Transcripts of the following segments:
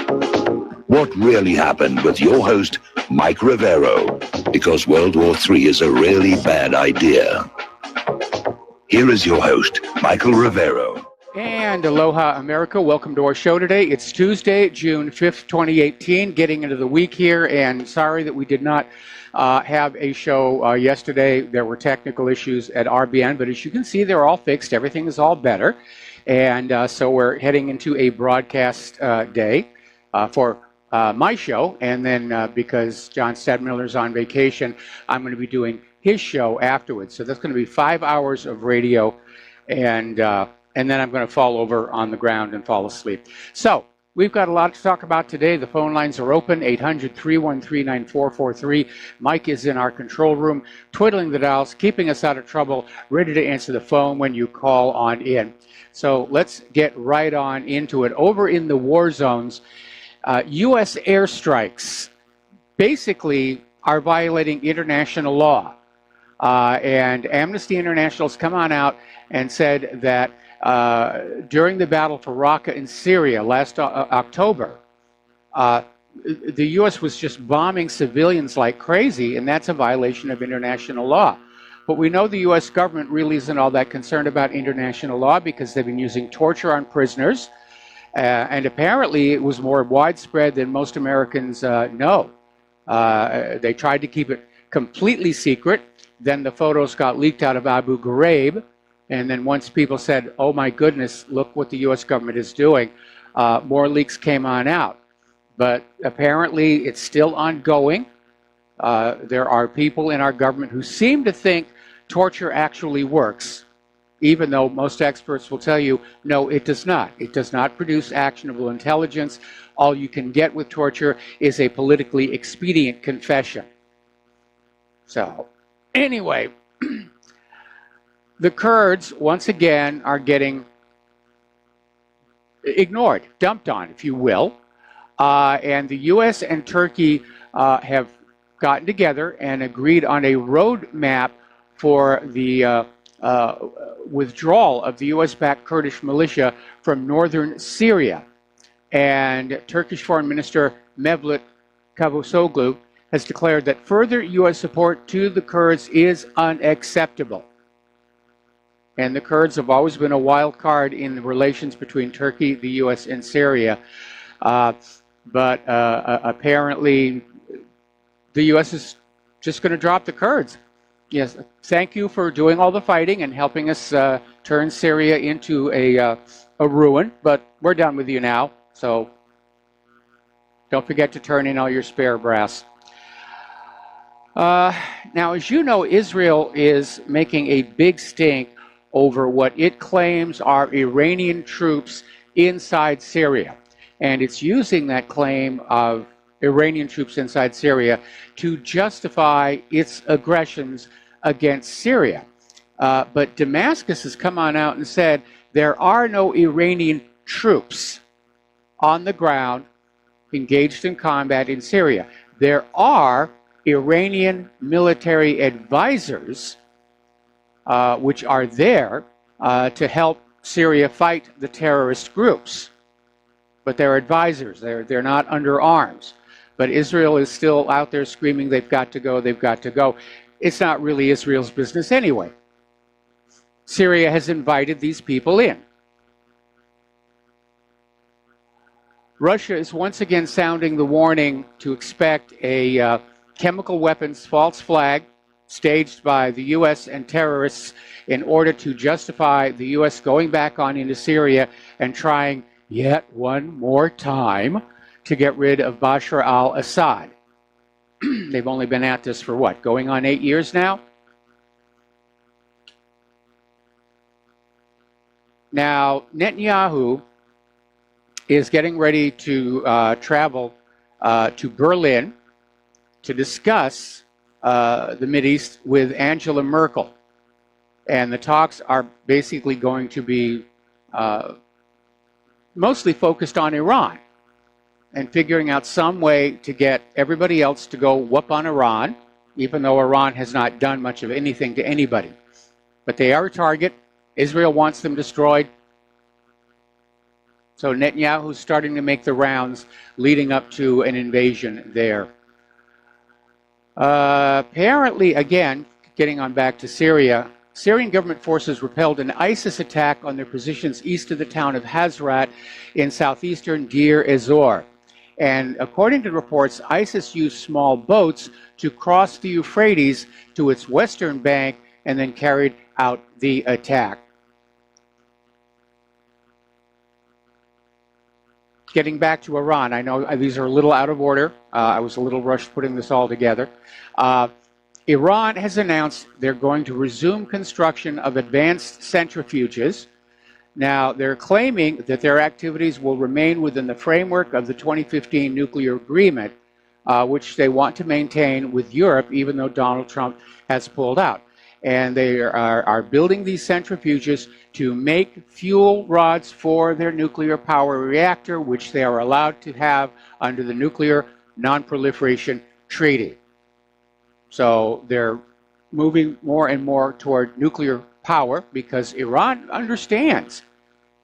What really happened with your host, Mike Rivero, because World War III is a really bad idea. Here is your host, Michael Rivero. And aloha, America. Welcome to our show today. It's Tuesday, June 5th, 2018, getting into the week here, and sorry that we did not have a show yesterday. There were technical issues at RBN, but as you can see, they're all fixed. Everything is all better. And so we're heading into a broadcast day for my show, and then because John Stadmiller's on vacation, I'm going to be doing his show afterwards. So that's going to be 5 hours of radio, and then I'm going to fall over on the ground and fall asleep. So we've got a lot to talk about today. The phone lines are open, 800-313-9443. Mike is in our control room, twiddling the dials, keeping us out of trouble, ready to answer the phone when you call on in. So let's get right on into it. Over in the war zones, U.S. airstrikes basically are violating international law. And Amnesty International has come on out and said that during the battle for Raqqa in Syria last October, the U.S. was just bombing civilians like crazy, and that's a violation of international law. But we know the U.S. government really isn't all that concerned about international law because they've been using torture on prisoners, and apparently it was more widespread than most Americans know. They tried to keep it completely secret. Then the photos got leaked out of Abu Ghraib. And then once people said, oh my goodness, look what the U.S. government is doing, more leaks came on out. But apparently it's still ongoing. There are people in our government who seem to think torture actually works, even though most experts will tell you, no, it does not. It does not produce actionable intelligence. All you can get with torture is a politically expedient confession. So, anyway, the Kurds, once again, are getting ignored, dumped on, if you will. And the U.S. and Turkey have gotten together and agreed on a roadmap for the withdrawal of the U.S.-backed Kurdish militia from northern Syria. And Turkish Foreign Minister Mevlut Cavusoglu has declared that further U.S. support to the Kurds is unacceptable. And the Kurds have always been a wild card in the relations between Turkey, the U.S., and Syria. But apparently, the U.S. is just going to drop the Kurds. Yes, thank you for doing all the fighting and helping us turn Syria into a ruin. But we're done with you now, so don't forget to turn in all your spare brass. Now, as you know, Israel is making a big stink over what it claims are Iranian troops inside Syria. And it's using that claim of Iranian troops inside Syria to justify its aggressions against Syria. But Damascus has come on out and said there are no Iranian troops on the ground engaged in combat in Syria. There are Iranian military advisors which are there to help Syria fight the terrorist groups. But they're advisors. They're not under arms. But Israel is still out there screaming, they've got to go, they've got to go. It's not really Israel's business anyway. Syria has invited these people in. Russia is once again sounding the warning to expect a chemical weapons false flag staged by the U.S. and terrorists in order to justify the U.S. going back on into Syria and trying yet one more time to get rid of Bashar al-Assad. They've only been at this for what, going on 8 years now? Now, Netanyahu is getting ready to travel to Berlin to discuss the Mideast with Angela Merkel. And the talks are basically going to be mostly focused on Iran and figuring out some way to get everybody else to go whoop on Iran, even though Iran has not done much of anything to anybody. But they are a target. Israel wants them destroyed. So Netanyahu's starting to make the rounds leading up to an invasion there. Apparently, again, getting on back to Syria, Syrian government forces repelled an ISIS attack on their positions east of the town of Hazrat in southeastern Deir ez-Zor. And according to reports, ISIS used small boats to cross the Euphrates to its western bank and then carried out the attack. Getting back to Iran, I know these are a little out of order. I was a little rushed putting this all together. Iran has announced they're going to resume construction of advanced centrifuges. Now, they're claiming that their activities will remain within the framework of the 2015 nuclear agreement, which they want to maintain with Europe, even though Donald Trump has pulled out. And they are building these centrifuges to make fuel rods for their nuclear power reactor, which they are allowed to have under the Nuclear Non-Proliferation Treaty. So they're moving more and more toward nuclear power because Iran understands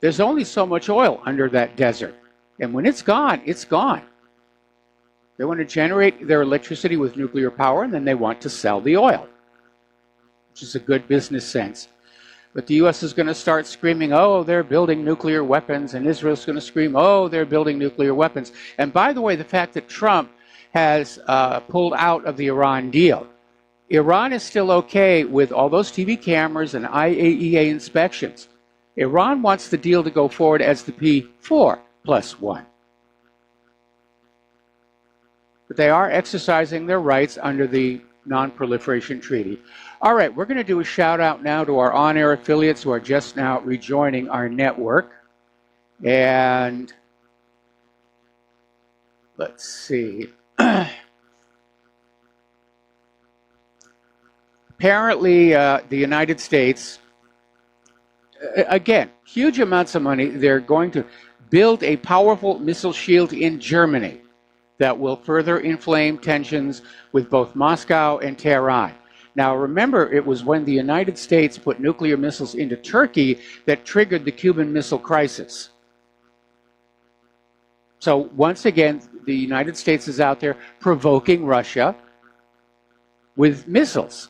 there's only so much oil under that desert. And when it's gone, it's gone. They want to generate their electricity with nuclear power, and then they want to sell the oil, which is a good business sense. But the U.S. is going to start screaming, oh, they're building nuclear weapons, and Israel's going to scream, oh, they're building nuclear weapons. And by the way, the fact that Trump has pulled out of the Iran deal, Iran is still okay with all those TV cameras and IAEA inspections. Iran wants the deal to go forward as the P4+1. But they are exercising their rights under the Non-Proliferation Treaty. All right, we're going to do a shout out now to our on-air affiliates who are just now rejoining our network. And let's see. Apparently, the United States, again, huge amounts of money. They're going to build a powerful missile shield in Germany that will further inflame tensions with both Moscow and Tehran. Now, remember, it was when the United States put nuclear missiles into Turkey that triggered the Cuban Missile Crisis. So, once again, the United States is out there provoking Russia with missiles.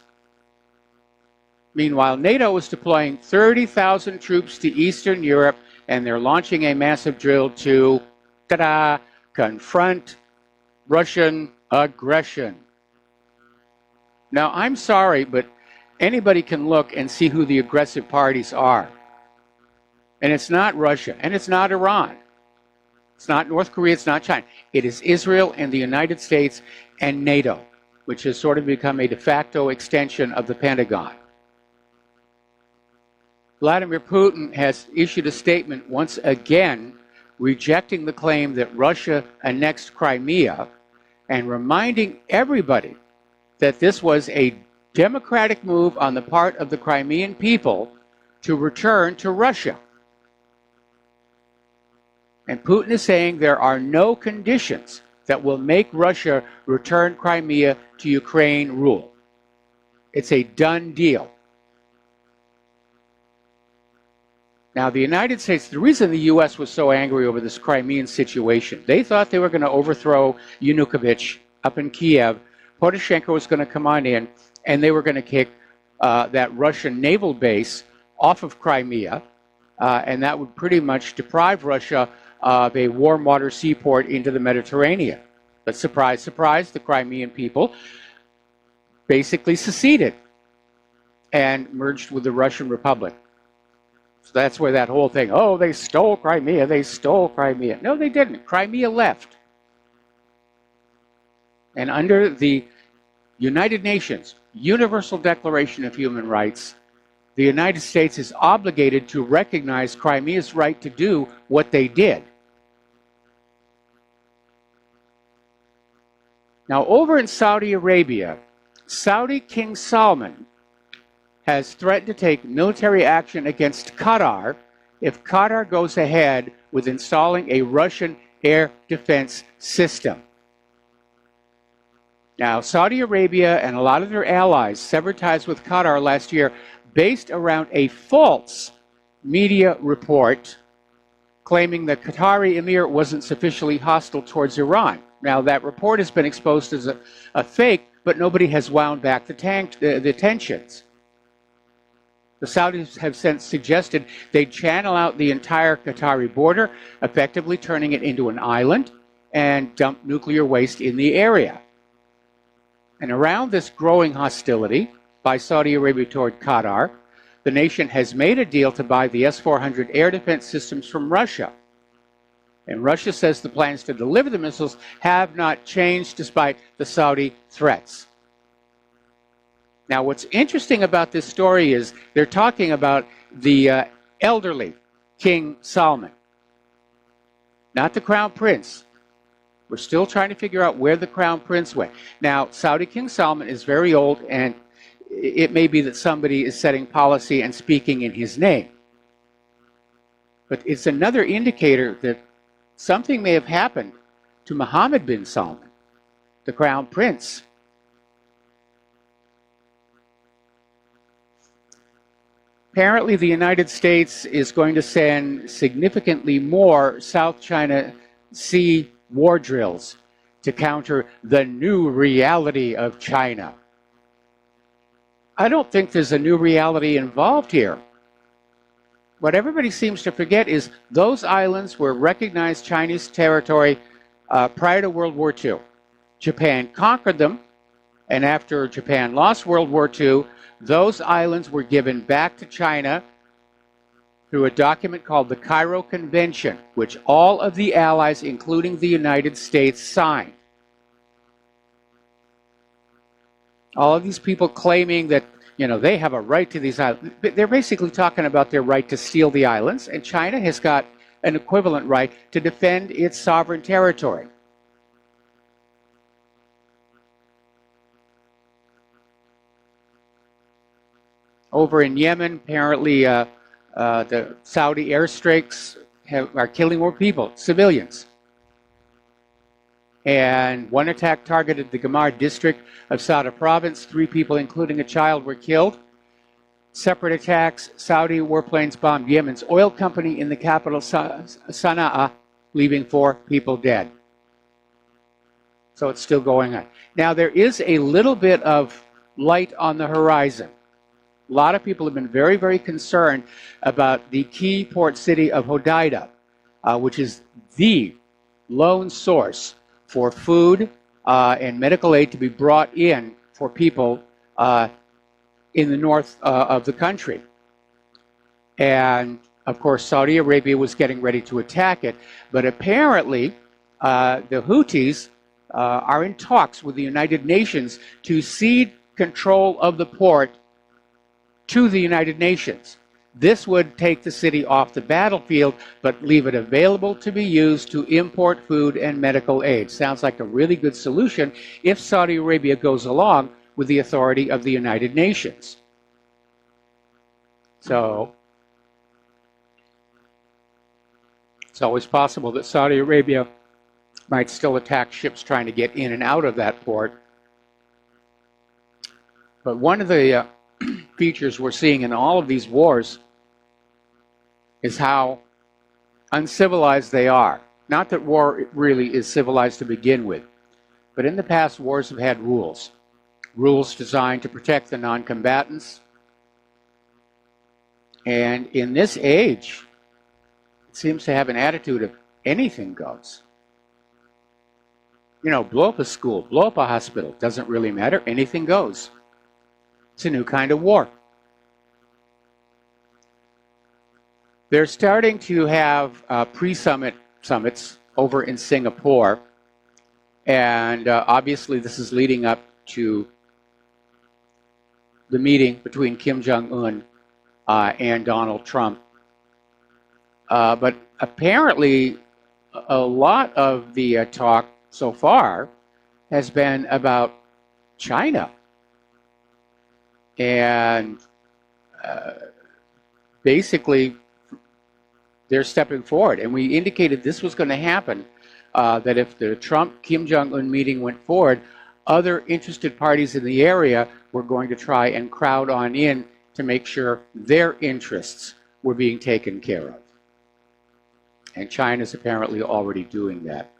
Meanwhile, NATO is deploying 30,000 troops to Eastern Europe, and they're launching a massive drill to, confront Russian aggression. Now, I'm sorry, but anybody can look and see who the aggressive parties are. And it's not Russia, and it's not Iran. It's not North Korea, it's not China. It is Israel and the United States and NATO, which has sort of become a de facto extension of the Pentagon. Vladimir Putin has issued a statement once again rejecting the claim that Russia annexed Crimea and reminding everybody that this was a democratic move on the part of the Crimean people to return to Russia. And Putin is saying there are no conditions that will make Russia return Crimea to Ukraine rule. It's a done deal. Now, the United States, the reason the U.S. was so angry over this Crimean situation, they thought they were going to overthrow Yanukovych up in Kiev. Poroshenko was going to come on in, and they were going to kick that Russian naval base off of Crimea, and that would pretty much deprive Russia of a warm water seaport into the Mediterranean. But surprise, surprise, the Crimean people basically seceded and merged with the Russian Republic. So that's where that whole thing, oh, they stole Crimea, they stole Crimea. No, they didn't. Crimea left. And under the United Nations Universal Declaration of Human Rights, the United States is obligated to recognize Crimea's right to do what they did. Now, over in Saudi Arabia, Saudi King Salman has threatened to take military action against Qatar if Qatar goes ahead with installing a Russian air defense system. Now, Saudi Arabia and a lot of their allies severed ties with Qatar last year based around a false media report claiming the Qatari emir wasn't sufficiently hostile towards Iran. Now, that report has been exposed as a fake, but nobody has wound back the tensions. The Saudis have since suggested they channel out the entire Qatari border, effectively turning it into an island, and dump nuclear waste in the area. And around this growing hostility by Saudi Arabia toward Qatar, the nation has made a deal to buy the S-400 air defense systems from Russia. And Russia says the plans to deliver the missiles have not changed despite the Saudi threats. Now, what's interesting about this story is they're talking about the elderly King Salman, not the Crown Prince. We're still trying to figure out where the Crown Prince went. Now, Saudi King Salman is very old, and it may be that somebody is setting policy and speaking in his name. But it's another indicator that something may have happened to Mohammed bin Salman, the Crown Prince. Apparently, the United States is going to send significantly more South China Sea war drills to counter the new reality of China. I don't think there's a new reality involved here. What everybody seems to forget is those islands were recognized Chinese territory prior to World War II. Japan conquered them, and after Japan lost World War II, those islands were given back to China through a document called the Cairo Convention, which all of the allies, including the United States, signed. All of these people claiming that, they have a right to these islands. They're basically talking about their right to steal the islands, and China has got an equivalent right to defend its sovereign territory. Over in Yemen, apparently the Saudi airstrikes are killing more people, civilians. And one attack targeted the Gamar district of Sada province. 3 people, including a child, were killed. Separate attacks, Saudi warplanes bombed Yemen's oil company in the capital Sana'a, leaving 4 people dead. So it's still going on. Now, there is a little bit of light on the horizon. A lot of people have been very, very concerned about the key port city of Hodeidah, which is the lone source for food and medical aid to be brought in for people in the north of the country. And, of course, Saudi Arabia was getting ready to attack it. But apparently, the Houthis are in talks with the United Nations to cede control of the port to the United Nations. This would take the city off the battlefield, but leave it available to be used to import food and medical aid. Sounds like a really good solution if Saudi Arabia goes along with the authority of the United Nations. So, it's always possible that Saudi Arabia might still attack ships trying to get in and out of that port. But one of the features we're seeing in all of these wars is how uncivilized they are. Not that war really is civilized to begin with, but in the past, wars have had rules. Rules designed to protect the non-combatants. And in this age, it seems to have an attitude of anything goes. Blow up a school, blow up a hospital, doesn't really matter, anything goes. It's a new kind of war. They're starting to have summits over in Singapore, and obviously this is leading up to the meeting between Kim Jong-un and Donald Trump. But apparently a lot of the talk so far has been about China. And basically, they're stepping forward. And we indicated this was going to happen, that if the Trump-Kim Jong-un meeting went forward, other interested parties in the area were going to try and crowd on in to make sure their interests were being taken care of. And China's apparently already doing that.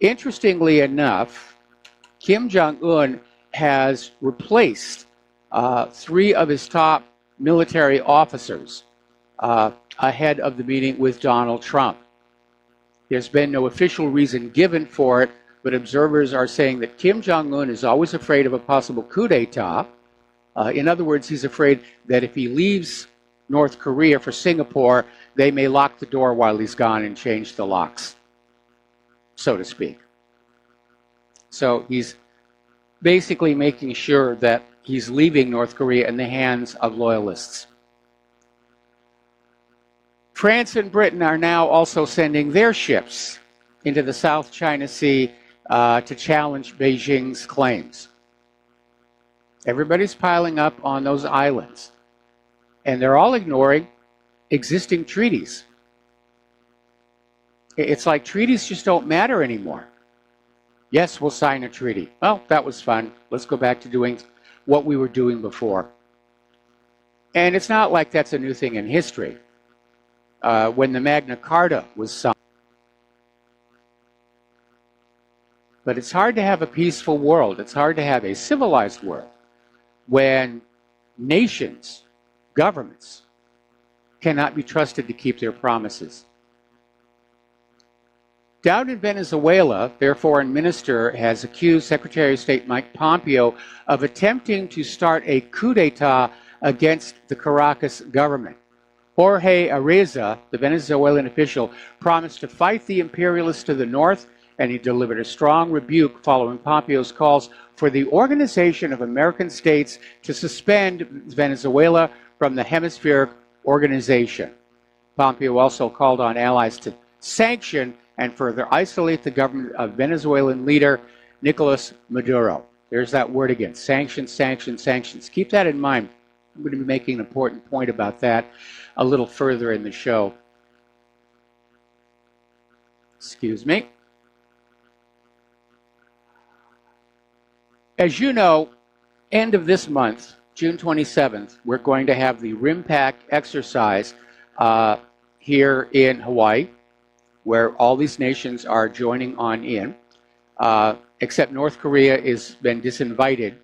Interestingly enough, Kim Jong-un has replaced 3 of his top military officers ahead of the meeting with Donald Trump. There's been no official reason given for it, but observers are saying that Kim Jong-un is always afraid of a possible coup d'etat. In other words, he's afraid that if he leaves North Korea for Singapore, they may lock the door while he's gone and change the locks, so to speak. So he's basically making sure that he's leaving North Korea in the hands of loyalists. France and Britain are now also sending their ships into the South China Sea to challenge Beijing's claims. Everybody's piling up on those islands, and they're all ignoring existing treaties. It's like treaties just don't matter anymore. Yes, we'll sign a treaty. Well, that was fun. Let's go back to doing what we were doing before. And it's not like that's a new thing in history. When the Magna Carta was signed. But it's hard to have a peaceful world. It's hard to have a civilized world when nations, governments, cannot be trusted to keep their promises. Down in Venezuela, their foreign minister has accused Secretary of State Mike Pompeo of attempting to start a coup d'etat against the Caracas government. Jorge Areza, the Venezuelan official, promised to fight the imperialists to the north, and he delivered a strong rebuke following Pompeo's calls for the Organization of American States to suspend Venezuela from the Hemispheric Organization. Pompeo also called on allies to sanction and further isolate the government of Venezuelan leader Nicolas Maduro. There's that word again, sanctions, sanctions, sanctions. Keep that in mind. I'm going to be making an important point about that a little further in the show. Excuse me. As you know, end of this month, June 27th, we're going to have the RIMPAC exercise here in Hawaii, where all these nations are joining on in, except North Korea has been disinvited,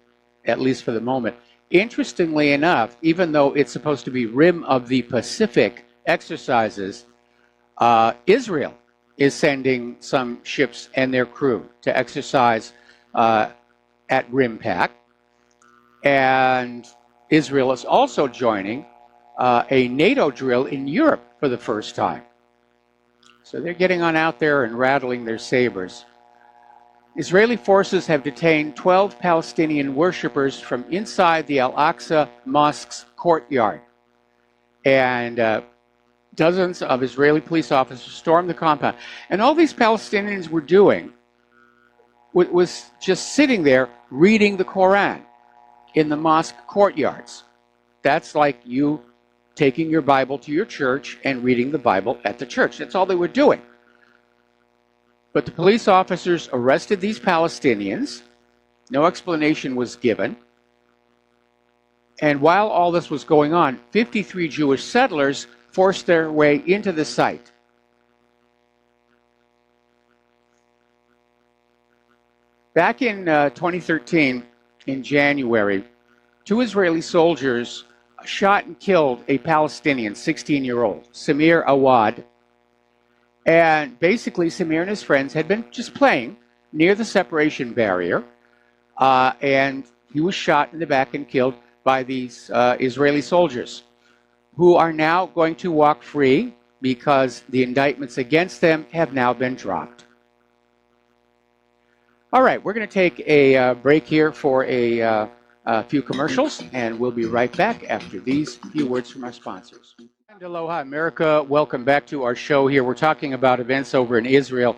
at least for the moment. Interestingly enough, even though it's supposed to be Rim of the Pacific exercises, Israel is sending some ships and their crew to exercise at RIMPAC. And Israel is also joining a NATO drill in Europe for the first time. So they're getting on out there and rattling their sabers. Israeli forces have detained 12 Palestinian worshippers from inside the Al-Aqsa Mosque's courtyard. And dozens of Israeli police officers stormed the compound. And all these Palestinians were doing was just sitting there reading the Quran in the mosque courtyards. That's like you taking your Bible to your church and reading the Bible at the church. That's all they were doing. But the police officers arrested these Palestinians. No explanation was given. And while all this was going on, 53 Jewish settlers forced their way into the site. Back in 2013, in January, 2 Israeli soldiers shot and killed a Palestinian, 16-year-old, Samir Awad. And basically, Samir and his friends had been just playing near the separation barrier, and he was shot in the back and killed by these Israeli soldiers, who are now going to walk free because the indictments against them have now been dropped. All right, we're going to take a break here for a few commercials, and we'll be right back after these few words from our sponsors. And aloha, America. Welcome back to our show here. We're talking about events over in Israel.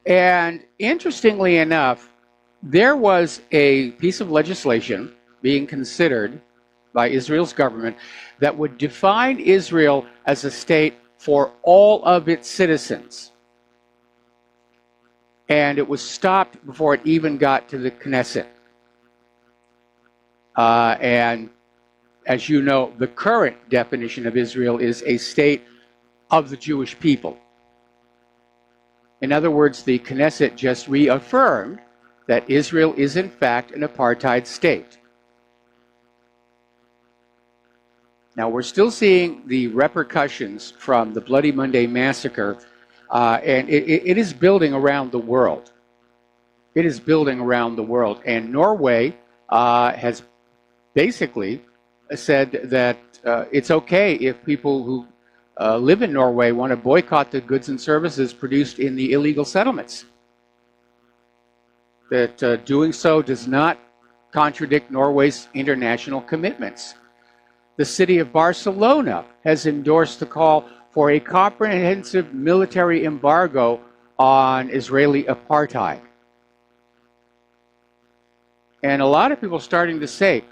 And interestingly enough, there was a piece of legislation being considered by Israel's government that would define Israel as a state for all of its citizens. And it was stopped before it even got to the Knesset. And as you know, the current definition of Israel is a state of the Jewish people. In other words, the Knesset just reaffirmed that Israel is in fact an apartheid state. Now, we're still seeing the repercussions from the Bloody Monday massacre, and it is building around the world. It is building around the world. And Norway has basically said that it's okay if people who live in Norway want to boycott the goods and services produced in the illegal settlements. That doing so does not contradict Norway's international commitments. The city of Barcelona has endorsed the call for a comprehensive military embargo on Israeli apartheid. And a lot of people are starting to say,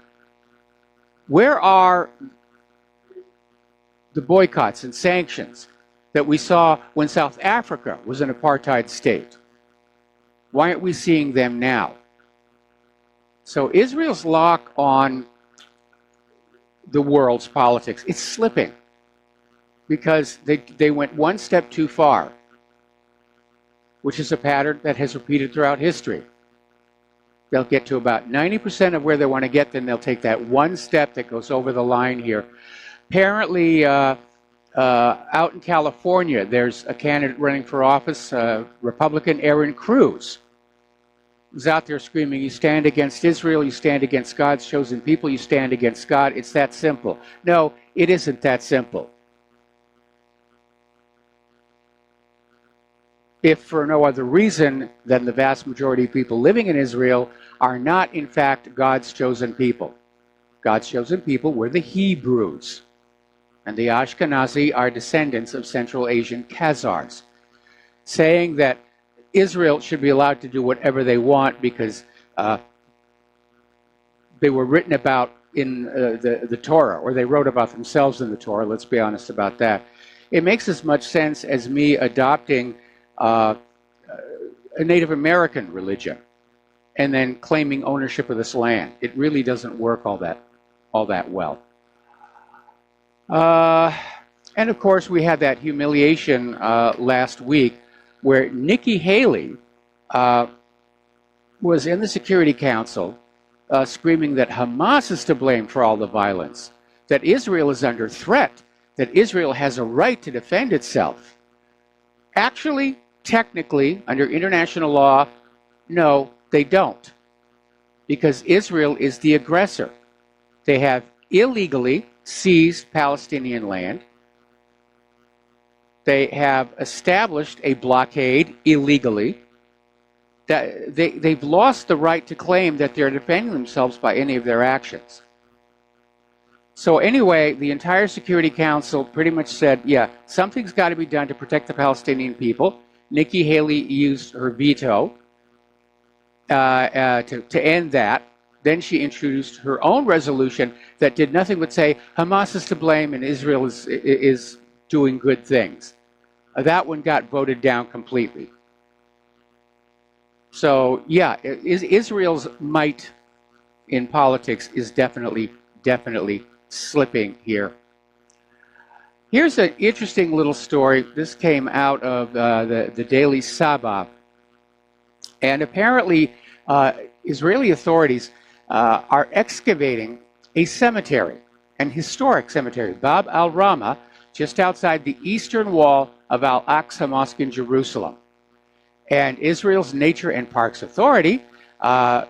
where are the boycotts and sanctions that we saw when South Africa was an apartheid state? Why aren't we seeing them now? So Israel's lock on the world's politics, it's slipping because they went one step too far, which is a pattern that has repeated throughout history. They'll get to about 90% of where they want to get, then they'll take that one step that goes over the line here. Apparently, out in California, there's a candidate running for office, Republican Aaron Cruz, who's out there screaming, you stand against Israel, you stand against God's chosen people, you stand against God. It's that simple. No, it isn't that simple. If for no other reason than the vast majority of people living in Israel are not, in fact, God's chosen people. God's chosen people were the Hebrews. And the Ashkenazi are descendants of Central Asian Khazars, saying that Israel should be allowed to do whatever they want because they were written about in the Torah, or they wrote about themselves in the Torah. Let's be honest about that. It makes as much sense as me adopting a Native American religion and then claiming ownership of this land. It really doesn't work all that well. And of course, we had that humiliation last week where Nikki Haley was in the Security Council screaming that Hamas is to blame for all the violence, that Israel is under threat, that Israel has a right to defend itself. Actually, technically, under international law, no, they don't, because Israel is the aggressor. They have illegally seized Palestinian land. They have established a blockade illegally. That they've lost the right to claim that they're defending themselves by any of their actions. So anyway, the entire Security Council pretty much said, yeah, something's got to be done to protect the Palestinian people. Nikki Haley used her veto to end that. Then she introduced her own resolution that did nothing but say Hamas is to blame and Israel is doing good things. That one got voted down completely. So yeah, Israel's might in politics is definitely slipping here. Here's an interesting little story. This came out of the Daily Sabah. And apparently Israeli authorities are excavating a cemetery, an historic cemetery, Bab al-Rama, just outside the eastern wall of Al-Aqsa Mosque in Jerusalem. And Israel's Nature and Parks Authority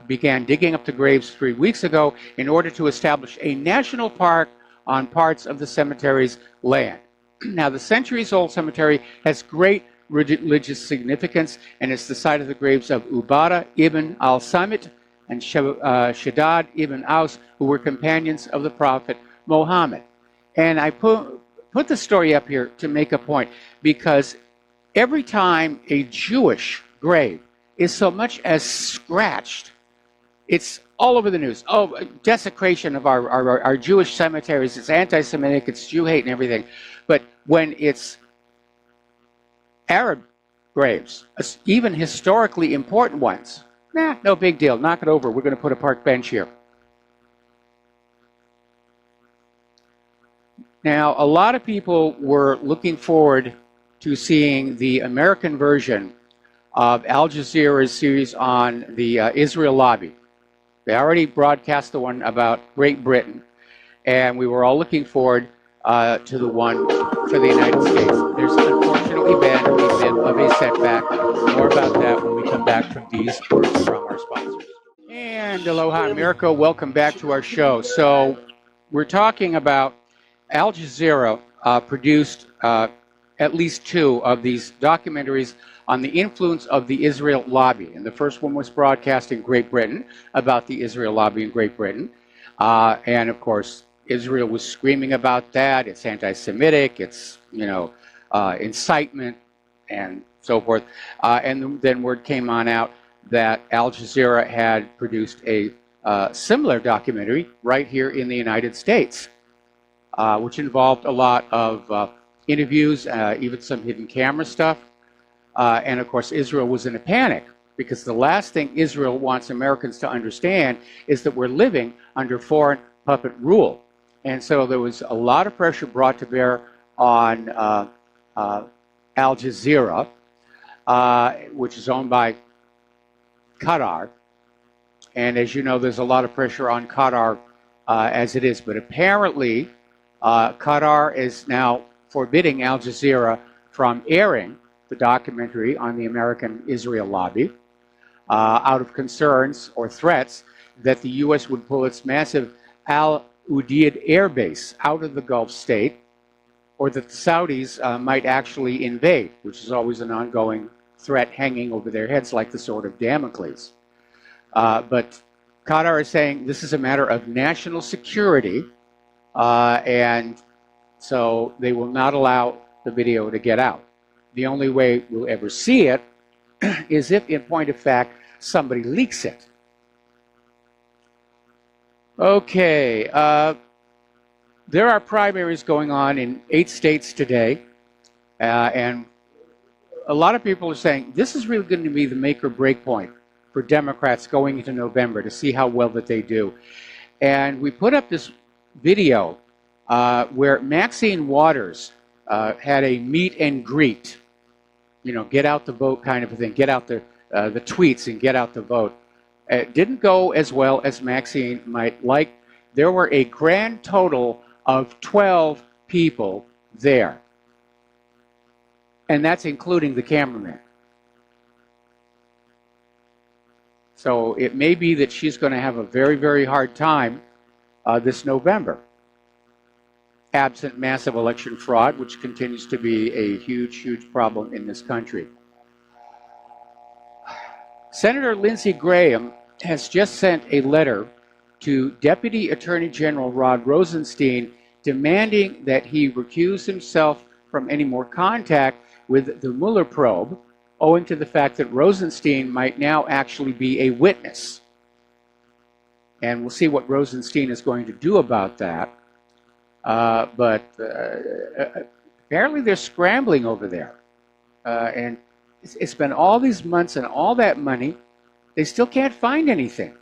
began digging up the graves 3 weeks ago in order to establish a national park on parts of the cemetery's land. Now, the centuries-old cemetery has great religious significance, and it's the site of the graves of Ubada ibn al-Samit and Shaddad ibn Aus, who were companions of the Prophet Muhammad. And I put the story up here to make a point, because every time a Jewish grave is so much as scratched, it's all over the news. Oh, desecration of our Jewish cemeteries. It's anti-Semitic, it's Jew hate and everything. But when it's Arab graves, even historically important ones, no big deal. Knock it over. We're going to put a park bench here. Now, a lot of people were looking forward to seeing the American version of Al Jazeera's series on the Israel lobby. They already broadcast the one about Great Britain, and we were all looking forward to the one for the United States. There's unfortunately been a bit of a setback. More about that when we come back from these words from our sponsors. And aloha America, welcome back to our show. So we're talking about Al Jazeera produced at least two of these documentaries on the influence of the Israel lobby. And the first one was broadcast in Great Britain about the Israel lobby in Great Britain. And of course, Israel was screaming about that. It's anti-Semitic, it's, incitement and so forth. And then word came on out that Al Jazeera had produced a similar documentary right here in the United States, which involved a lot of interviews, even some hidden camera stuff. And of course, Israel was in a panic because the last thing Israel wants Americans to understand is that we're living under foreign puppet rule. And so there was a lot of pressure brought to bear on Al Jazeera, which is owned by Qatar. And as you know, there's a lot of pressure on Qatar as it is. But apparently, Qatar is now forbidding Al Jazeera from airing the documentary on the American Israel lobby out of concerns or threats that the U.S. would pull its massive Al Udeid air base out of the Gulf state, or that the Saudis might actually invade, which is always an ongoing threat hanging over their heads like the sword of Damocles. But Qatar is saying this is a matter of national security, and so they will not allow the video to get out. The only way we'll ever see it is if, in point of fact, somebody leaks it. Okay, there are primaries going on in 8 states today, and a lot of people are saying this is really going to be the make or break point for Democrats going into November to see how well that they do. And we put up this video where Maxine Waters had a meet and greet, get out the vote kind of a thing, get out the tweets and get out the vote. It didn't go as well as Maxine might like. There were a grand total of 12 people there. And that's including the cameraman. So it may be that she's going to have a very, very hard time this November, absent massive election fraud, which continues to be a huge, huge problem in this country. Senator Lindsey Graham has just sent a letter to Deputy Attorney General Rod Rosenstein demanding that he recuse himself from any more contact with the Mueller probe, owing to the fact that Rosenstein might now actually be a witness. And we'll see what Rosenstein is going to do about that. But apparently they're scrambling over there. And it's been all these months and all that money. They still can't find anything.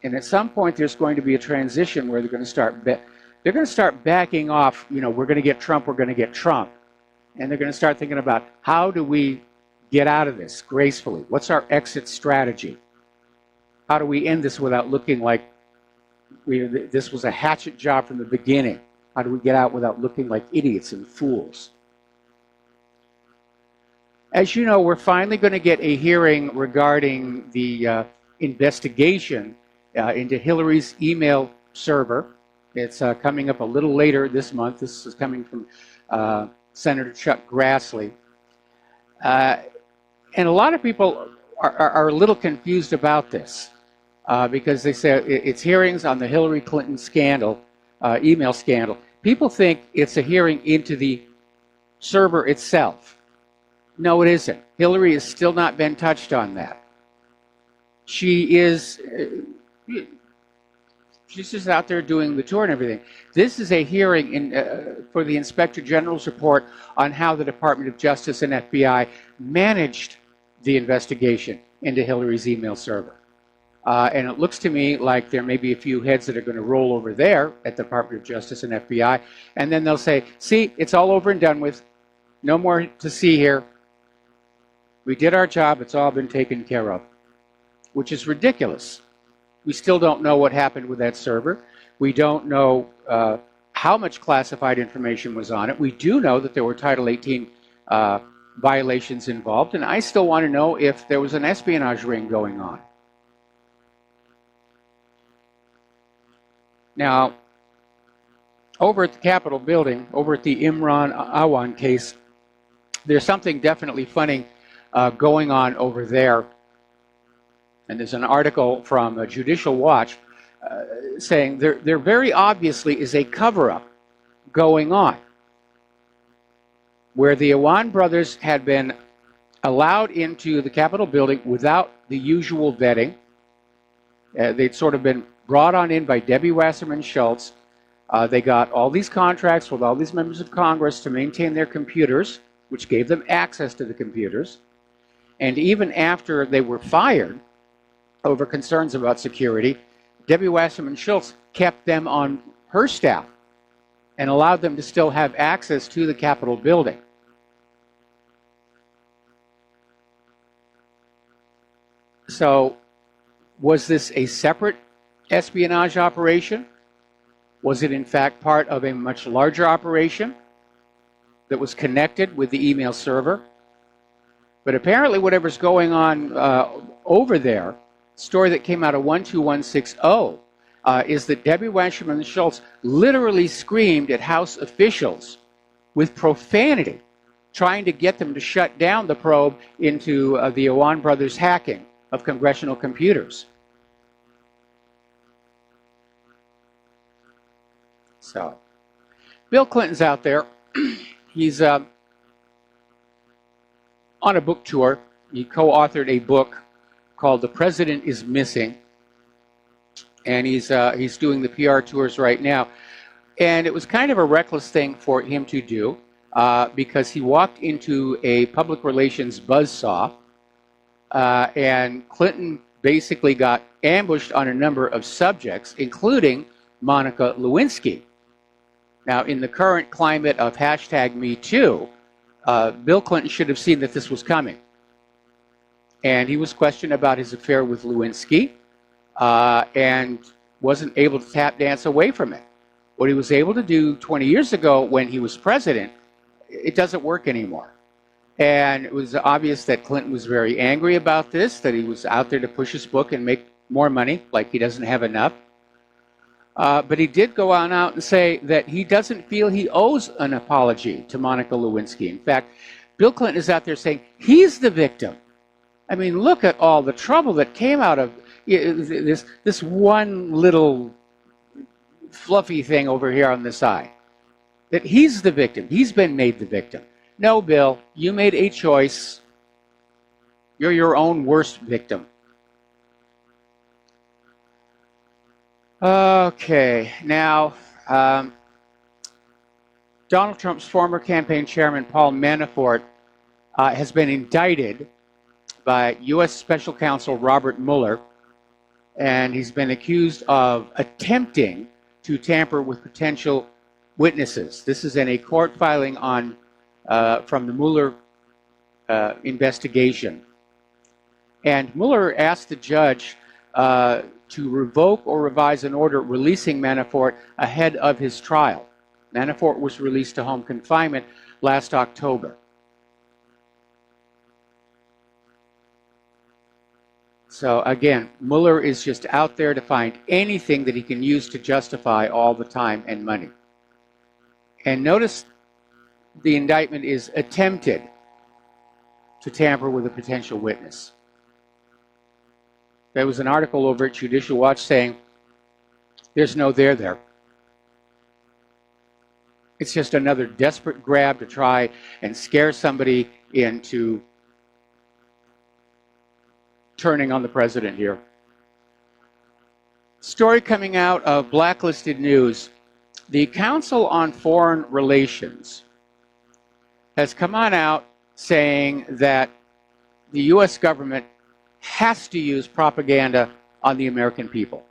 And at some point, there's going to be a transition where they're going to start backing off. We're going to get Trump. We're going to get Trump, and they're going to start thinking about how do we get out of this gracefully? What's our exit strategy? How do we end this without looking like this was a hatchet job from the beginning? How do we get out without looking like idiots and fools? As you know, we're finally going to get a hearing regarding the investigation into Hillary's email server. It's coming up a little later this month. This is coming from Senator Chuck Grassley. And a lot of people are a little confused about this because they say it's hearings on the Hillary Clinton scandal, email scandal. People think it's a hearing into the server itself. No, it isn't. Hillary has still not been touched on that. She's just out there doing the tour and everything. This is a hearing for the Inspector General's report on how the Department of Justice and FBI managed the investigation into Hillary's email server. And it looks to me like there may be a few heads that are going to roll over there at the Department of Justice and FBI. And then they'll say, see, it's all over and done with. No more to see here. We did our job. It's all been taken care of, which is ridiculous. We still don't know what happened with that server. We don't know how much classified information was on it. We do know that there were Title 18 violations involved, and I still want to know if there was an espionage ring going on. Now, over at the Capitol building, over at the Imran Awan case, there's something definitely funny going on over there. And there's an article from Judicial Watch saying there very obviously is a cover-up going on, where the Awan brothers had been allowed into the Capitol building without the usual vetting. They'd sort of been brought on in by Debbie Wasserman Schultz. They got all these contracts with all these members of Congress to maintain their computers, which gave them access to the computers. And even after they were fired over concerns about security, Debbie Wasserman Schultz kept them on her staff and allowed them to still have access to the Capitol building. So, was this a separate espionage operation? Was it in fact part of a much larger operation that was connected with the email server? But apparently whatever's going on over there, story that came out of 12160, is that Debbie Wasserman Schultz literally screamed at House officials with profanity, trying to get them to shut down the probe into the Awan brothers' hacking of congressional computers. So, Bill Clinton's out there. He's on a book tour. He co-authored a book called The President is Missing. And he's doing the PR tours right now. And it was kind of a reckless thing for him to do because he walked into a public relations buzzsaw and Clinton basically got ambushed on a number of subjects, including Monica Lewinsky. Now, in the current climate of #MeToo, Bill Clinton should have seen that this was coming. And he was questioned about his affair with Lewinsky and wasn't able to tap dance away from it. What he was able to do 20 years ago when he was president, it doesn't work anymore. And it was obvious that Clinton was very angry about this, that he was out there to push his book and make more money, like he doesn't have enough. But he did go on out and say that he doesn't feel he owes an apology to Monica Lewinsky. In fact, Bill Clinton is out there saying he's the victim. I mean, look at all the trouble that came out of this one little fluffy thing over here on the side. That he's the victim. He's been made the victim. No, Bill, you made a choice. You're your own worst victim. Okay, now, Donald Trump's former campaign chairman, Paul Manafort, has been indicted by U.S. Special Counsel Robert Mueller, and he's been accused of attempting to tamper with potential witnesses. This is in a court filing on from the Mueller investigation. And Mueller asked the judge to revoke or revise an order releasing Manafort ahead of his trial. Manafort was released to home confinement last October. So again, Mueller is just out there to find anything that he can use to justify all the time and money. And notice the indictment is attempted to tamper with a potential witness. There was an article over at Judicial Watch saying there's no there. It's just another desperate grab to try and scare somebody into turning on the president here. Story coming out of Blacklisted News. The Council on Foreign Relations has come on out saying that the U.S. government has to use propaganda on the American people.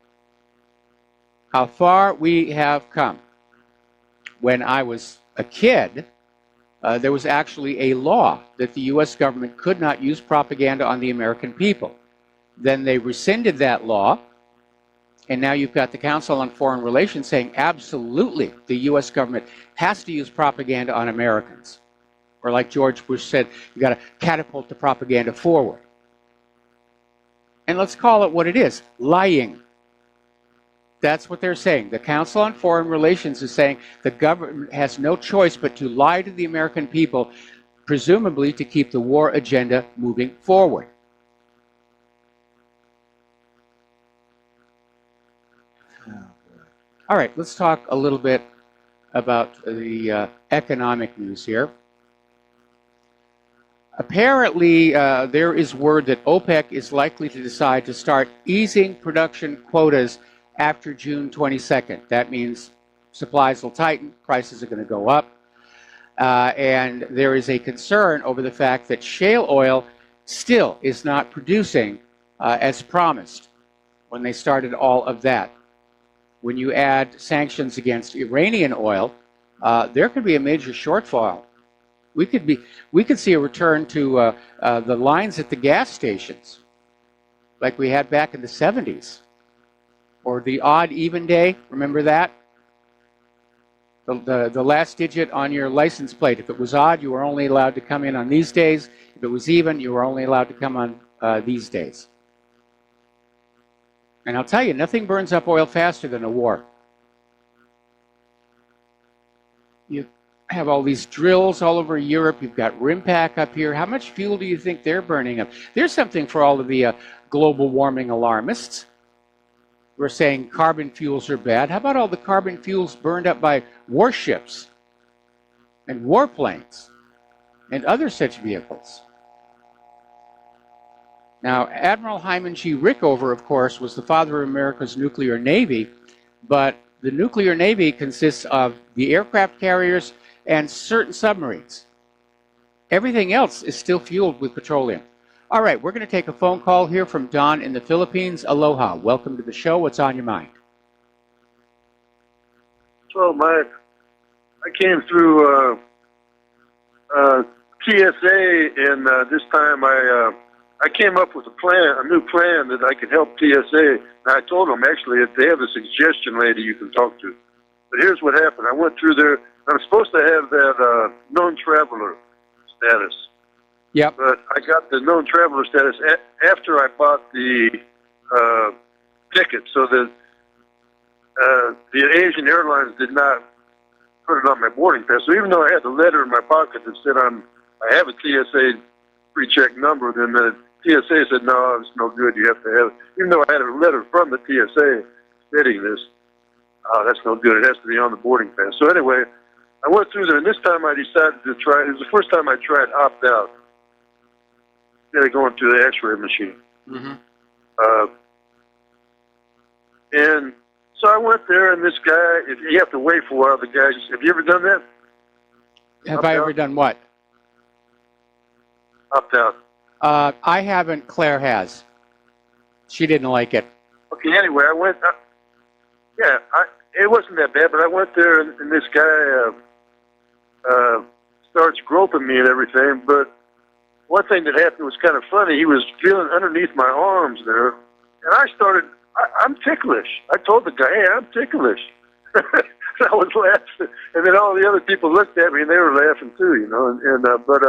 How far we have come. When I was a kid, there was actually a law that the U.S. government could not use propaganda on the American people. Then they rescinded that law, and now you've got the Council on Foreign Relations saying absolutely the U.S. government has to use propaganda on Americans. Or like George Bush said, you've got to catapult the propaganda forward. And let's call it what it is, lying. That's what they're saying. The Council on Foreign Relations is saying the government has no choice but to lie to the American people, presumably to keep the war agenda moving forward. All right, let's talk a little bit about the economic news here. Apparently, there is word that OPEC is likely to decide to start easing production quotas after June 22nd. That means supplies will tighten, prices are going to go up, and there is a concern over the fact that shale oil still is not producing as promised when they started all of that. When you add sanctions against Iranian oil, there could be a major shortfall. We could see a return to the lines at the gas stations, like we had back in the 70s, or the odd even day. Remember that? The last digit on your license plate. If it was odd, you were only allowed to come in on these days. If it was even, you were only allowed to come on these days. And I'll tell you, nothing burns up oil faster than a war. You have all these drills all over Europe. You've got RIMPAC up here. How much fuel do you think they're burning up? There's something for all of the global warming alarmists. We're saying carbon fuels are bad. How about all the carbon fuels burned up by warships and warplanes and other such vehicles? Now, Admiral Hyman G. Rickover, of course, was the father of America's nuclear navy, but the nuclear navy consists of the aircraft carriers and certain submarines. Everything else is still fueled with petroleum. All right, we're going to take a phone call here from Don in the Philippines. Aloha. Welcome to the show. What's on your mind? So, Mike, I came through TSA, and this time I came up with a new plan that I could help TSA. And I told them, actually, if they have a suggestion lady you can talk to. But here's what happened. I went through there. I'm supposed to have that known traveler status. Yep. But I got the known traveler status after I bought the ticket. So the Asian Airlines did not put it on my boarding pass. So even though I had the letter in my pocket that said I have a TSA pre-check number, then the TSA said, no, it's no good. You have to have it. Even though I had a letter from the TSA stating this, that's no good. It has to be on the boarding pass. So anyway, I went through there, and this time I decided to try. It was the first time I tried opt-out instead of going through the X-ray machine. Mm-hmm. And so I went there, and this guy, you have to wait for a while. The guy just, have you ever done that? Have I ever done what? Opt-out. I haven't. Claire has. She didn't like it. Okay, anyway, I went, it wasn't that bad, but I went there, and this guy starts groping me and everything, but one thing that happened was kind of funny. He was feeling underneath my arms there, and I'm ticklish. I told the guy, hey, I'm ticklish. I was laughing, and then all the other people looked at me, and they were laughing too, you know, but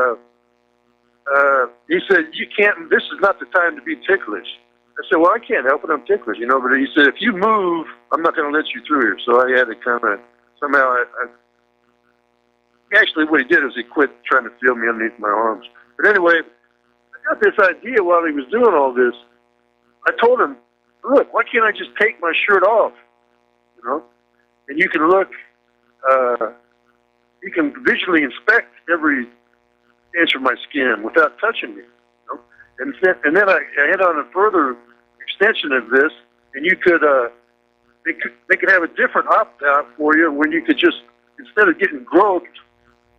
he said, you can't, this is not the time to be ticklish. I said, well, I can't help it, I'm ticklish, you know, but he said, if you move, I'm not going to let you through here. So I had to kind of, somehow, actually what he did is he quit trying to feel me underneath my arms. But anyway, I got this idea while he was doing all this. I told him, look, why can't I just take my shirt off, you know? And you can look, you can visually inspect every inch of my skin without touching me. You know? And then I had on a further extension of this, and you could, they could have a different opt-out for you when you could just, instead of getting groped,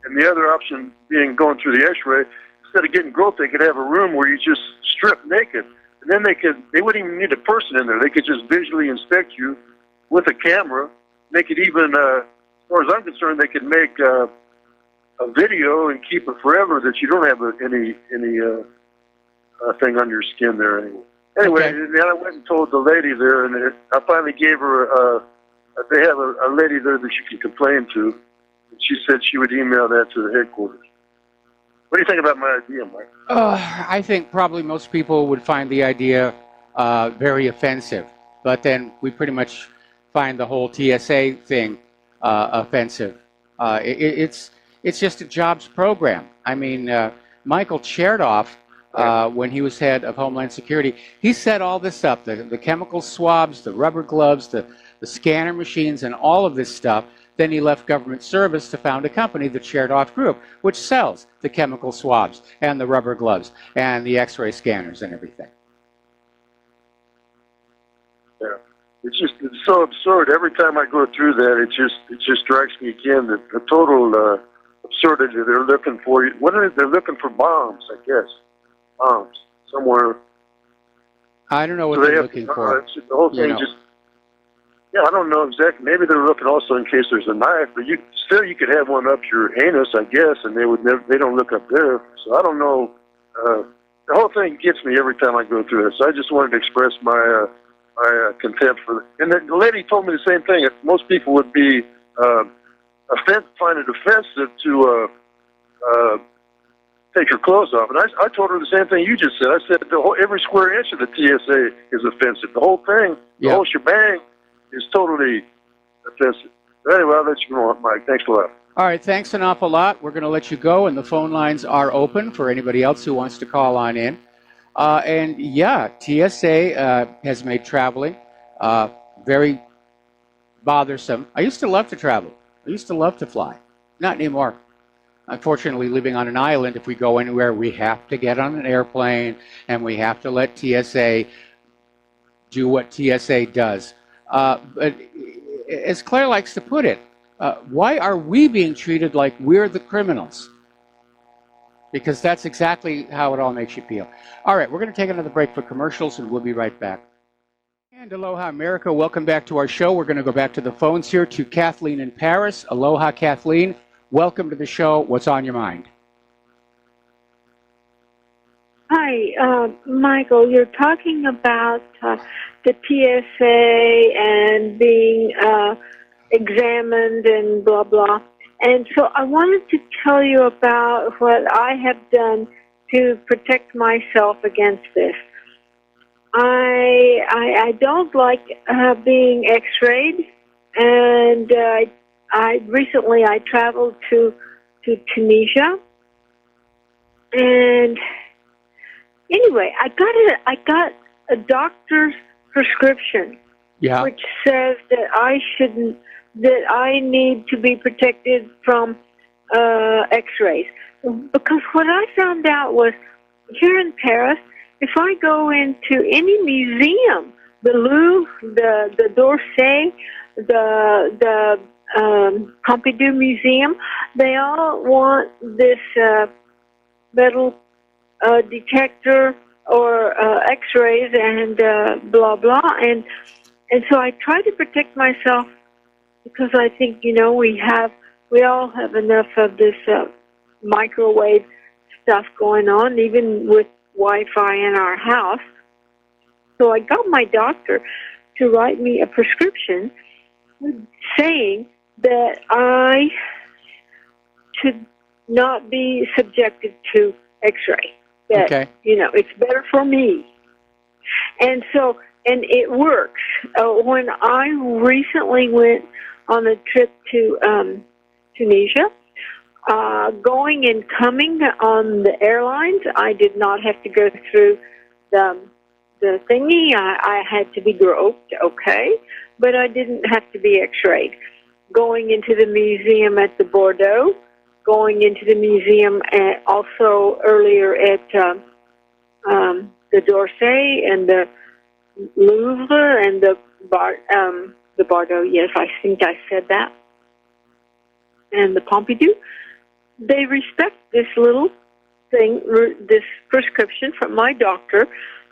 and the other option being going through the X-ray, instead of getting groped, they could have a room where you just strip naked. And then they wouldn't even need a person in there. They could just visually inspect you with a camera. They could even, as far as I'm concerned, they could make a video and keep it forever that you don't have any thing on your skin there anymore. Anyway, Okay. then I went and told the lady there, and I finally gave her, they have a lady there that you can complain to. And she said she would email that to the headquarters. What do you think about my idea, Mike? I think probably most people would find the idea very offensive, but then we pretty much find the whole TSA thing offensive. It's just a jobs program. I mean, Michael Chertoff, when he was head of Homeland Security, he set all this up, the chemical swabs, the rubber gloves, the scanner machines, and all of this stuff. Then he left government service to found a company, the Chertoff Group, which sells the chemical swabs and the rubber gloves and the X-ray scanners and everything. Yeah. It's so absurd. Every time I go through that, it just strikes me again that the total absurdity. They're looking for you. What are they? They're looking for bombs, I guess. Bombs somewhere. I don't know what So they're looking for. The whole thing just. Yeah, I don't know exactly. Maybe they're looking also in case there's a knife, but you could have one up your anus, I guess, and they don't look up there. So I don't know. The whole thing gets me every time I go through it. So I just wanted to express my contempt for it. And the lady told me the same thing. Most people would be find it offensive to take your clothes off. And I told her the same thing you just said. I said every square inch of the TSA is offensive. The whole thing, the whole shebang, is totally offensive. But anyway, I'll let you know, Mike. Thanks a lot. All right, thanks an awful lot. We're going to let you go, and the phone lines are open for anybody else who wants to call on in. And yeah, TSA has made traveling very bothersome. I used to love to travel. I used to love to fly. Not anymore. Unfortunately, living on an island, if we go anywhere, we have to get on an airplane, and we have to let TSA do what TSA does. But as Claire likes to put it, why are we being treated like we're the criminals? Because that's exactly how it all makes you feel. All right, we're going to take another break for commercials, and we'll be right back. And aloha, America. Welcome back to our show. We're going to go back to the phones here to Kathleen in Paris. Aloha, Kathleen. Welcome to the show. What's on your mind? Hi, Michael. You're talking about the TSA and being examined and blah, blah. And so I wanted to tell you about what I have done to protect myself against this. I don't like being x-rayed, and recently I traveled to Tunisia, and anyway, I got a doctor's prescription, which says that I need to be protected from X-rays. Because what I found out was here in Paris, if I go into any museum, the Louvre, the d'Orsay, the Pompidou Museum, they all want this metal detector or X-rays and blah blah, and so I try to protect myself because I think we all have enough of this microwave stuff going on, even with Wi-Fi in our house. So I got my doctor to write me a prescription saying that I should not be subjected to X-ray. That, it's better for me. And so, and it works. When I recently went on a trip to Tunisia, going and coming on the airlines, I did not have to go through the thingy. I had to be groped, okay, but I didn't have to be x-rayed. Going into the museum at the Bordeaux, going into the museum also earlier at the d'Orsay and the Louvre and the Bordeaux, yes, I think I said that, and the Pompidou. They respect this little this prescription from my doctor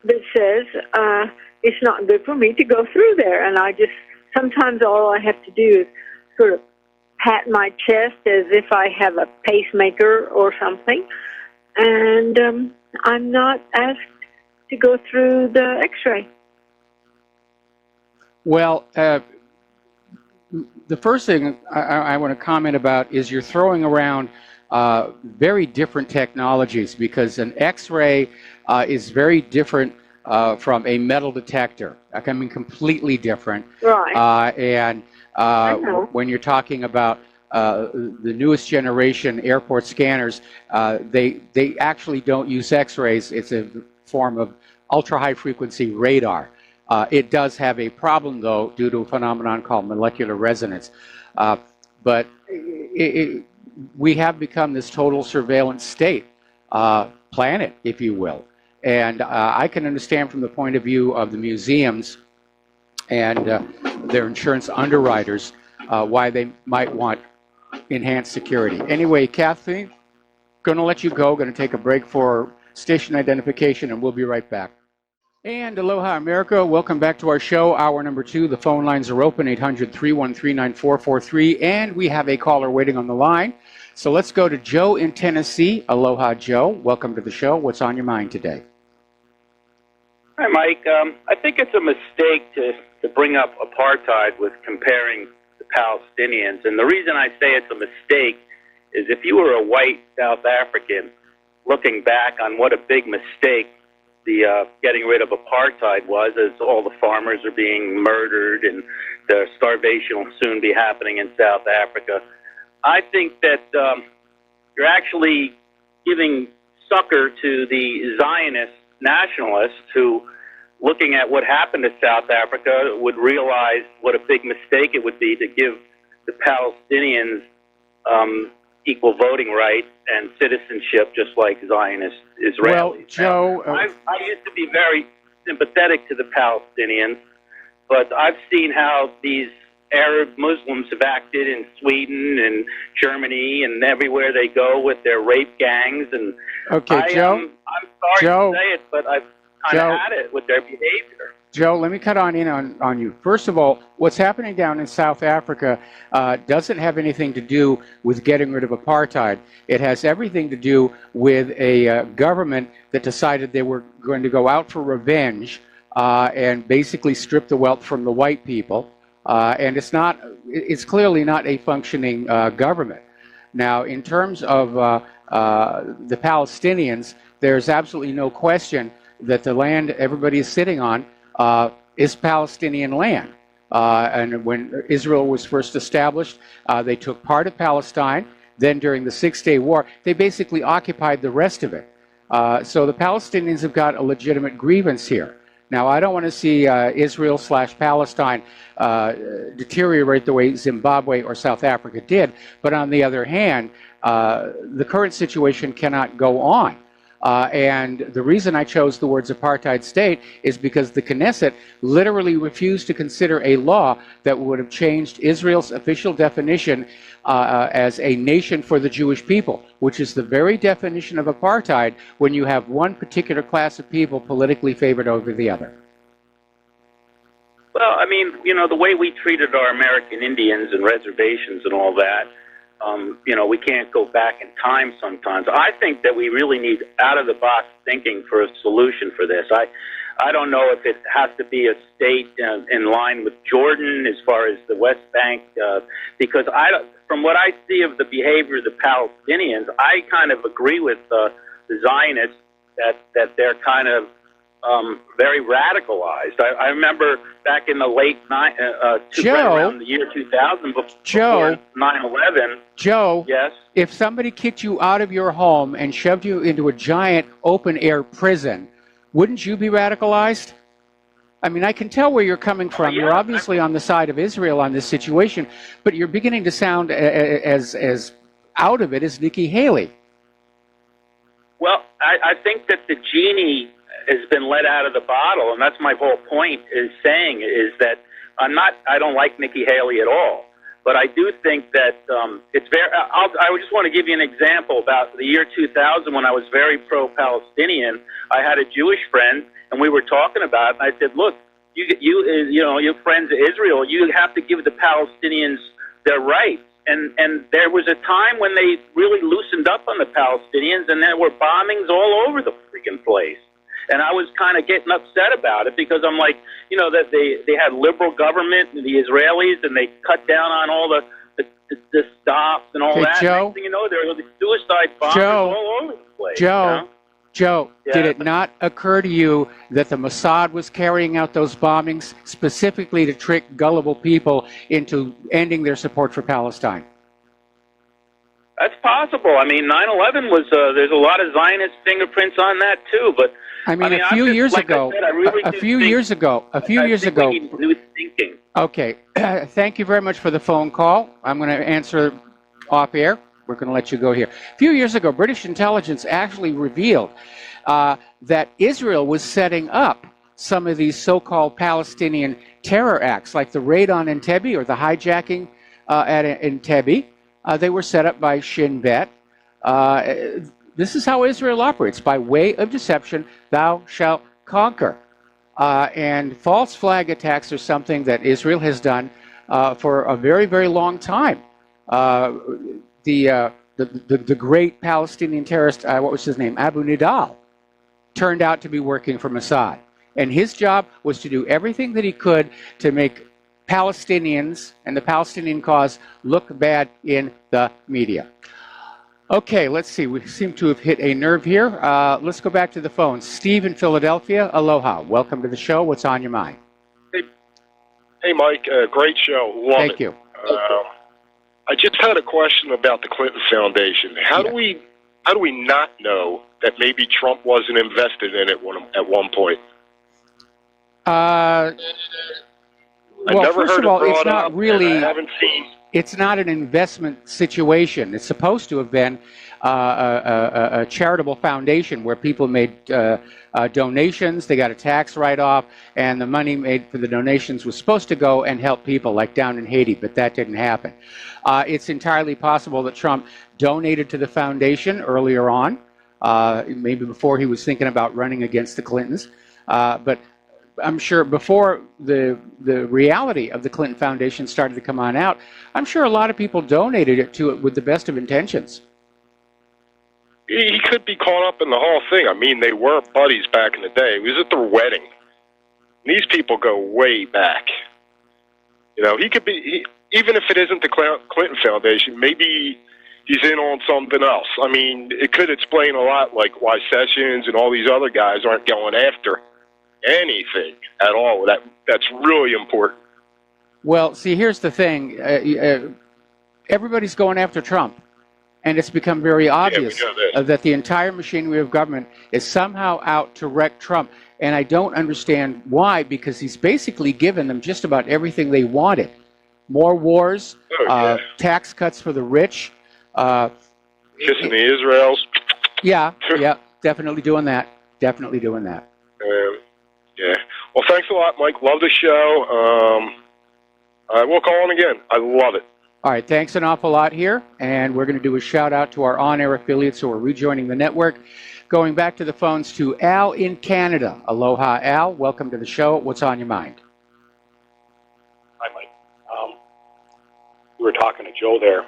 that says it's not good for me to go through there. And sometimes all I have to do is sort of pat my chest as if I have a pacemaker or something. And I'm not asked to go through the x-ray. Well, the first thing I want to comment about is you're throwing around very different technologies, because an X-ray is very different from a metal detector. I mean, completely different. Right. And when you're talking about the newest generation airport scanners, they actually don't use X-rays. It's a form of ultra-high frequency radar. It does have a problem, though, due to a phenomenon called molecular resonance. But we have become this total surveillance state, planet, if you will. And I can understand from the point of view of the museums and their insurance underwriters why they might want enhanced security. Anyway, Kathy, going to let you go. Going to take a break for station identification, and we'll be right back. And aloha, America. Welcome back to our show, hour number 2. The phone lines are open, 800-313-9443, and we have a caller waiting on the line. So let's go to Joe in Tennessee. Aloha, Joe. Welcome to the show. What's on your mind today? Hi, Mike. I think it's a mistake to bring up apartheid with comparing the Palestinians. And the reason I say it's a mistake is if you were a white South African looking back on what a big mistake the getting rid of apartheid was, as all the farmers are being murdered and the starvation will soon be happening in South Africa, I think that you're actually giving succor to the Zionist nationalists who, looking at what happened to South Africa, would realize what a big mistake it would be to give the Palestinians equal voting rights and citizenship, just like Zionist Israelis. Well, Joe, I used to be very sympathetic to the Palestinians, but I've seen how these Arab Muslims have acted in Sweden and Germany and everywhere they go with their rape gangs. And okay, Joe, I'm sorry Joe, to say it, but I've kind of had it with their behavior. Joe, let me cut in on you. First of all, what's happening down in South Africa doesn't have anything to do with getting rid of apartheid. It has everything to do with a government that decided they were going to go out for revenge and basically strip the wealth from the white people. And it's clearly not a functioning government. Now, in terms of the Palestinians, there's absolutely no question that the land everybody is sitting on is Palestinian land. And when Israel was first established, they took part of Palestine. Then during the Six-Day War, they basically occupied the rest of it. So the Palestinians have got a legitimate grievance here. Now, I don't want to see Israel/Palestine deteriorate the way Zimbabwe or South Africa did. But on the other hand, the current situation cannot go on. And the reason I chose the words apartheid state is because the Knesset literally refused to consider a law that would have changed Israel's official definition as a nation for the Jewish people, which is the very definition of apartheid when you have one particular class of people politically favored over the other. Well, I mean, the way we treated our American Indians and reservations and all that, we can't go back in time sometimes. I think that we really need out-of-the-box thinking for a solution for this. I don't know if it has to be a state in line with Jordan as far as the West Bank, because from what I see of the behavior of the Palestinians, I kind of agree with the Zionists that they're kind of very radicalized. I remember back in the late around the year 2000, before 9/11. Joe, yes. If somebody kicked you out of your home and shoved you into a giant open-air prison, wouldn't you be radicalized? I mean, I can tell where you're coming from. You're obviously on the side of Israel on this situation, but you're beginning to sound as out of it as Nikki Haley. Well, I think that the genie has been let out of the bottle, and that's my whole point is that I don't like Nikki Haley at all. But I do think that it's very. I just want to give you an example about the year 2000 when I was very pro-Palestinian. I had a Jewish friend, and we were talking about it. And I said, "Look, your friends Israel, you have to give the Palestinians their rights." And there was a time when they really loosened up on the Palestinians, and there were bombings all over the freaking place. And I was kind of getting upset about it because I'm like, that they had liberal government, and the Israelis, and they cut down on all the stops and all that. Joe, next thing you know, there were the suicide bombers all over the place. Joe, yeah. Did it not occur to you that the Mossad was carrying out those bombings specifically to trick gullible people into ending their support for Palestine? That's possible. I mean, 9/11 was, there's a lot of Zionist fingerprints on that too, but a few years ago, new thinking. Okay. Thank you very much for the phone call. I'm going to answer off air. We're going to let you go here. A few years ago, British intelligence actually revealed that Israel was setting up some of these so-called Palestinian terror acts, like the raid on Entebbe or the hijacking at Entebbe. They were set up by Shin Bet. This is how Israel operates. By way of deception, thou shalt conquer. And false flag attacks are something that Israel has done for a very, very long time. The great Palestinian terrorist, what was his name, Abu Nidal, turned out to be working for Mossad. And his job was to do everything that he could to make Palestinians and the Palestinian cause look bad in the media. Okay, let's see. We seem to have hit a nerve here. Let's go back to the phone. Steve in Philadelphia, aloha. Welcome to the show. What's on your mind? Hey Mike. Great show. Love it. Thank you. I just had a question about the Clinton Foundation. How do we not know that maybe Trump wasn't invested in it at one point? Well, first of all, it's not really. I haven't seen. It's not an investment situation. It's supposed to have been a charitable foundation where people made donations. They got a tax write-off, and the money made for the donations was supposed to go and help people, like down in Haiti, but that didn't happen. It's entirely possible that Trump donated to the foundation earlier on, maybe before he was thinking about running against the Clintons. But I'm sure before the reality of the Clinton Foundation started to come on out, I'm sure a lot of people donated to it with the best of intentions. He could be caught up in the whole thing. I mean, they were buddies back in the day. He was at their wedding. These people go way back. He could be, even if it isn't the Clinton Foundation, maybe he's in on something else. I mean, it could explain a lot, like why Sessions and all these other guys aren't going after anything at all. That's really important. Well, see, here's the thing. Everybody's going after Trump, and it's become very obvious that the entire machinery of government is somehow out to wreck Trump. And I don't understand why, because he's basically given them just about everything they wanted. More wars, tax cuts for the rich. Kissing the Israels. Yeah, definitely doing that. Definitely doing that. Yeah. Well, thanks a lot, Mike. Love the show. We'll call on again. I love it. All right. Thanks an awful lot here. And we're going to do a shout out to our on-air affiliates who are rejoining the network. Going back to the phones to Al in Canada. Aloha, Al. Welcome to the show. What's on your mind? Hi, Mike. We were talking to Joe there.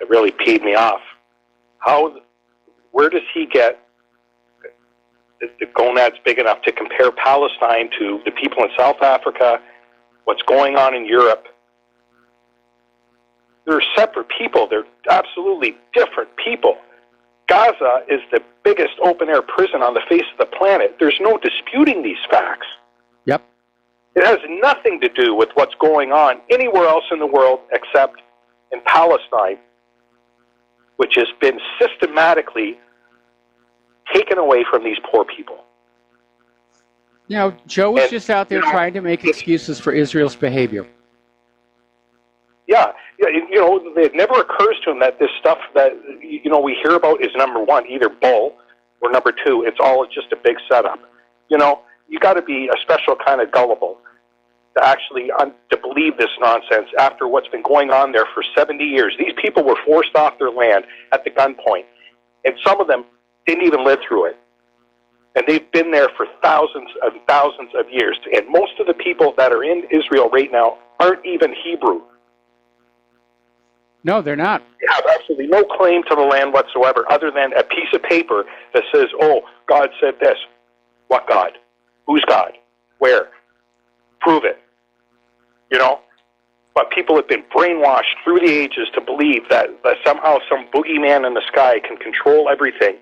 It really peed me off. Where does he get the gonads big enough to compare Palestine to the people in South Africa, what's going on in Europe? They're separate people. They're absolutely different people. Gaza is the biggest open-air prison on the face of the planet. There's no disputing these facts. Yep. It has nothing to do with what's going on anywhere else in the world except in Palestine, which has been systematically taken away from these poor people. Joe was just out there trying to make excuses for Israel's behavior. Yeah, it never occurs to him that this stuff that, we hear about is, number one, either bull, or number two, it's all just a big setup. You got to be a special kind of gullible to actually to believe this nonsense after what's been going on there for 70 years. These people were forced off their land at the gunpoint, and some of them didn't even live through it. And they've been there for thousands and thousands of years. And most of the people that are in Israel right now aren't even Hebrew. No, they're not. They have absolutely no claim to the land whatsoever, other than a piece of paper that says, oh, God said this. What God? Who's God? Where? Prove it. You know? But people have been brainwashed through the ages to believe that somehow some boogeyman in the sky can control everything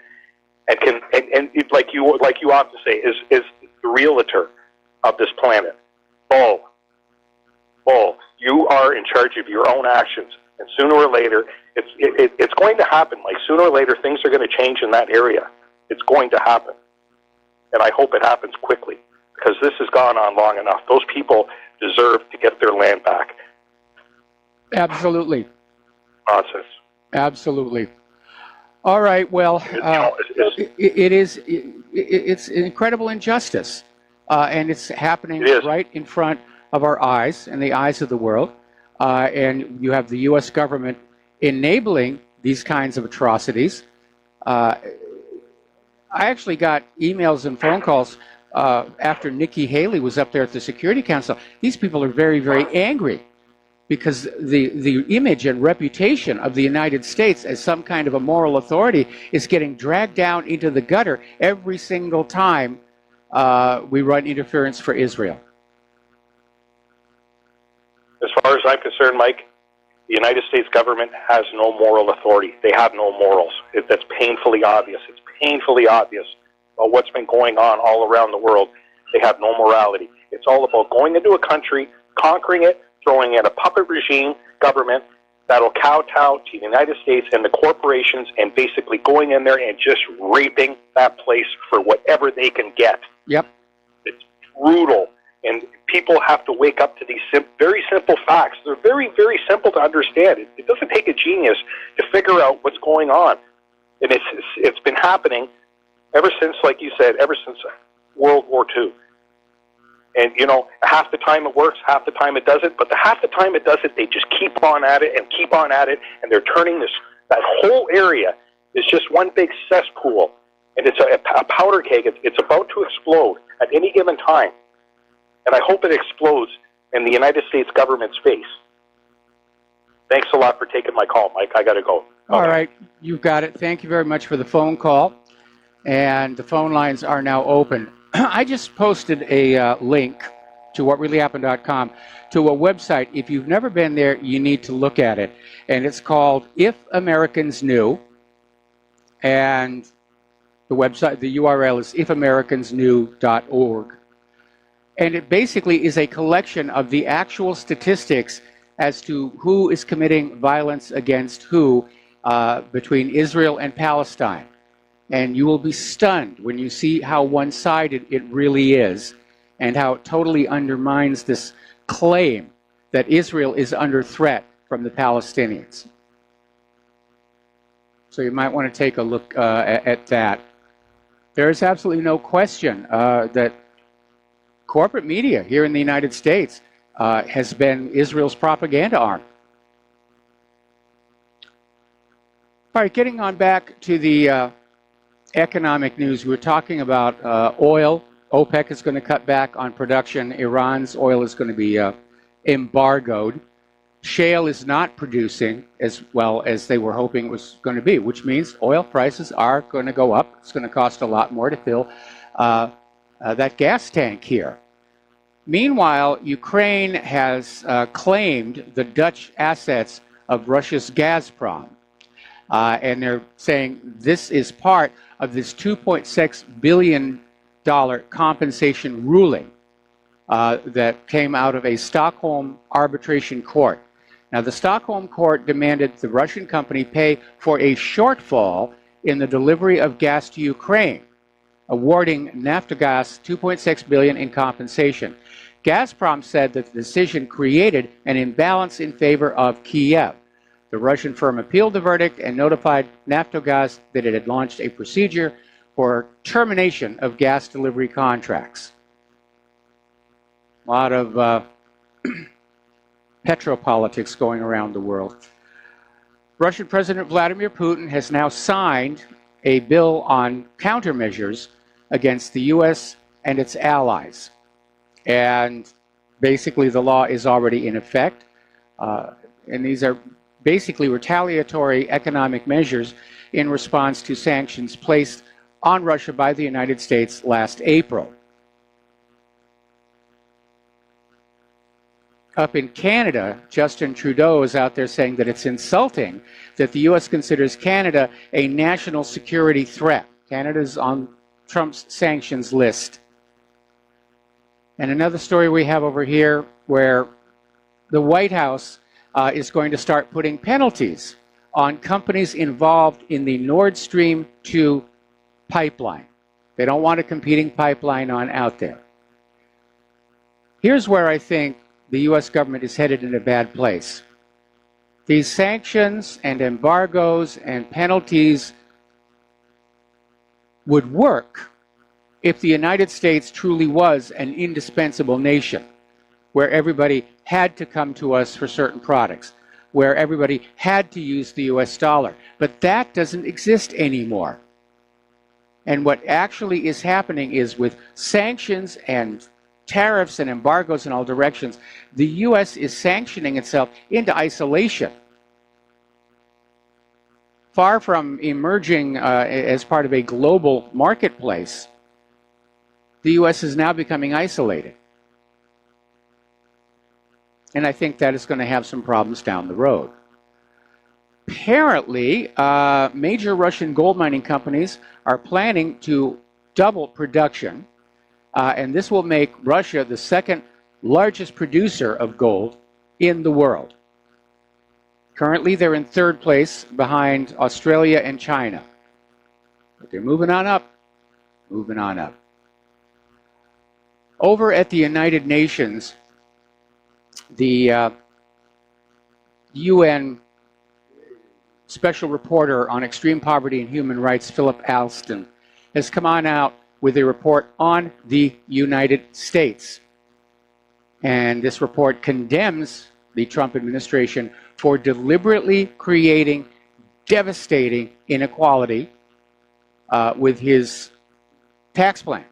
and can and like you often say is the realtor of this planet. Oh, you are in charge of your own actions. And sooner or later, it's going to happen. Like, sooner or later, things are going to change in that area. It's going to happen. And I hope it happens quickly, because this has gone on long enough. Those people deserve to get their land back. Absolutely. Nonsense. Absolutely. All right, well, it's an incredible injustice, and it's happening right in front of our eyes and the eyes of the world. And you have the U.S. government enabling these kinds of atrocities. I actually got emails and phone calls after Nikki Haley was up there at the Security Council. These people are very, very angry because the image and reputation of the United States as some kind of a moral authority is getting dragged down into the gutter every single time we run interference for Israel. As far as I'm concerned, Mike, the United States government has no moral authority. They have no morals. That's painfully obvious. It's painfully obvious about what's been going on all around the world. They have no morality. It's all about going into a country, conquering it, throwing in a puppet regime government that'll kowtow to the United States and the corporations, and basically going in there and just raping that place for whatever they can get. Yep. It's brutal. And people have to wake up to these very simple facts. They're very, very simple to understand. It doesn't take a genius to figure out what's going on. And it's been happening ever since, like you said, ever since World War II. And, you know, half the time it works, half the time it doesn't. But the half the time it doesn't, they just keep on at it and keep on at it. And they're turning that whole area is just one big cesspool. And it's a powder keg. It's about to explode at any given time. And I hope it explodes in the United States government's face. Thanks a lot for taking my call, Mike. I got to go. All right. You've got it. Thank you very much for the phone call. And the phone lines are now open. I just posted a link to whatreallyhappened.com to a website. If you've never been there, you need to look at it. And it's called If Americans Knew. And the website, the URL is ifamericans.knew.org. And it basically is a collection of the actual statistics as to who is committing violence against who between Israel and Palestine. And you will be stunned when you see how one-sided it really is, and how it totally undermines this claim that Israel is under threat from the Palestinians. So you might want to take a look at that. There is absolutely no question that corporate media here in the United States has been Israel's propaganda arm. All right, getting on back to the economic news, we were talking about oil. OPEC is going to cut back on production. Iran's oil is going to be embargoed. Shale is not producing as well as they were hoping it was going to be, which means oil prices are going to go up. It's going to cost a lot more to fill that gas tank here. Meanwhile, Ukraine has claimed the Dutch assets of Russia's Gazprom. And they're saying this is part of this $2.6 billion compensation ruling that came out of a Stockholm arbitration court. Now, the Stockholm court demanded the Russian company pay for a shortfall in the delivery of gas to Ukraine, awarding Naftogaz $2.6 billion in compensation. Gazprom said that the decision created an imbalance in favor of Kiev. The Russian firm appealed the verdict and notified Naftogaz that it had launched a procedure for termination of gas delivery contracts. A lot of petropolitics going around the world. Russian President Vladimir Putin has now signed a bill on countermeasures against the U.S. and its allies. And basically the law is already in effect. And these are basically retaliatory economic measures in response to sanctions placed on Russia by the United States last April. Up in Canada, Justin Trudeau is out there saying that it's insulting that the U.S. considers Canada a national security threat. Canada's on Trump's sanctions list. And another story we have over here where the White House is going to start putting penalties on companies involved in the Nord Stream 2 pipeline. They don't want a competing pipeline on out there. Here's where I think the U.S. government is headed in a bad place. These sanctions and embargoes and penalties would work if the United States truly was an indispensable nation, where everybody had to come to us for certain products, where everybody had to use the U.S. dollar. But that doesn't exist anymore. And what actually is happening is with sanctions and tariffs and embargoes in all directions, the U.S. is sanctioning itself into isolation. Far from emerging as part of a global marketplace, the U.S. is now becoming isolated. And I think that is going to have some problems down the road. Apparently, major Russian gold mining companies are planning to double production, and this will make Russia the second largest producer of gold in the world. Currently, they're in third place behind Australia and China. But they're moving on up, moving on up. Over at the United Nations, the UN Special Reporter on Extreme Poverty and Human Rights, Philip Alston, has come on out with a report on the United States. And this report condemns the Trump administration for deliberately creating devastating inequality with his tax plan,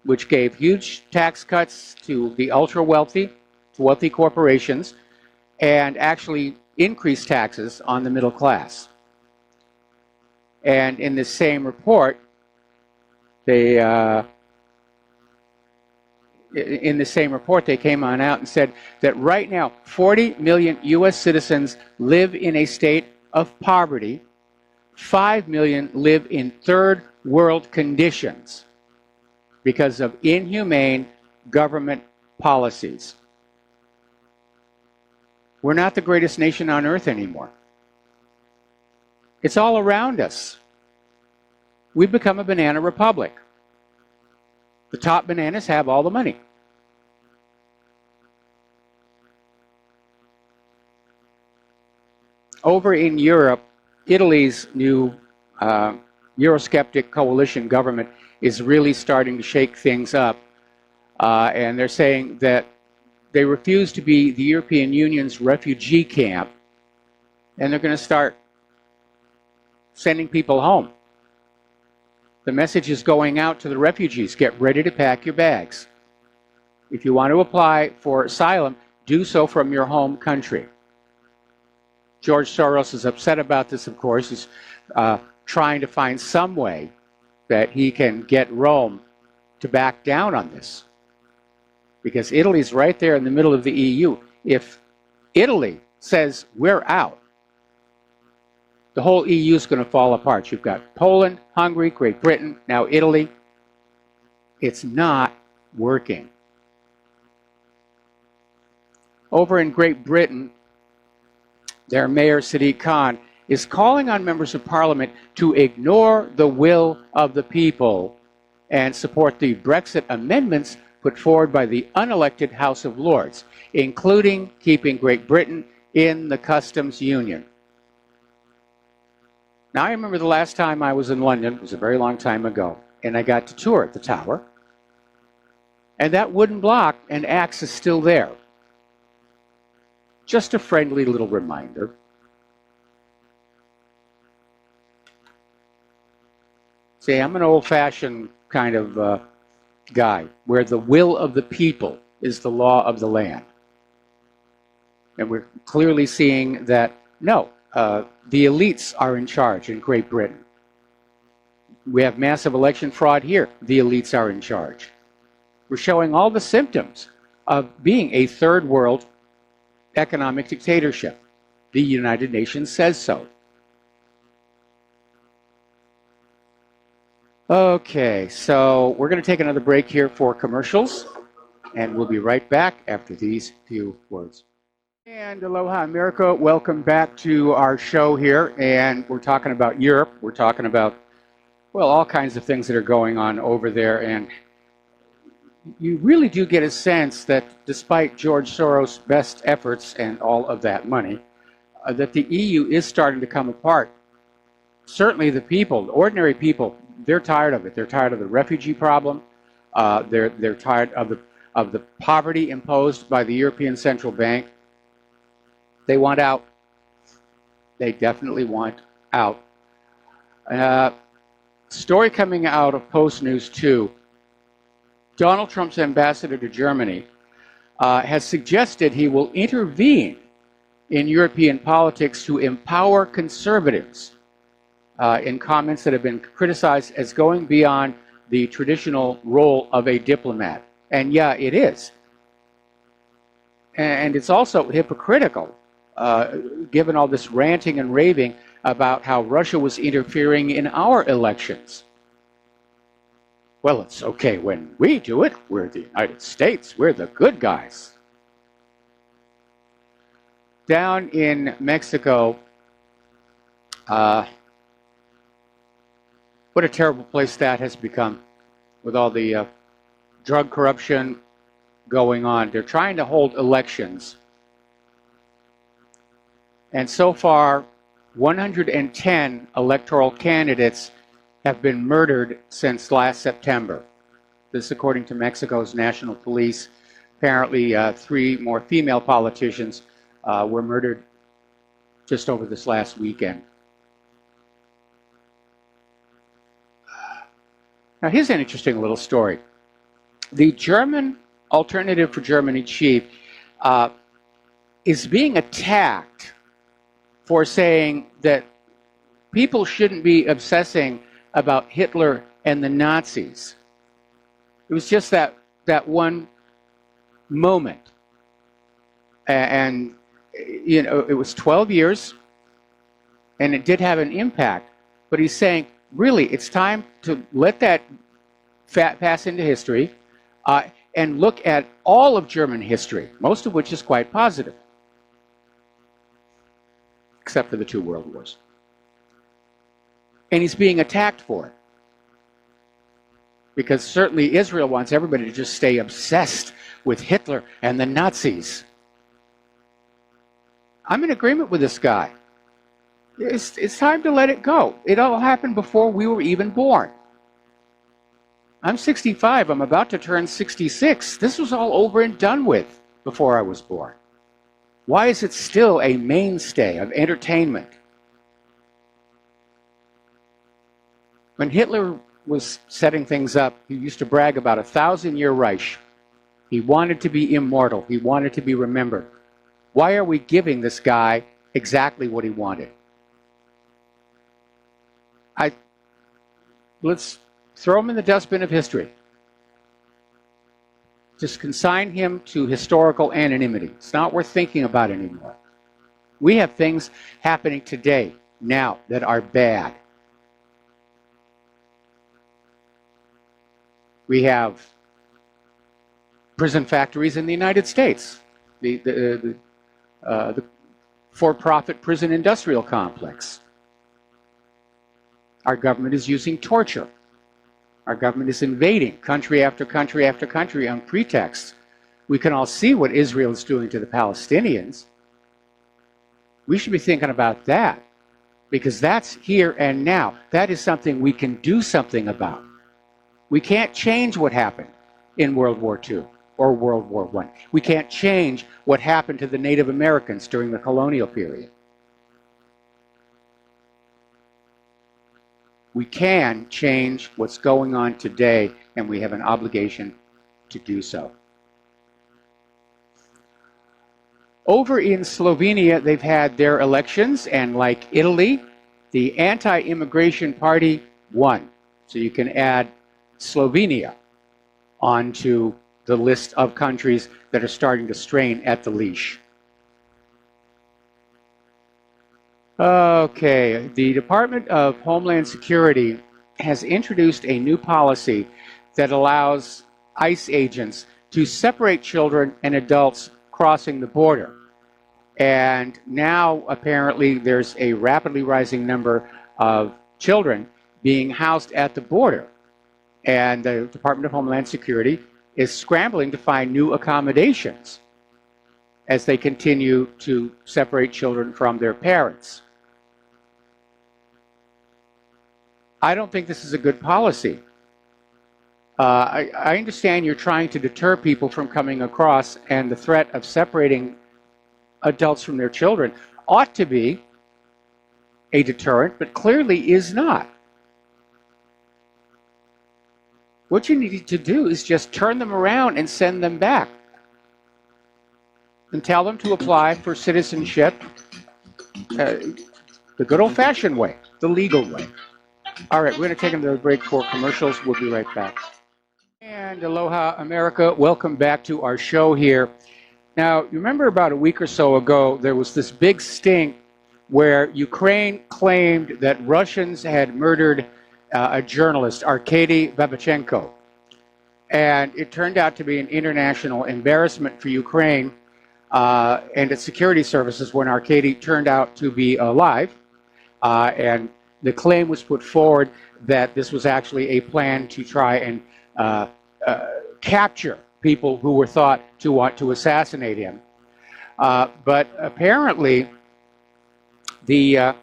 which gave huge tax cuts to the ultra-wealthy, to wealthy corporations, and actually increased taxes on the middle class. And in this same report, they came on out and said that right now 40 million U.S. citizens live in a state of poverty. 5 million live in third world conditions because of inhumane government policies. We're not the greatest nation on earth anymore. It's all around us. We've become a banana republic. The top bananas have all the money. Over in Europe, Italy's new Eurosceptic coalition government is really starting to shake things up. And they're saying that they refuse to be the European Union's refugee camp, and they're going to start sending people home. The message is going out to the refugees: get ready to pack your bags. If you want to apply for asylum, do so from your home country. George Soros is upset about this, of course. He's trying to find some way that he can get Rome to back down on this, because Italy's right there in the middle of the EU. If Italy says we're out, the whole EU is going to fall apart. You've got Poland, Hungary, Great Britain, now Italy. It's not working. Over in Great Britain, their mayor, Sadiq Khan, is calling on members of parliament to ignore the will of the people and support the Brexit amendments put forward by the unelected House of Lords, including keeping Great Britain in the customs union. Now, I remember the last time I was in London, it was a very long time ago, and I got to tour the tower, and that wooden block and axe is still there. Just a friendly little reminder. See, I'm an old-fashioned kind of guy, where the will of the people is the law of the land. And we're clearly seeing that, no, the elites are in charge in Great Britain. We have massive election fraud here. The elites are in charge. We're showing all the symptoms of being a third world economic dictatorship. The United Nations says so. Okay, so we're going to take another break here for commercials, and we'll be right back after these few words. And aloha America, welcome back to our show here, and we're talking about Europe. We're talking about, well, all kinds of things that are going on over there, and you really do get a sense that despite George Soros' best efforts and all of that money, that the EU is starting to come apart. Certainly the people, ordinary people, they're tired of it. They're tired of the refugee problem. They're tired of the poverty imposed by the European Central Bank. They want out. They definitely want out. Story coming out of Post News 2. Donald Trump's ambassador to Germany has suggested he will intervene in European politics to empower conservatives in comments that have been criticized as going beyond the traditional role of a diplomat. And yeah, it is. And it's also hypocritical, given all this ranting and raving about how Russia was interfering in our elections. Well, it's okay when we do it. We're the United States. We're the good guys. Down in Mexico, what a terrible place that has become with all the drug corruption going on. They're trying to hold elections. And so far, 110 electoral candidates have been murdered since last September. This according to Mexico's national police. Apparently, 3 more female politicians were murdered just over this last weekend. Now, here's an interesting little story. The German Alternative for Germany chief is being attacked for saying that people shouldn't be obsessing about Hitler and the Nazis. It was just that one moment. And, you know, it was 12 years, and it did have an impact. But he's saying, really, it's time to let that pass into history and look at all of German history, most of which is quite positive, except for the 2 world wars. And he's being attacked for it. Because certainly Israel wants everybody to just stay obsessed with Hitler and the Nazis. I'm in agreement with this guy. It's time to let it go. It all happened before we were even born. I'm 65. I'm about to turn 66. This was all over and done with before I was born. Why is it still a mainstay of entertainment? When Hitler was setting things up, he used to brag about 1,000-year Reich. He wanted to be immortal. He wanted to be remembered. Why are we giving this guy exactly what he wanted? Let's throw him in the dustbin of history. Just consign him to historical anonymity. It's not worth thinking about anymore. We have things happening today, now, that are bad. We have prison factories in the United States, the for-profit prison industrial complex. Our government is using torture. Our government is invading country after country after country on pretext. We can all see what Israel is doing to the Palestinians. We should be thinking about that, because that's here and now. That is something we can do something about. We can't change what happened in World War II. or World War I. We can't change what happened to the Native Americans during the colonial period. We can change what's going on today, and we have an obligation to do so. Over in Slovenia, they've had their elections, and like Italy, the anti-immigration party won. So you can add Slovenia onto the list of countries that are starting to strain at the leash. Okay, the Department of Homeland Security has introduced a new policy that allows ICE agents to separate children and adults crossing the border. And now, apparently, there's a rapidly rising number of children being housed at the border. And the Department of Homeland Security is scrambling to find new accommodations as they continue to separate children from their parents. I don't think this is a good policy. I understand you're trying to deter people from coming across, and the threat of separating adults from their children ought to be a deterrent, but clearly is not. What you need to do is just turn them around and send them back. And tell them to apply for citizenship the good old-fashioned way, the legal way. All right, we're going to take another break for commercials. We'll be right back. And aloha, America. Welcome back to our show here. Now, you remember about a week or so ago, there was this big stink where Ukraine claimed that Russians had murdered a journalist, Arkady Babchenko. And it turned out to be an international embarrassment for Ukraine and its security services when Arkady turned out to be alive. And the claim was put forward that this was actually a plan to try and capture people who were thought to want to assassinate him. But apparently, the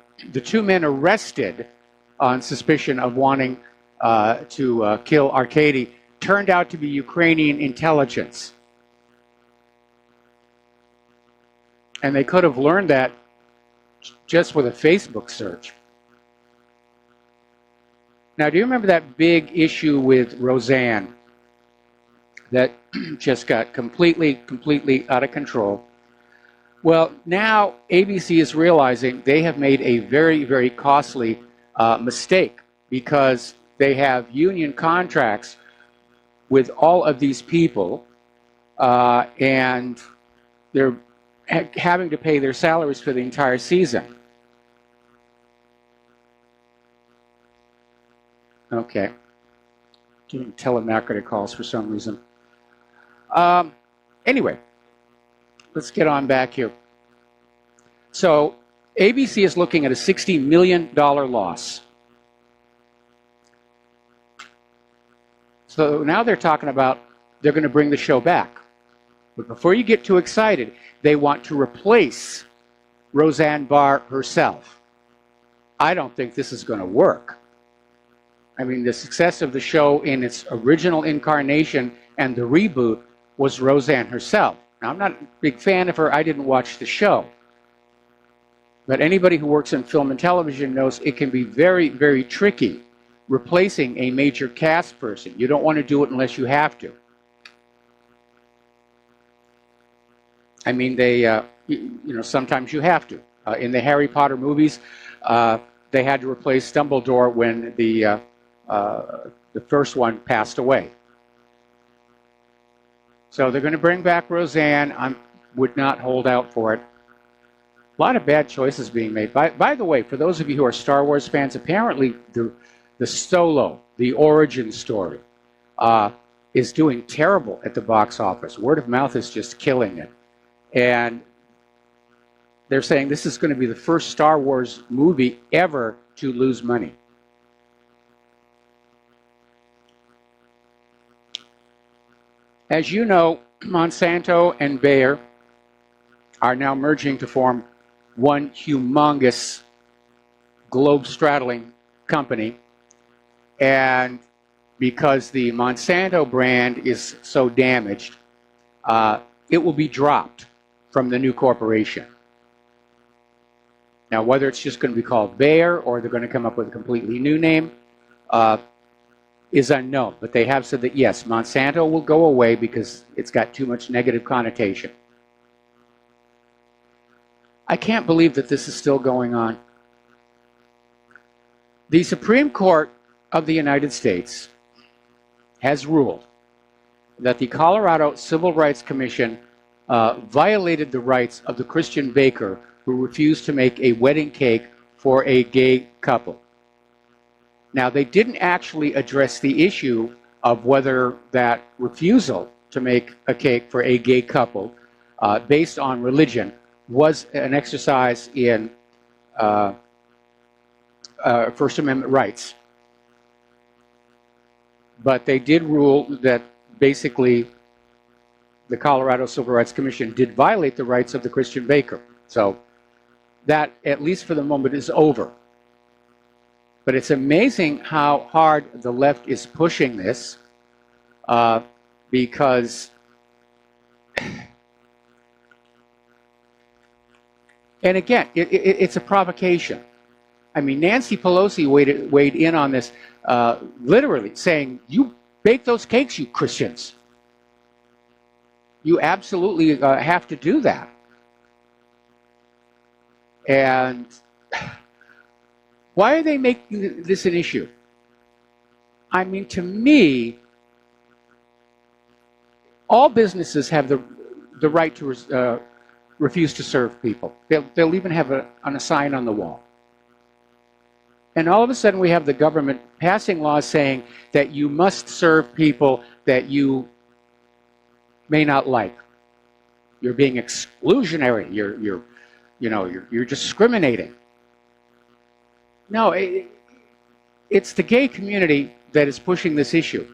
two men arrested on suspicion of wanting to kill Arkady turned out to be Ukrainian intelligence. And they could have learned that just with a Facebook search. Now, do you remember that big issue with Roseanne that just got completely out of control? Well, now ABC is realizing they have made a very costly mistake, because they have union contracts with all of these people, and they're having to pay their salaries for the entire season. Okay. Doing telemarketer calls for some reason. Anyway, let's get on back here. So ABC is looking at a $60 million loss. So now they're talking about they're going to bring the show back. But before you get too excited, they want to replace Roseanne Barr herself. I don't think this is going to work. I mean, the success of the show in its original incarnation and the reboot was Roseanne herself. Now, I'm not a big fan of her. I didn't watch the show. But anybody who works in film and television knows it can be very tricky replacing a major cast person. You don't want to do it unless you have to. I mean, sometimes you have to. In the Harry Potter movies, they had to replace Dumbledore when the first one passed away. So they're going to bring back Roseanne. I would not hold out for it. A lot of bad choices being made. By the way, for those of you who are Star Wars fans, apparently the Solo, the origin story, is doing terrible at the box office. Word of mouth is just killing it. And they're saying this is going to be the first Star Wars movie ever to lose money. As you know, Monsanto and Bayer are now merging to form one humongous globe-straddling company. And because the Monsanto brand is so damaged, it will be dropped from the new corporation. Now, whether it's just going to be called Bayer or they're going to come up with a completely new name is unknown. But they have said that, yes, Monsanto will go away because it's got too much negative connotation. I can't believe that this is still going on. The Supreme Court of the United States has ruled that the Colorado Civil Rights Commission violated the rights of the Christian baker who refused to make a wedding cake for a gay couple. Now, they didn't actually address the issue of whether that refusal to make a cake for a gay couple based on religion was an exercise in First Amendment rights. But they did rule that basically the Colorado Civil Rights Commission did violate the rights of the Christian baker. So that, at least for the moment, is over. But it's amazing how hard the left is pushing this because, and again, it's a provocation. I mean, Nancy Pelosi weighed in on this, literally saying, "You bake those cakes, you Christians. You absolutely have to do that." And why are they making this an issue? I mean, to me, all businesses have the right to refuse to serve people. They'll even have a sign on the wall. And all of a sudden we have the government passing laws saying that you must serve people that you may not like. You're being exclusionary. You're discriminating. No, it's the gay community that is pushing this issue.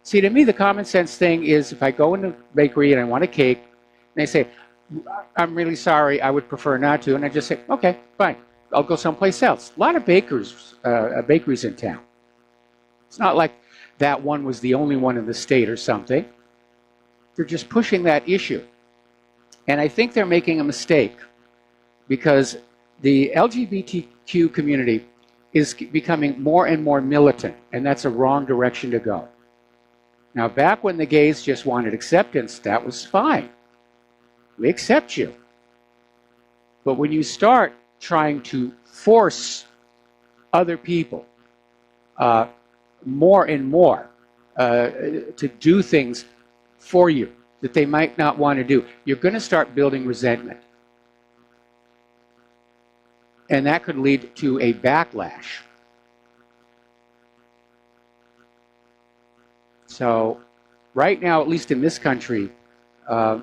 See, to me, the common sense thing is if I go into a bakery and I want a cake, and they say, "I'm really sorry, I would prefer not to," and I just say, "Okay, fine, I'll go someplace else." A lot of bakeries in town. It's not like that one was the only one in the state or something. They're just pushing that issue. And I think they're making a mistake because the LGBTQ community is becoming more and more militant, and that's a wrong direction to go. Now, back when the gays just wanted acceptance, that was fine. We accept you. But when you start trying to force other people more and more to do things for you that they might not want to do, you're going to start building resentment. And that could lead to a backlash. So right now, at least in this country, the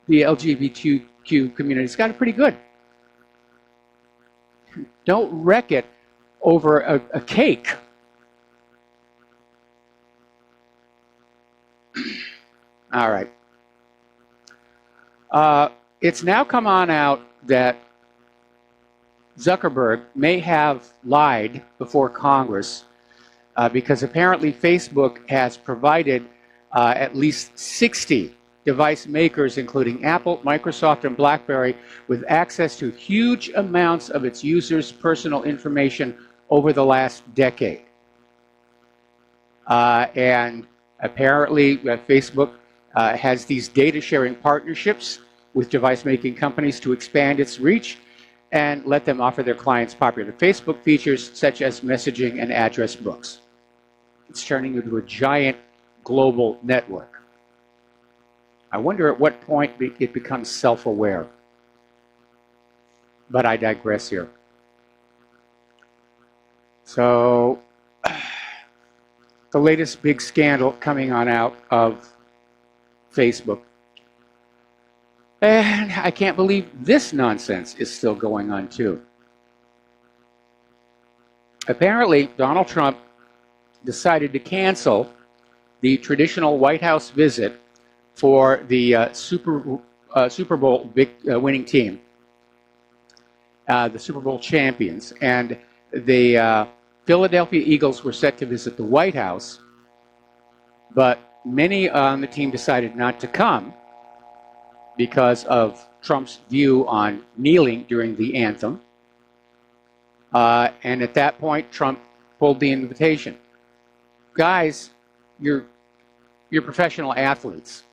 LGBTQ community's got it pretty good. Don't wreck it over a cake. All right. It's now come on out that Zuckerberg may have lied before Congress because apparently Facebook has provided at least 60 device makers, including Apple, Microsoft, and BlackBerry, with access to huge amounts of its users' personal information over the last decade. And apparently Facebook has these data sharing partnerships with device making companies to expand its reach and let them offer their clients popular Facebook features such as messaging and address books. It's turning into a giant global network. I wonder at what point it becomes self-aware. But I digress here. So, the latest big scandal coming on out of Facebook. And I can't believe this nonsense is still going on too. Apparently, Donald Trump decided to cancel the traditional White House visit for the Super Bowl winning team, the Super Bowl champions. And the Philadelphia Eagles were set to visit the White House, but many on the team decided not to come because of Trump's view on kneeling during the anthem. And at that point, Trump pulled the invitation. Guys, you're professional athletes.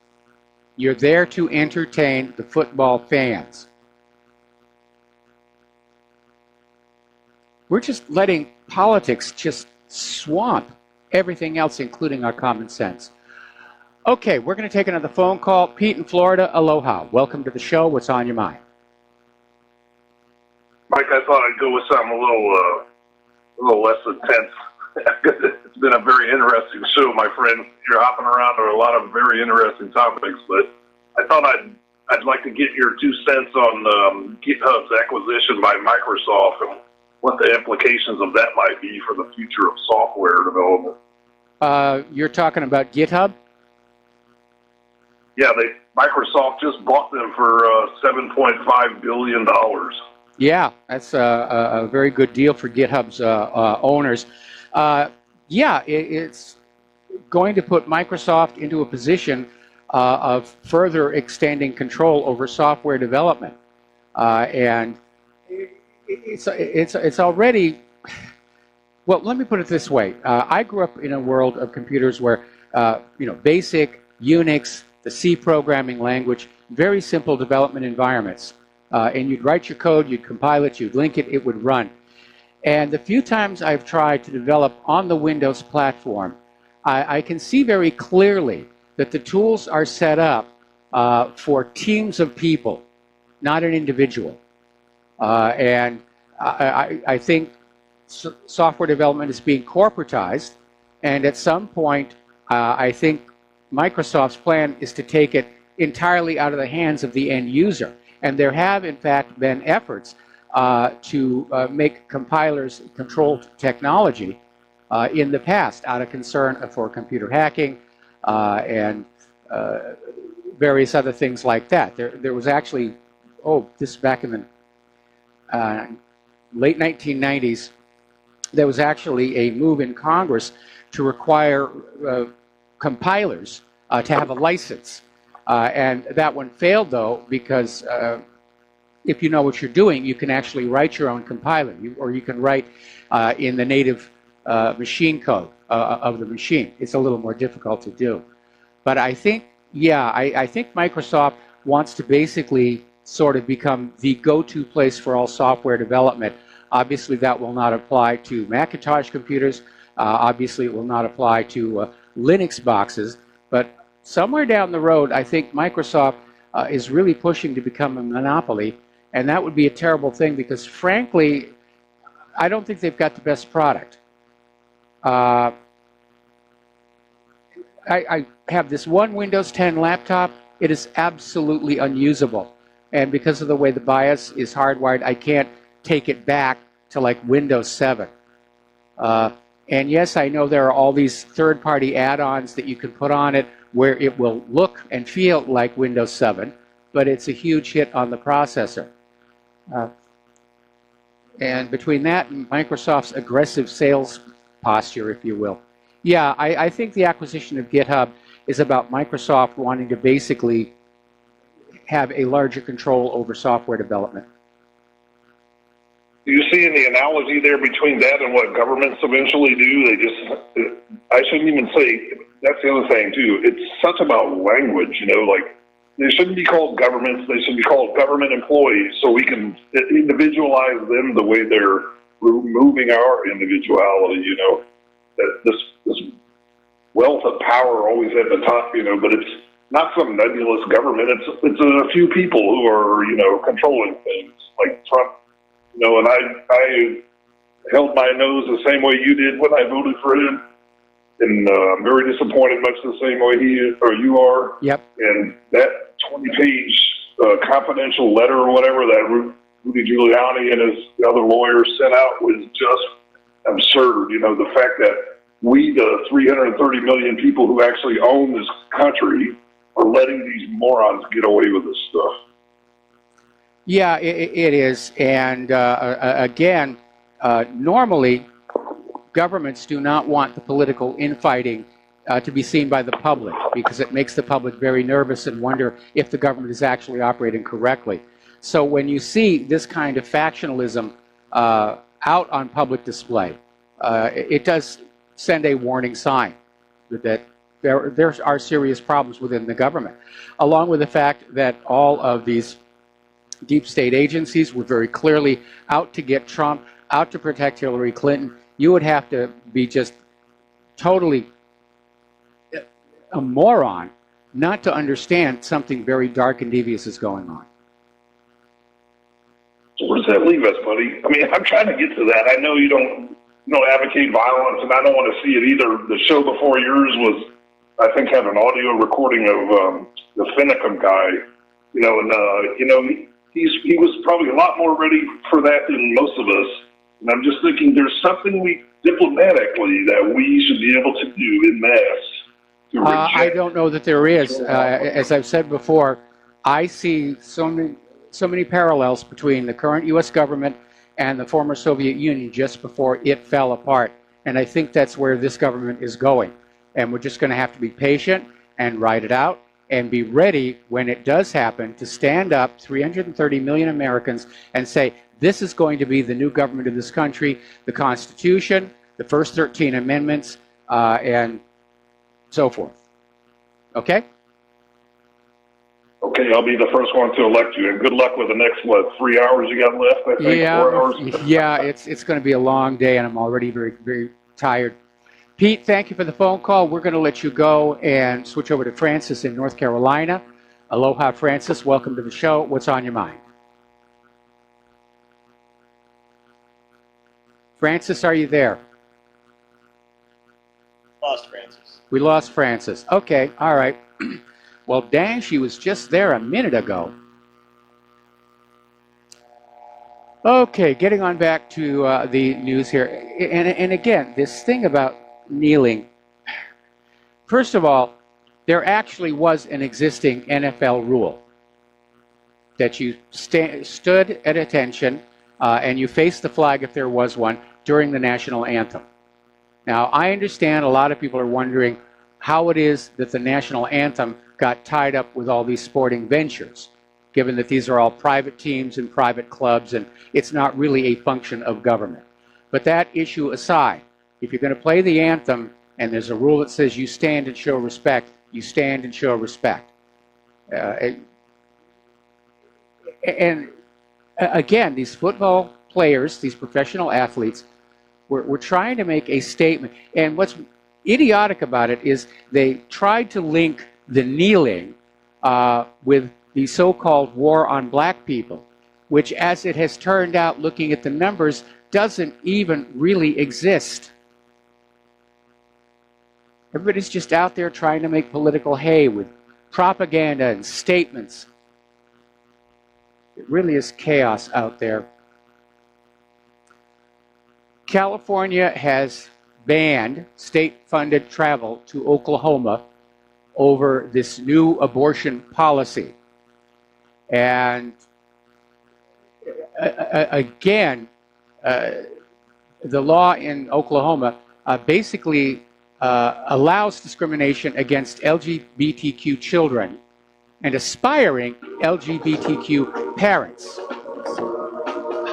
You're there to entertain the football fans. We're just letting politics just swamp everything else, including our common sense. Okay, we're going to take another phone call. Pete in Florida, aloha. Welcome to the show. What's on your mind? Mike, I thought I'd go with something a little less intense. It's been a very interesting show, my friend. You're hopping around to a lot of very interesting topics, but I thought I'd like to get your 2 cents on GitHub's acquisition by Microsoft and what the implications of that might be for the future of software development. You're talking about GitHub? Yeah, Microsoft just bought them for $7.5 billion. Yeah, that's a very good deal for GitHub's owners. Yeah, it's going to put Microsoft into a position of further extending control over software development. And it's already, well, let me put it this way. I grew up in a world of computers where, BASIC, Unix, the C programming language, very simple development environments. And you'd write your code, you'd compile it, you'd link it, it would run. And the few times I've tried to develop on the Windows platform, I can see very clearly that the tools are set up for teams of people, not an individual. And I think software development is being corporatized, and at some point, I think Microsoft's plan is to take it entirely out of the hands of the end user. And there have, in fact, been efforts to make compilers controlled technology in the past out of concern for computer hacking and various other things like that. There was actually, this back in the late 1990s, there was actually a move in Congress to require compilers to have a license. And that one failed, though, because if you know what you're doing, you can actually write your own compiler, or you can write in the native machine code of the machine. It's a little more difficult to do. But I think, I think Microsoft wants to basically sort of become the go-to place for all software development. Obviously, that will not apply to Macintosh computers. Obviously, it will not apply to Linux boxes. But somewhere down the road, I think Microsoft is really pushing to become a monopoly. And that would be a terrible thing because, frankly, I don't think they've got the best product. I have this one Windows 10 laptop. It is absolutely unusable. And because of the way the BIOS is hardwired, I can't take it back to like Windows 7. And yes, I know there are all these third-party add-ons that you can put on it where it will look and feel like Windows 7, but it's a huge hit on the processor. And between that and Microsoft's aggressive sales posture, if you will, I think the acquisition of GitHub is about Microsoft wanting to basically have a larger control over software development. Do you see any analogy there between that and what governments eventually do? They just, I shouldn't even say, that's the other thing too. It's such about language, like they shouldn't be called governments. They should be called government employees so we can individualize them the way they're removing our individuality, that this wealth of power always at the top, but it's not some nebulous government. It's a few people who are, controlling things like Trump. And I held my nose the same way you did when I voted for him. And I'm very disappointed, much the same way he is, or you are. Yep. And that 20-page confidential letter or whatever that Rudy Giuliani and his other lawyers sent out was just absurd. The fact that we, the 330 million people who actually own this country, are letting these morons get away with this stuff. Yeah, it is. And again, normally governments do not want the political infighting to be seen by the public, because it makes the public very nervous and wonder if the government is actually operating correctly. So when you see this kind of factionalism out on public display, it does send a warning sign that there are serious problems within the government, along with the fact that all of these deep state agencies were very clearly out to get Trump, out to protect Hillary Clinton. You would have to be just totally a moron not to understand something very dark and devious is going on. So where does that leave us, buddy? I mean, I'm trying to get to that. I know you don't advocate violence, and I don't want to see it either. The show before yours was, I think, had an audio recording of the Finicum guy, and he was probably a lot more ready for that than most of us. And I'm just thinking there's something diplomatically that we should be able to do in mass. I don't know that there is. As I've said before, I see so many parallels between the current U.S. government and the former Soviet Union just before it fell apart. And I think that's where this government is going. And we're just going to have to be patient and ride it out and be ready when it does happen to stand up 330 million Americans and say, this is going to be the new government of this country, the Constitution, the first 13 amendments, and so forth. Okay? Okay, I'll be the first one to elect you, and good luck with the next, 3 hours you got left, I think, 4 hours? Yeah, it's going to be a long day, and I'm already very, very tired. Pete, thank you for the phone call. We're going to let you go and switch over to Francis in North Carolina. Aloha, Francis. Welcome to the show. What's on your mind? Francis, are you there? Lost Francis. We lost Francis. Okay, all right. Well, dang, she was just there a minute ago. Okay, getting on back to the news here. And again, this thing about kneeling. First of all, there actually was an existing NFL rule that you stood at attention and you faced the flag if there was one during the national anthem. Now, I understand a lot of people are wondering how it is that the national anthem got tied up with all these sporting ventures, given that these are all private teams and private clubs, and it's not really a function of government. But that issue aside, if you're going to play the anthem and there's a rule that says you stand and show respect, you stand and show respect. And again, these football players, these professional athletes, we're trying to make a statement. And what's idiotic about it is they tried to link the kneeling with the so-called war on black people, which, as it has turned out, looking at the numbers, doesn't even really exist. Everybody's just out there trying to make political hay with propaganda and statements. It really is chaos out there. California has banned state-funded travel to Oklahoma over this new abortion policy. And again, the law in Oklahoma basically allows discrimination against LGBTQ children and aspiring LGBTQ parents.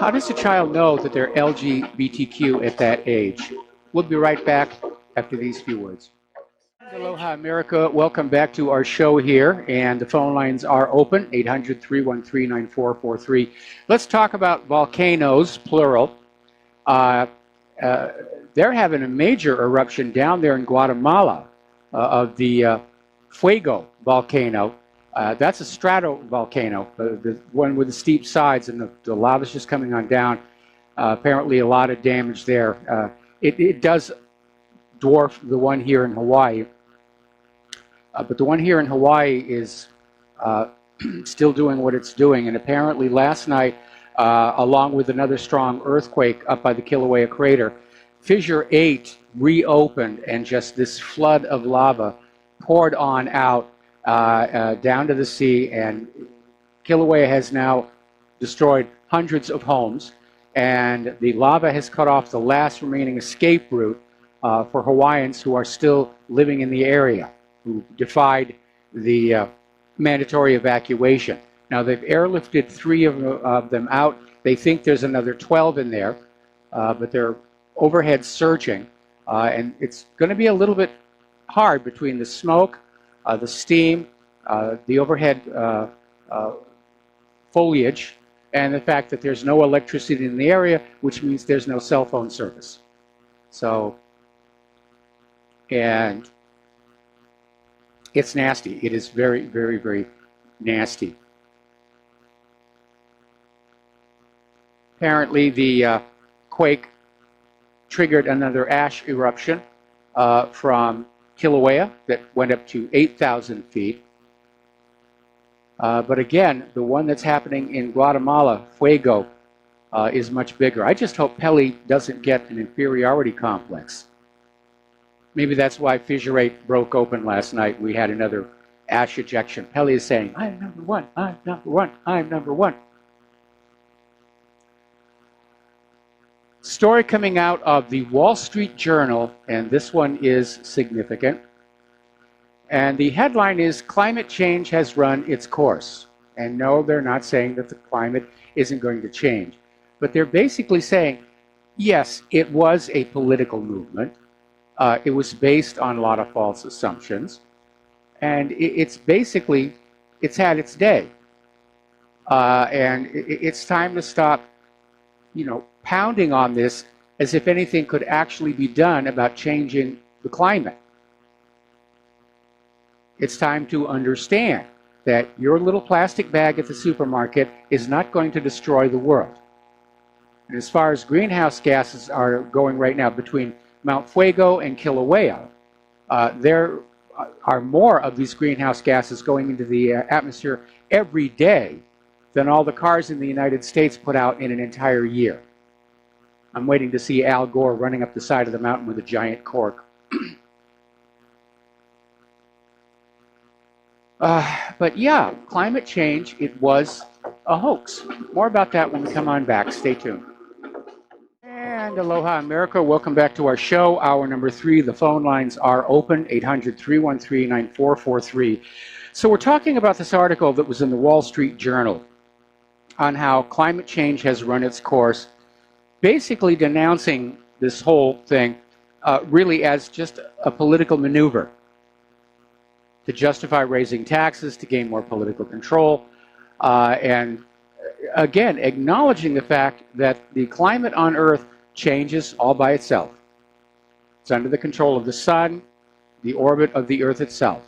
How does a child know that they're LGBTQ at that age? We'll be right back after these few words. Aloha, America. Welcome back to our show here, and the phone lines are open, 800-313-9443. Let's talk about volcanoes, plural. They're having a major eruption down there in Guatemala of the Fuego volcano. That's a stratovolcano, the one with the steep sides, and the lava's just coming on down. Apparently a lot of damage there. It does dwarf the one here in Hawaii. But the one here in Hawaii is still doing what it's doing. And apparently last night, along with another strong earthquake up by the Kilauea crater, Fissure 8 reopened, and just this flood of lava poured on out down to the sea, and Kilauea has now destroyed hundreds of homes, and the lava has cut off the last remaining escape route for Hawaiians who are still living in the area, who defied the mandatory evacuation. Now, they've airlifted 3 of them out. They think there's another 12 in there, but they're overhead searching, and it's going to be a little bit hard between the smoke, the steam, the overhead foliage, and the fact that there's no electricity in the area, which means there's no cell phone service. So, and it's nasty. It is very, very, very nasty. Apparently, the quake triggered another ash eruption from Kilauea that went up to 8,000 feet. But again, the one that's happening in Guatemala, Fuego, is much bigger. I just hope Pele doesn't get an inferiority complex. Maybe that's why Fissure 8 broke open last night. We had another ash ejection. Pele is saying, I'm number one, I'm number one, I'm number one. Story coming out of the Wall Street Journal, and this one is significant. And the headline is, Climate Change Has Run Its Course. And no, they're not saying that the climate isn't going to change. But they're basically saying, yes, it was a political movement. It was based on a lot of false assumptions. And it's basically, it's had its day. And it's time to stop, pounding on this as if anything could actually be done about changing the climate. It's time to understand that your little plastic bag at the supermarket is not going to destroy the world. And as far as greenhouse gases are going right now between Mount Fuego and Kilauea, there are more of these greenhouse gases going into the atmosphere every day than all the cars in the United States put out in an entire year. I'm waiting to see Al Gore running up the side of the mountain with a giant cork. But yeah, climate change, it was a hoax. More about that when we come on back. Stay tuned. And aloha, America. Welcome back to our show, hour number 3. The phone lines are open, 800-313-9443. So we're talking about this article that was in the Wall Street Journal on how climate change has run its course, basically denouncing this whole thing really as just a political maneuver to justify raising taxes, to gain more political control, and again, acknowledging the fact that the climate on Earth changes all by itself. It's under the control of the sun, the orbit of the Earth itself.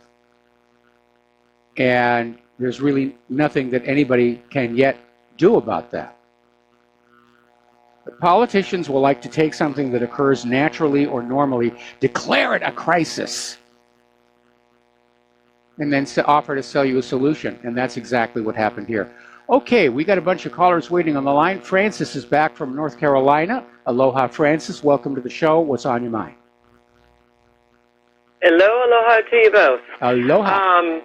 And there's really nothing that anybody can yet do about that. But politicians will like to take something that occurs naturally or normally, declare it a crisis, and then offer to sell you a solution. And that's exactly what happened here. Okay, we got a bunch of callers waiting on the line. Francis is back from North Carolina. Aloha, Francis. Welcome to the show. What's on your mind? Hello, aloha to you both. Aloha.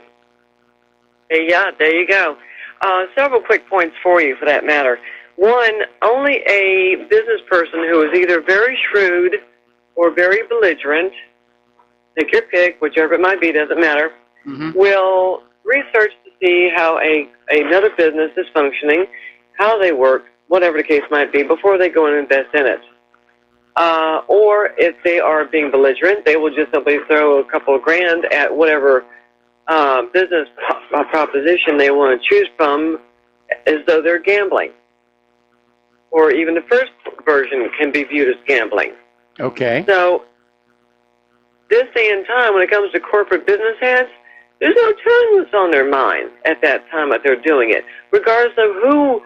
Yeah, there you go. Several quick points for you, for that matter. One, only a business person who is either very shrewd or very belligerent, take your pick, whichever it might be, doesn't matter, will research to see how another business is functioning, how they work, whatever the case might be, before they go and invest in it. Or if they are being belligerent, they will just simply throw a couple of grand at whatever business proposition they want to choose from, as though they're gambling. Or even the first version can be viewed as gambling. Okay. So, this day and time, when it comes to corporate business heads, there's no telling what's on their mind at that time that they're doing it, regardless of who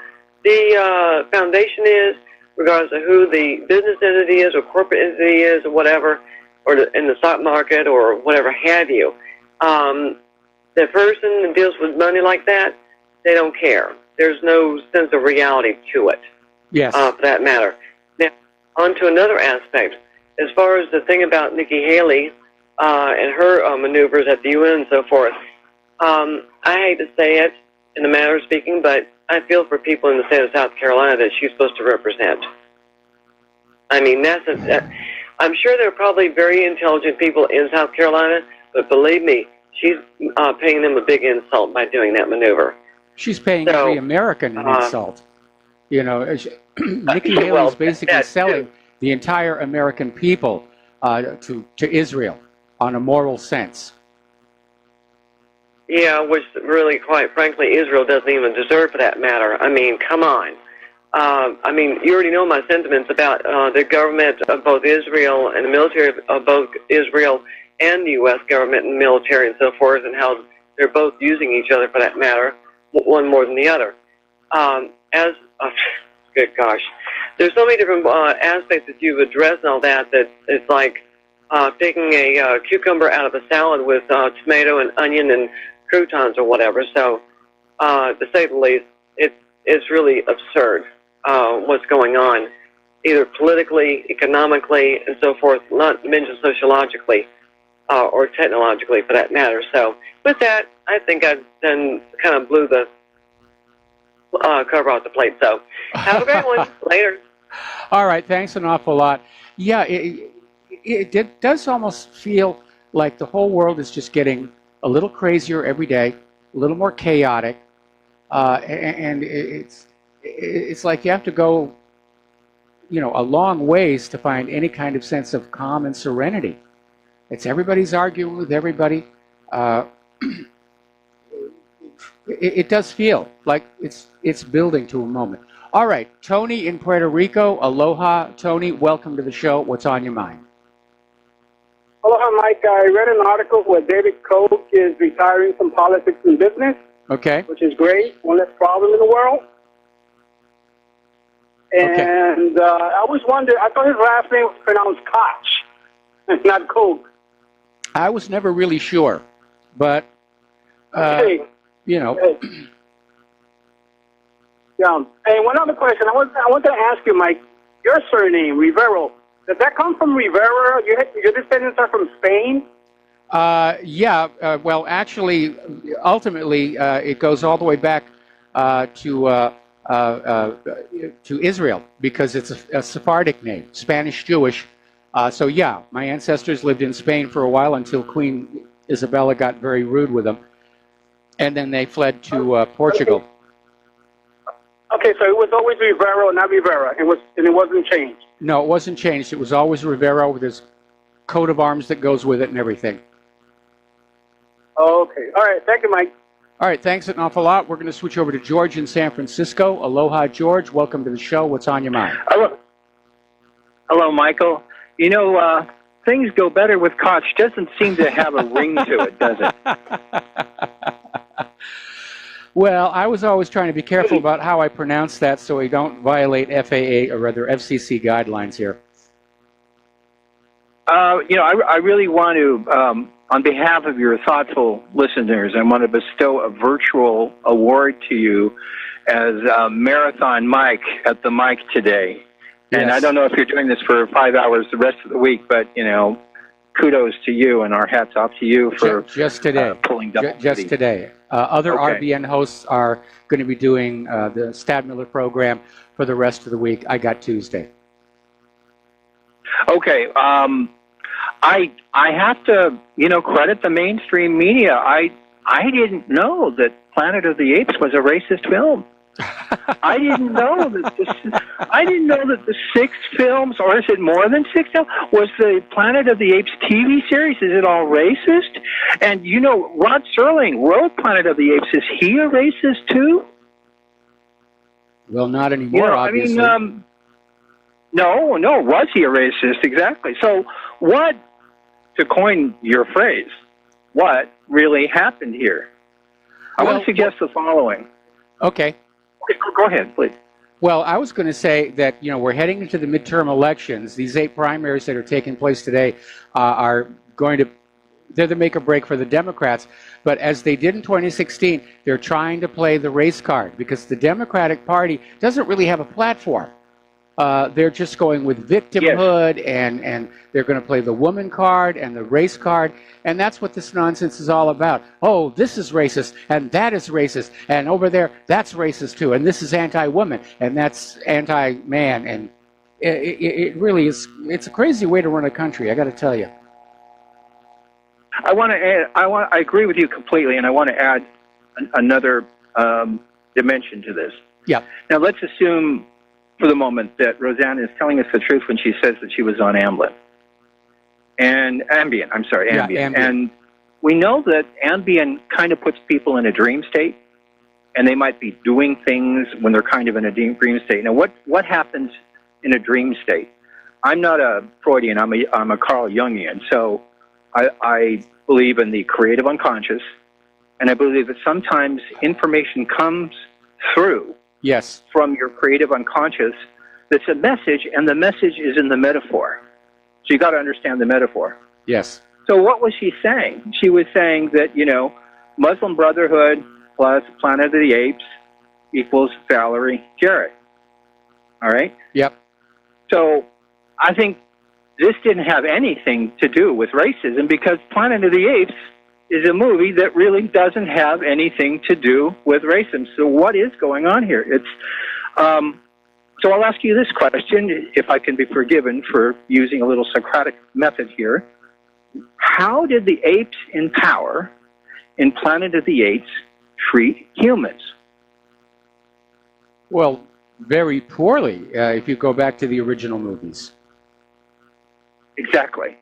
the foundation is, regardless of who the business entity is or corporate entity is or whatever, or in the stock market or whatever have you. The person that deals with money like that, they don't care. There's no sense of reality to it. Yes. For that matter. Now, on to another aspect. As far as the thing about Nikki Haley and her maneuvers at the UN and so forth, I hate to say it in the manner of speaking, but I feel for people in the state of South Carolina that she's supposed to represent. I mean, I'm sure there are probably very intelligent people in South Carolina, but believe me, she's paying them a big insult by doing that maneuver. She's paying every American an insult. You know, Nikki Haley is basically selling the entire American people to Israel on a moral sense. Yeah, which really, quite frankly, Israel doesn't even deserve for that matter. I mean, come on. I mean, you already know my sentiments about the government of both Israel and the military of both Israel and the U.S. government and military and so forth, and how they're both using each other for that matter, one more than the other. Good gosh, there's so many different aspects that you've addressed and all that, that it's like taking a cucumber out of a salad with tomato and onion and croutons or whatever. So, to say the least, it's really absurd what's going on, either politically, economically, and so forth, not to mention sociologically or technologically for that matter. So, with that, I think I've then kind of blew the cover off the plate. So, have a great one. Later. All right, thanks an awful lot. Yeah, it does almost feel like the whole world is just getting a little crazier every day, a little more chaotic, and it's like you have to go, you know, a long ways to find any kind of sense of calm and serenity. It's everybody's arguing with everybody. It does feel like it's building to a moment. All right, Tony in Puerto Rico. Aloha, Tony. Welcome to the show. What's on your mind? Aloha, Mike. I read an article where David Koch is retiring from politics and business. Okay. Which is great. One less problem in the world. And I always wondered, I thought his last name was pronounced Koch, not Koch. I was never really sure, but, you know. Yeah. And one other question. I wanted to ask you, Mike, your surname, Rivero, does that come from Rivera? Your descendants are from Spain? Yeah. Well, actually, ultimately, it goes all the way back to Israel, because it's a Sephardic name, Spanish Jewish. So yeah, my ancestors lived in Spain for a while until Queen Isabella got very rude with them, and then they fled to Portugal. Okay, so it was always Rivero, not Rivera. It wasn't changed. No, it wasn't changed. It was always Rivero with his coat of arms that goes with it and everything. Okay. All right. Thank you, Mike. All right. Thanks an awful lot. We're going to switch over to George in San Francisco. Aloha, George. Welcome to the show. What's on your mind? Hello, Michael. You know, things go better with Koch. Doesn't seem to have a ring to it, does it? Well, I was always trying to be careful about how I pronounce that so we don't violate FAA, or rather FCC guidelines here. You know, I really want to, on behalf of your thoughtful listeners, I want to bestow a virtual award to you as Marathon Mike at the mic today. Yes. And I don't know if you're doing this for 5 hours the rest of the week, but, you know, kudos to you and our hats off to you for just today. Pulling double just duty. Today. Other RBN hosts are going to be doing the Stadmiller program for the rest of the week. I got Tuesday. Okay. I have to, you know, credit the mainstream media. I didn't know that Planet of the Apes was a racist film. I didn't know that the 6 films, or is it more than 6 films, was the Planet of the Apes TV series. Is it all racist? And you know, Rod Serling wrote Planet of the Apes. Is he a racist too? Well, not anymore, obviously. I mean, no, was he a racist? Exactly. So what, to coin your phrase, what really happened here? I want to suggest the following. Okay. Go ahead, please. Well, I was going to say that, you know, we're heading into the midterm elections. These 8 primaries that are taking place today are going to, they're the make or break for the Democrats. But as they did in 2016, they're trying to play the race card, because the Democratic Party doesn't really have a platform. They're just going with victimhood, and they're going to play the woman card and the race card, and that's what this nonsense is all about. Oh, this is racist, and that is racist, and over there, that's racist too, and this is anti-woman, and that's anti-man, and it really is. It's a crazy way to run a country, I got to tell you. I want to add. I agree with you completely, and I want to add another dimension to this. Yeah. Now let's assume for the moment that Roseanne is telling us the truth when she says that she was on Ambien. And Ambien. Yeah, Ambien. And we know that Ambien kind of puts people in a dream state, and they might be doing things when they're kind of in a dream state. Now, what happens in a dream state? I'm not a Freudian. I'm a Carl Jungian. So I believe in the creative unconscious, and I believe that sometimes information comes through yes. from your creative unconscious that's a message, and the message is in the metaphor. So you got to understand the metaphor. Yes. So what was she saying? She was saying that, Muslim Brotherhood plus Planet of the Apes equals Valerie Jarrett. All right? Yep. So I think this didn't have anything to do with racism because Planet of the Apes is a movie that really doesn't have anything to do with racism. So what is going on here? So I'll ask you this question, if I can be forgiven for using a little Socratic method here. How did the apes in power in Planet of the Apes treat humans? Well, very poorly, if you go back to the original movies. Exactly.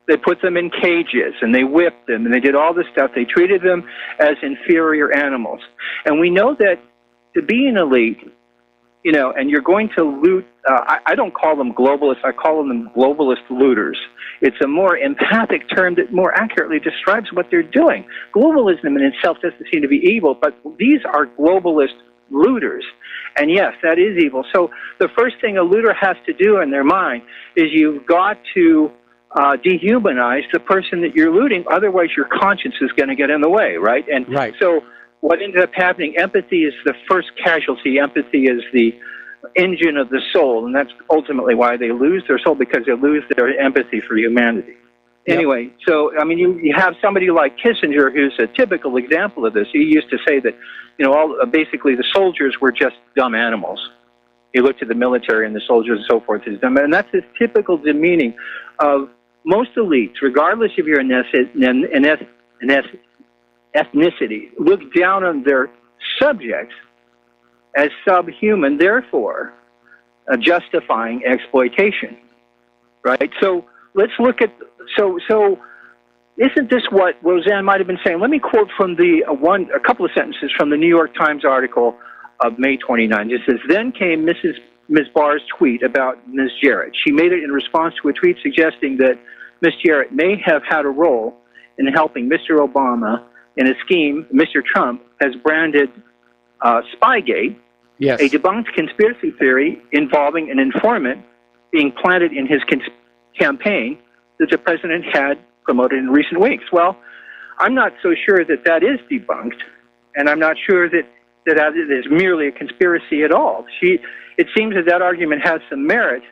They put them in cages, and they whipped them, and they did all this stuff. They treated them as inferior animals. And we know that to be an elite, and you're going to loot, I don't call them globalists, I call them globalist looters. It's a more empathic term that more accurately describes what they're doing. Globalism in itself doesn't seem to be evil, but these are globalist looters. And yes, that is evil. So the first thing a looter has to do in their mind is you've got to dehumanize the person that you're looting, otherwise your conscience is going to get in the way, right? And right. So what ended up happening, empathy is the first casualty. Empathy is the engine of the soul, and that's ultimately why they lose their soul, because they lose their empathy for humanity. Yep. Anyway, so, you have somebody like Kissinger who's a typical example of this. He used to say that, basically the soldiers were just dumb animals. He looked at the military and the soldiers and so forth as dumb. And that's his typical demeaning of most elites, regardless of your ethnicity, look down on their subjects as subhuman, therefore justifying exploitation, right? So let's look at, so isn't this what Roseanne might have been saying? Let me quote from a couple of sentences from the New York Times article of May 29. It says, then came Ms. Barr's tweet about Ms. Jarrett. She made it in response to a tweet suggesting that Ms. Jarrett may have had a role in helping Mr. Obama in a scheme Mr. Trump has branded Spygate, yes. a debunked conspiracy theory involving an informant being planted in his campaign that the president had promoted in recent weeks. Well, I'm not so sure that is debunked, and I'm not sure that it is merely a conspiracy at all. It seems that argument has some merit.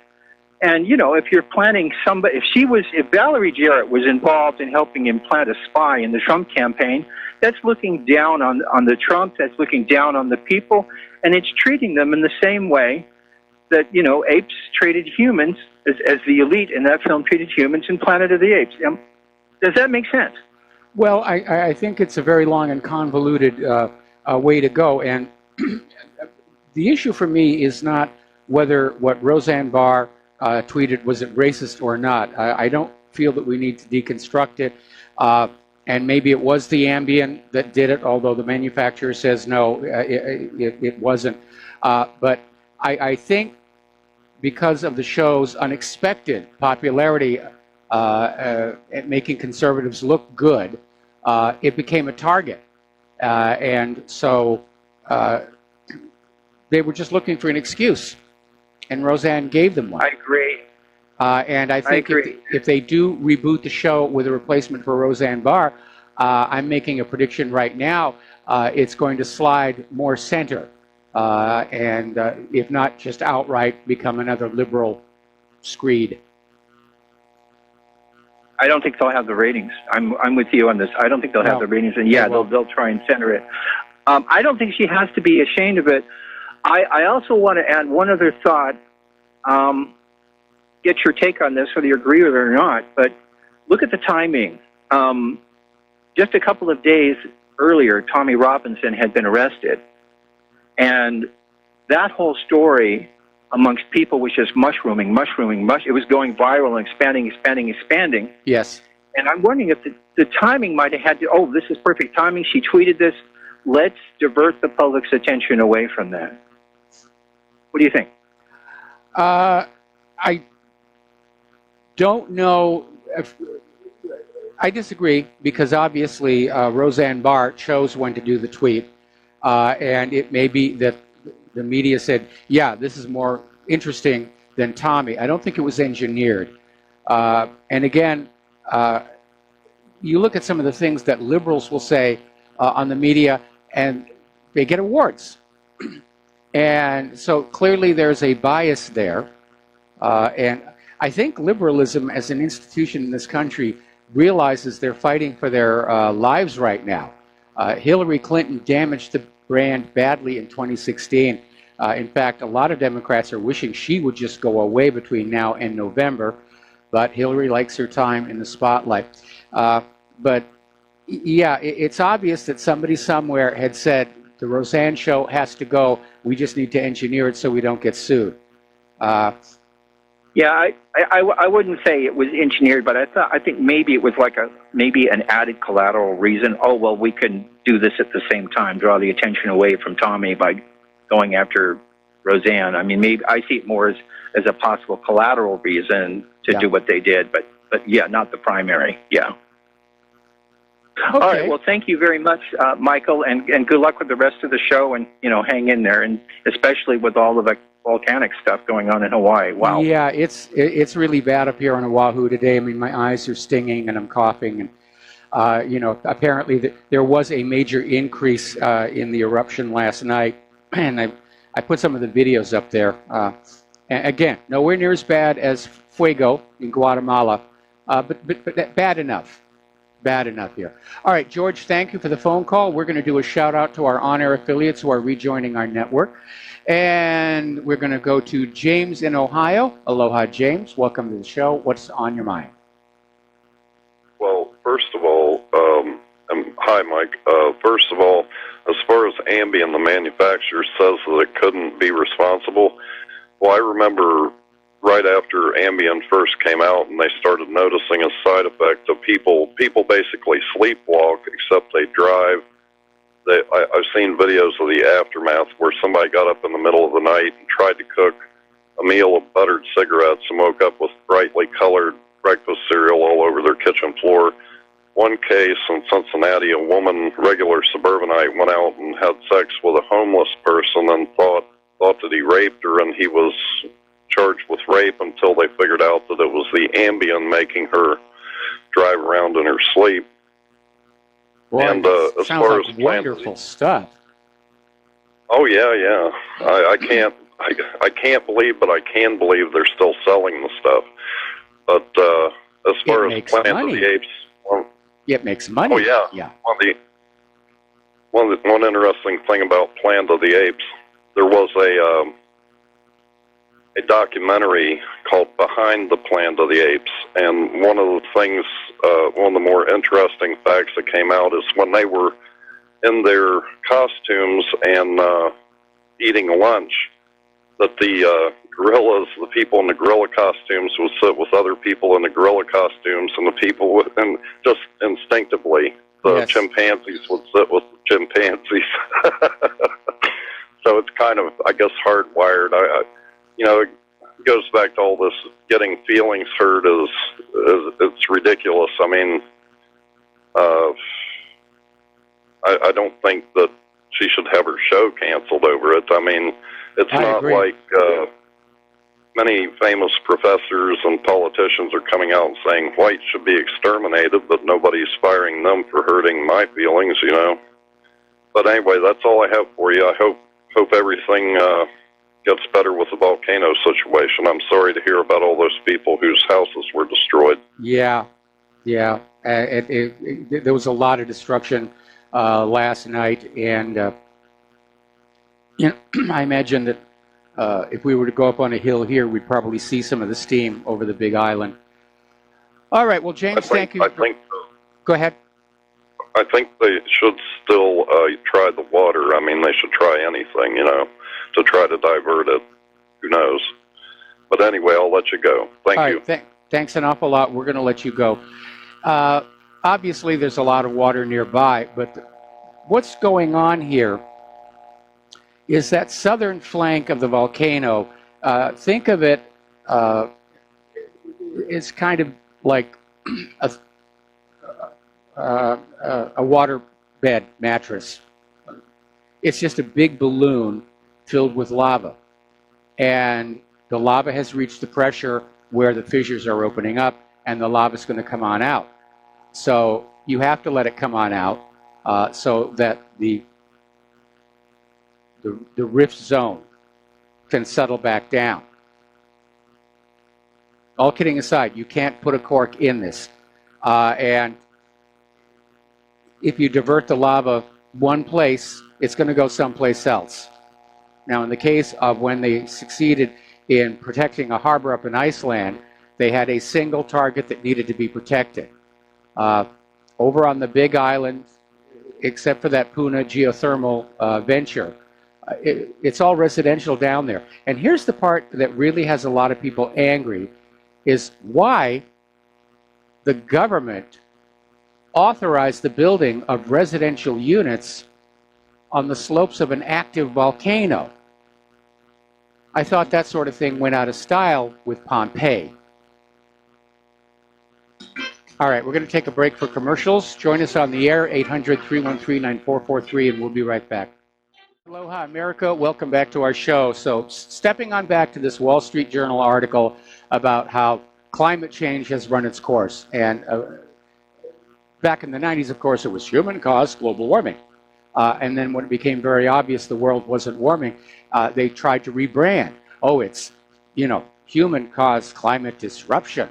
And, if you're planning if Valerie Jarrett was involved in helping implant a spy in the Trump campaign, that's looking down on the Trump, that's looking down on the people, and it's treating them in the same way that, apes treated humans, as the elite in that film treated humans in Planet of the Apes. Does that make sense? Well, I think it's a very long and convoluted way to go. And the issue for me is not whether what Roseanne Barr tweeted, was it racist or not. I don't feel that we need to deconstruct it. And maybe it was the Ambien that did it, although the manufacturer says no, it wasn't. But I think because of the show's unexpected popularity at making conservatives look good, it became a target. And so they were just looking for an excuse. And Roseanne gave them one. I agree. And I think if they do reboot the show with a replacement for Roseanne Barr, I'm making a prediction right now, it's going to slide more center. And if not just outright, become another liberal screed. I don't think they'll have the ratings. I'm with you on this. I don't think they'll have the ratings. And yeah, they'll try and center it. I don't think she has to be ashamed of it. I also want to add one other thought get your take on this, whether you agree with it or not. But look at the timing. Just a couple of days earlier, Tommy Robinson had been arrested. And that whole story amongst people was just mushrooming. It was going viral and expanding. Yes. And I'm wondering if the timing might have had to, this is perfect timing. She tweeted this. Let's divert the public's attention away from that. What do you think? I don't know. I disagree, because obviously Roseanne Barr chose when to do the tweet. And it may be that the media said, yeah, this is more interesting than Tommy. I don't think it was engineered. And again, you look at some of the things that liberals will say on the media, and they get awards. And so clearly there's a bias there. And I think liberalism as an institution in this country realizes they're fighting for their lives right now. Hillary Clinton damaged the brand badly in 2016. In fact, a lot of Democrats are wishing she would just go away between now and November, but Hillary likes her time in the spotlight. But yeah, it's obvious that somebody somewhere had said, the Roseanne show has to go, we just need to engineer it so we don't get sued. Yeah, I wouldn't say it was engineered, but I think maybe it was like maybe an added collateral reason. Oh, well, we can do this at the same time, draw the attention away from Tommy by going after Roseanne. I mean, maybe I see it more as a possible collateral reason to do what they did, but yeah, not the primary. Yeah. Okay. All right. Well, thank you very much, Michael, and good luck with the rest of the show. And hang in there, and especially with all of the volcanic stuff going on in Hawaii. Wow. Yeah, it's really bad up here on Oahu today. I mean, my eyes are stinging and I'm coughing, and apparently there was a major increase in the eruption last night, and I put some of the videos up there. And again, nowhere near as bad as Fuego in Guatemala, but bad enough. Bad enough here. All right, George, thank you for the phone call. We're going to do a shout out to our on-air affiliates who are rejoining our network. And we're going to go to James in Ohio. Aloha, James. Welcome to the show. What's on your mind? Well, first of all, hi, Mike. First of all, as far as Ambien, the manufacturer says that it couldn't be responsible. Well, I remember right after Ambien first came out and they started noticing a side effect of people basically sleepwalk, except they drive. I've seen videos of the aftermath where somebody got up in the middle of the night and tried to cook a meal of buttered cigarettes and woke up with brightly colored breakfast cereal all over their kitchen floor. One case in Cincinnati, a woman, regular suburbanite, went out and had sex with a homeless person and thought that he raped her, and he was charged with rape until they figured out that it was the Ambien making her drive around in her sleep. Boy, and as far like as wonderful stuff. Oh yeah. I can't believe, but I can believe they're still selling the stuff. But as far as Planet of the Apes, it makes money. Oh yeah. One interesting thing about Planet of the Apes, there was a documentary called Behind the Planet of the Apes, and one of the things, one of the more interesting facts that came out is when they were in their costumes and eating lunch, that the gorillas, the people in the gorilla costumes would sit with other people in the gorilla costumes, and the people would, and just instinctively, the chimpanzees would sit with the chimpanzees. So it's kind of, I guess, hardwired. It goes back to all this getting feelings hurt it's ridiculous. I mean, I don't think that she should have her show canceled over it. I mean, it's not like many famous professors and politicians are coming out and saying whites should be exterminated, but nobody's firing them for hurting my feelings, But anyway, that's all I have for you. I hope everything gets better with the volcano situation. I'm sorry to hear about all those people whose houses were destroyed. Yeah. There was a lot of destruction last night, and I imagine that if we were to go up on a hill here, we'd probably see some of the steam over the Big Island. All right. Well, James, thank you. Go ahead. I think they should still try the water. I mean, they should try anything, to try to divert it. Who knows? But anyway, I'll let you go. Thank you. Thanks an awful lot. We're going to let you go. Obviously, there's a lot of water nearby, but what's going on here is that southern flank of the volcano. Think of it, it's kind of like a water bed mattress. It's just a big balloon filled with lava. And the lava has reached the pressure where the fissures are opening up, and the lava is going to come on out. So you have to let it come on out so that the rift zone can settle back down. All kidding aside, you can't put a cork in this. And if you divert the lava one place, it's going to go someplace else. Now, in the case of when they succeeded in protecting a harbor up in Iceland, they had a single target that needed to be protected. Over on the Big Island, except for that Puna geothermal venture, it's all residential down there. And here's the part that really has a lot of people angry, is why the government authorized the building of residential units on the slopes of an active volcano. I thought that sort of thing went out of style with Pompeii. All right, we're going to take a break for commercials. Join us on the air, 800-313-9443, and we'll be right back. Aloha, America. Welcome back to our show. So, stepping on back to this Wall Street Journal article about how climate change has run its course. And back in the 90s, of course, it was human-caused global warming. And then when it became very obvious the world wasn't warming, they tried to rebrand. Oh, it's, human-caused climate disruption.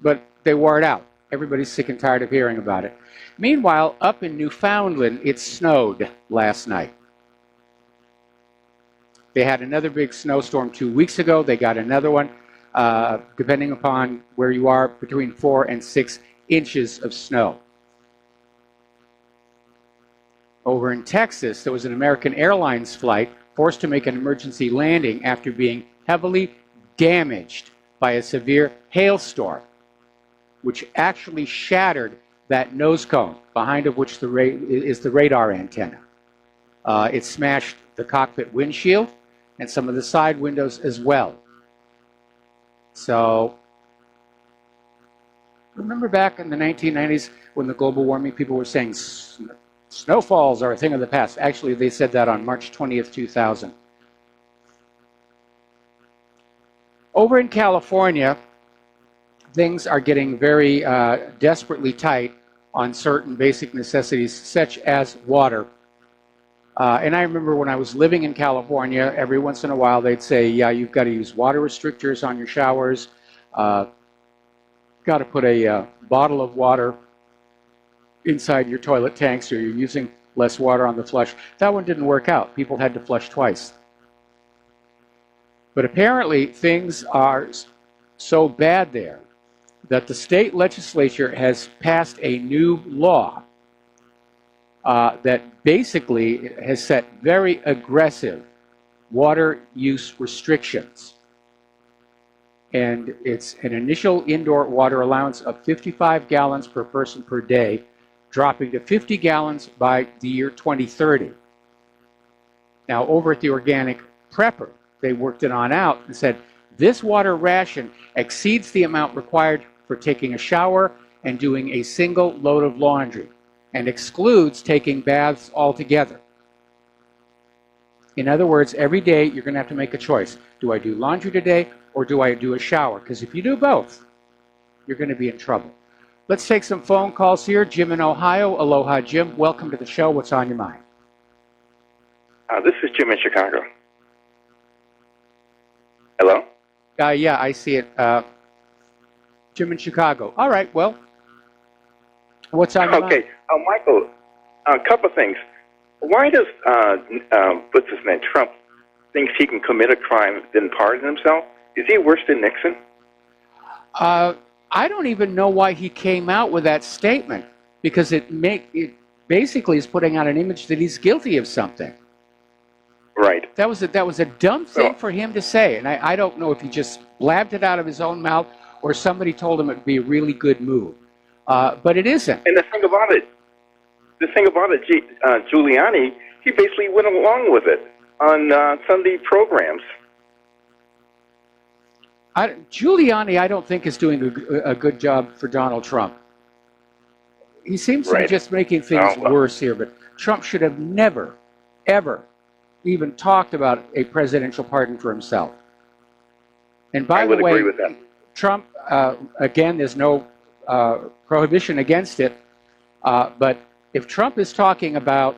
But they wore it out. Everybody's sick and tired of hearing about it. Meanwhile, up in Newfoundland, it snowed last night. They had another big snowstorm 2 weeks ago. They got another one, depending upon where you are, between 4 and 6 inches of snow. Over in Texas, there was an American Airlines flight forced to make an emergency landing after being heavily damaged by a severe hailstorm, which actually shattered that nose cone, behind of which is the radar antenna. It smashed the cockpit windshield and some of the side windows as well. So, remember back in the 1990s when the global warming people were saying snowfalls are a thing of the past. Actually, they said that on March 20th, 2000. Over in California, things are getting very desperately tight on certain basic necessities, such as water. And I remember when I was living in California, every once in a while they'd say, yeah, you've got to use water restrictors on your showers, got to put a bottle of water inside your toilet tank so you're using less water on the flush. That one didn't work out. People had to flush twice. But apparently things are so bad there that the state legislature has passed a new law that basically has set very aggressive water use restrictions. And it's an initial indoor water allowance of 55 gallons per person per day, dropping to 50 gallons by the year 2030. Now, over at the Organic Prepper, they worked it on out and said, this water ration exceeds the amount required for taking a shower and doing a single load of laundry, and excludes taking baths altogether. In other words, every day you're going to have to make a choice. Do I do laundry today or do I do a shower? Because if you do both, you're going to be in trouble. Let's take some phone calls here. Jim in Ohio. Aloha, Jim. Welcome to the show. What's on your mind? This is Jim in Chicago. Hello? Yeah, I see it. Jim in Chicago. All right, well, what's on your mind? Okay. Michael, a couple of things. Why does, what's his name, Trump, thinks he can commit a crime, then pardon himself? Is he worse than Nixon? I don't even know why he came out with that statement, because it basically is putting out an image that he's guilty of something. Right. That was a dumb thing for him to say, and I don't know if he just blabbed it out of his own mouth or somebody told him it would be a really good move. But it isn't. And the thing about it, Giuliani, he basically went along with it on Sunday programs. Giuliani, I don't think, is doing a good job for Donald Trump. He seems to be just making things worse here, but Trump should have never, ever even talked about a presidential pardon for himself. And by the way, agree with that. Trump, again, there's no prohibition against it, but if Trump is talking about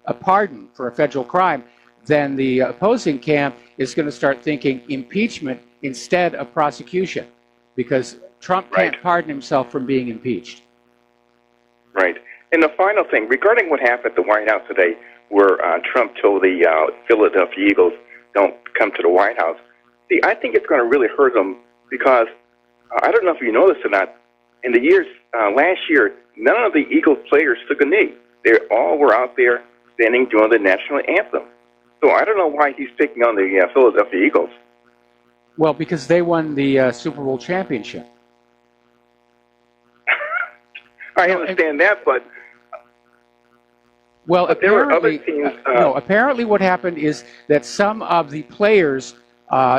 a pardon for a federal crime, then the opposing camp is going to start thinking impeachment instead of prosecution, because Trump can't pardon himself from being impeached. Right. And the final thing, regarding what happened at the White House today, where Trump told the Philadelphia Eagles, don't come to the White House. See, I think it's going to really hurt them, because I don't know if you know this or not, in the years, last year, none of the Eagles players took a knee. They all were out there standing during the national anthem. So I don't know why he's picking on the Philadelphia Eagles. Well, because they won the Super Bowl championship. I understand that, but there were other teams. Apparently what happened is that some of the players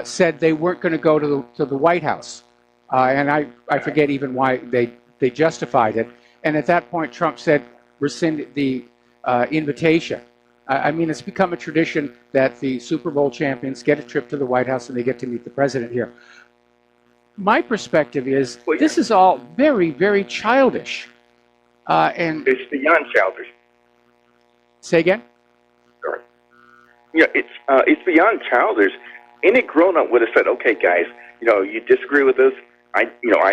said they weren't going to go to the White House, and I forget even why they justified it. And at that point, Trump said, rescind the invitation. I mean, it's become a tradition that the Super Bowl champions get a trip to the White House and they get to meet the president here. My perspective is this is all very, very childish. And it's beyond childish. Say again? Sorry. Yeah, it's beyond childish. Any grown-up would have said, "Okay, guys, you disagree with us. I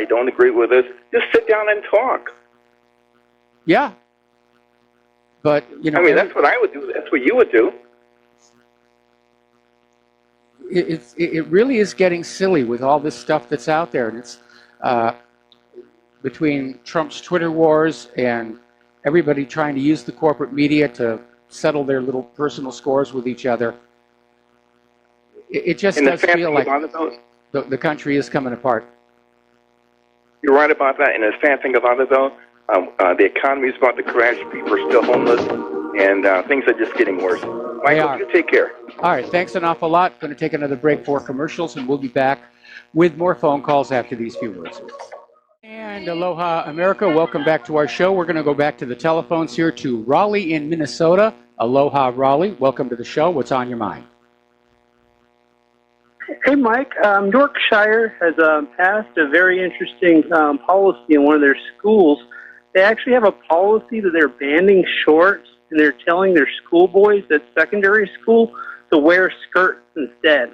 don't agree with this. Just sit down and talk." Yeah. But that's what I would do. That's what you would do. It really is getting silly with all this stuff that's out there, and it's between Trump's Twitter wars and everybody trying to use the corporate media to settle their little personal scores with each other. It just does feel like the country is coming apart. You're right about that, and the sad thing about it, though, the economy is about to crash. People are still homeless, and things are just getting worse. Michael, you take care. All right, thanks an awful lot. Going to take another break for commercials, and we'll be back with more phone calls after these few words. And aloha, America. Welcome back to our show. We're going to go back to the telephones here to Raleigh in Minnesota. Aloha, Raleigh. Welcome to the show. What's on your mind? Hey, Mike. Yorkshire has passed a very interesting policy in one of their schools. They actually have a policy that they're banning shorts, and they're telling their schoolboys at secondary school to wear skirts instead.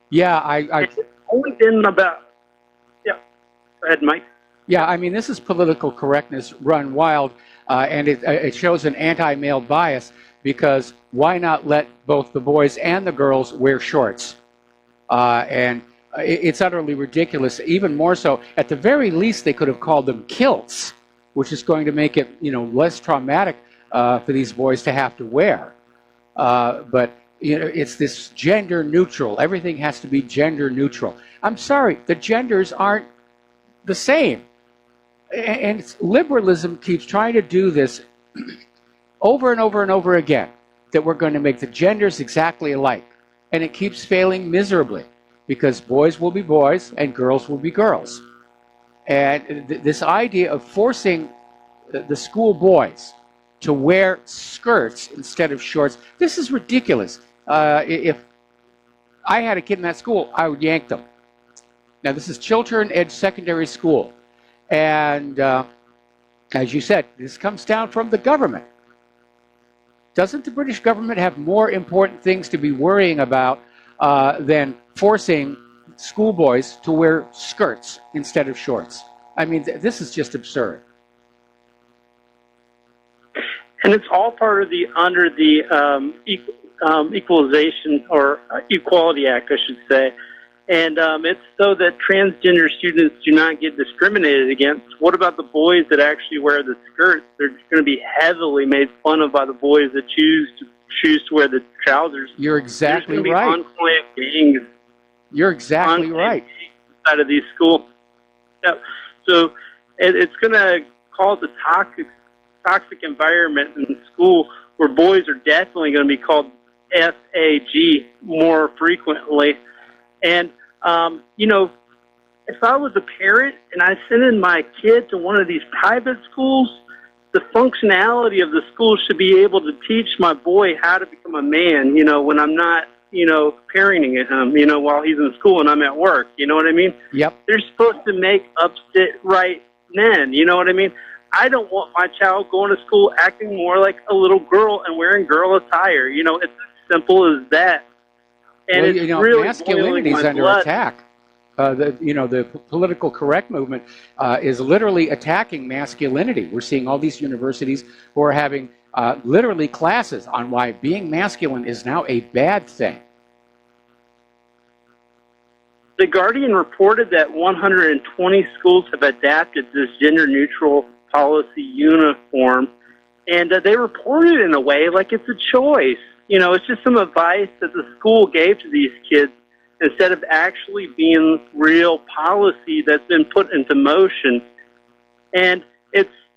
Yeah, It's only been about... Yeah. Go ahead, Mike. Yeah, I mean, this is political correctness run wild, and it shows an anti-male bias, because why not let both the boys and the girls wear shorts? And it's utterly ridiculous. Even more so, at the very least, they could have called them kilts, which is going to make it, less traumatic for these boys to have to wear. But it's this gender neutral. Everything has to be gender neutral. I'm sorry, the genders aren't the same. And liberalism keeps trying to do this over and over and over again, that we're going to make the genders exactly alike. And it keeps failing miserably, because boys will be boys and girls will be girls. And this idea of forcing the school boys to wear skirts instead of shorts, this is ridiculous. If I had a kid in that school, I would yank them. Now, this is Chiltern Edge Secondary School. And as you said, this comes down from the government. Doesn't the British government have more important things to be worrying about than forcing schoolboys to wear skirts instead of shorts? I mean, this is just absurd. And it's all part of under the Equalization or Equality Act, I should say. And it's so that transgender students do not get discriminated against. What about the boys that actually wear the skirts? They're going to be heavily made fun of by the boys that choose to wear the trousers. You're exactly There's right. going to be enclave gangs. You're exactly right. Inside of these schools. Yep. So it's going to cause a toxic environment in school where boys are definitely going to be called FAG more frequently. And, if I was a parent and I sent in my kid to one of these private schools, the functionality of the school should be able to teach my boy how to become a man, when I'm not, parenting him, while he's in school and I'm at work. You know what I mean? Yep. They're supposed to make upset right men. You know what I mean? I don't want my child going to school acting more like a little girl and wearing girl attire. It's as simple as that. And well, it's really masculinity is under attack. The political correct movement is literally attacking masculinity. We're seeing all these universities who are having literally classes on why being masculine is now a bad thing. The Guardian reported that 120 schools have adapted this gender-neutral policy uniform, and they report it in a way like it's a choice. It's just some advice that the school gave to these kids instead of actually being real policy that's been put into motion. And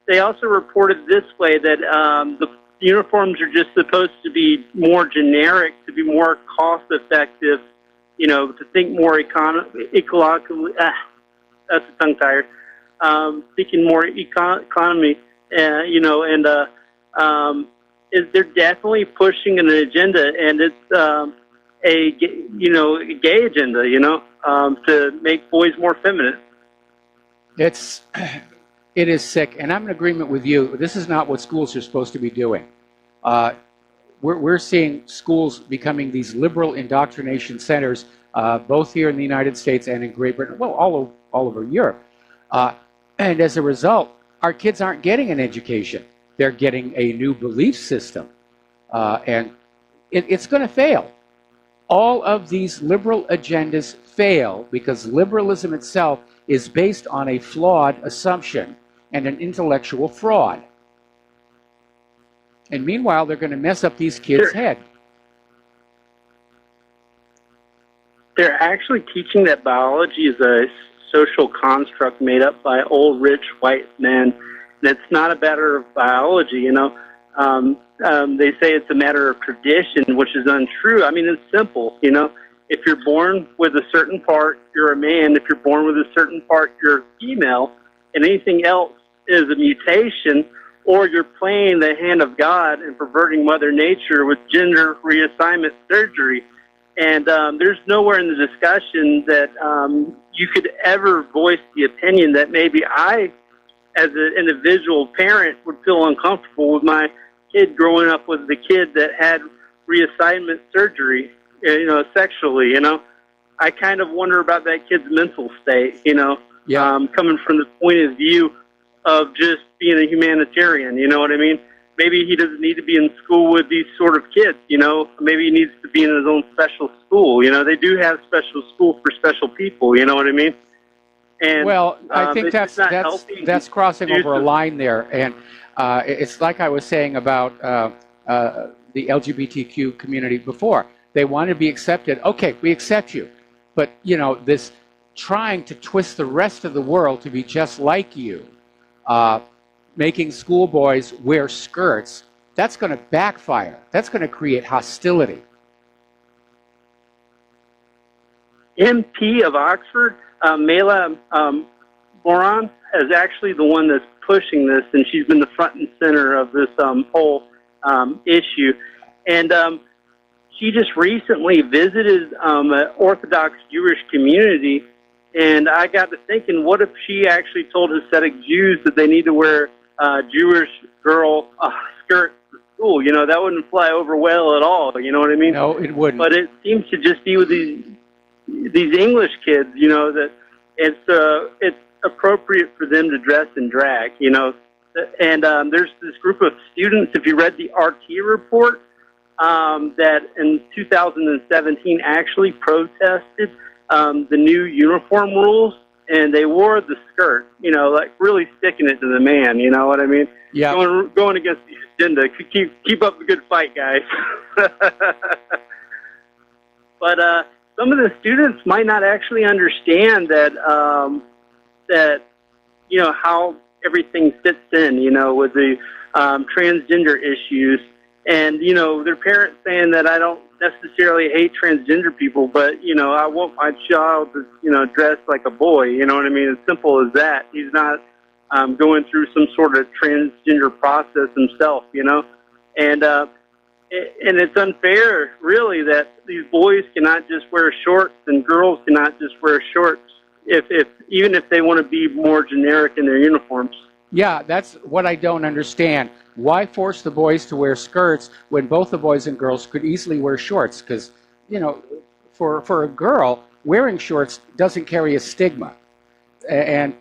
they also reported this way that the uniforms are just supposed to be more generic, to be more cost-effective, to think more ecologically. That's a tongue tire. Thinking more economy, they're definitely pushing an agenda, and it's a gay agenda, to make boys more feminine. It is sick, and I'm in agreement with you. This is not what schools are supposed to be doing. We're seeing schools becoming these liberal indoctrination centers, both here in the United States and in Great Britain, well, all over Europe. And as a result, our kids aren't getting an education. They're getting a new belief system, and it's going to fail. All of these liberal agendas fail because liberalism itself is based on a flawed assumption and an intellectual fraud. And meanwhile, they're going to mess up these kids' head. They're actually teaching that biology is a social construct made up by old, rich, white men. And it's not a matter of biology, They say it's a matter of tradition, which is untrue. I mean, it's simple, If you're born with a certain part, you're a man. If you're born with a certain part, you're female. And anything else is a mutation, or you're playing the hand of God and perverting Mother Nature with gender reassignment surgery. And there's nowhere in the discussion that you could ever voice the opinion that maybe I, as an individual parent, would feel uncomfortable with my kid growing up with the kid that had reassignment surgery, sexually, I kind of wonder about that kid's mental state, coming from the point of view of just being a humanitarian, you know what I mean? Maybe he doesn't need to be in school with these sort of kids, Maybe he needs to be in his own special school, They do have special school for special people, you know what I mean? And, well, I think that's crossing over a line there, and it's like I was saying about the LGBTQ community before. They want to be accepted. Okay, we accept you, but this trying to twist the rest of the world to be just like you, making schoolboys wear skirts, that's going to backfire. That's going to create hostility. MP of Oxford, Mela Moran, is actually the one that's pushing this, and she's been the front and center of this whole issue. And she just recently visited an Orthodox Jewish community, and I got to thinking, what if she actually told Hasidic Jews that they need to wear Jewish girl skirts to school? That wouldn't fly over well at all, you know what I mean? No, it wouldn't. But it seems to just be with these English kids, that it's appropriate for them to dress in drag, And there's this group of students, if you read the RT report, that in 2017 actually protested the new uniform rules, and they wore the skirt, like really sticking it to the man, you know what I mean? Yeah. Going against the agenda. Keep up the good fight, guys. But some of the students might not actually understand that, how everything fits in, with the transgender issues. And, their parents saying that I don't necessarily hate transgender people, but, I want my child to, dress like a boy, you know what I mean? As simple as that. He's not going through some sort of transgender process himself, And it's unfair, really, that these boys cannot just wear shorts and girls cannot just wear shorts, even if they want to be more generic in their uniforms. Yeah, that's what I don't understand. Why force the boys to wear skirts when both the boys and girls could easily wear shorts? Because, for a girl, wearing shorts doesn't carry a stigma. And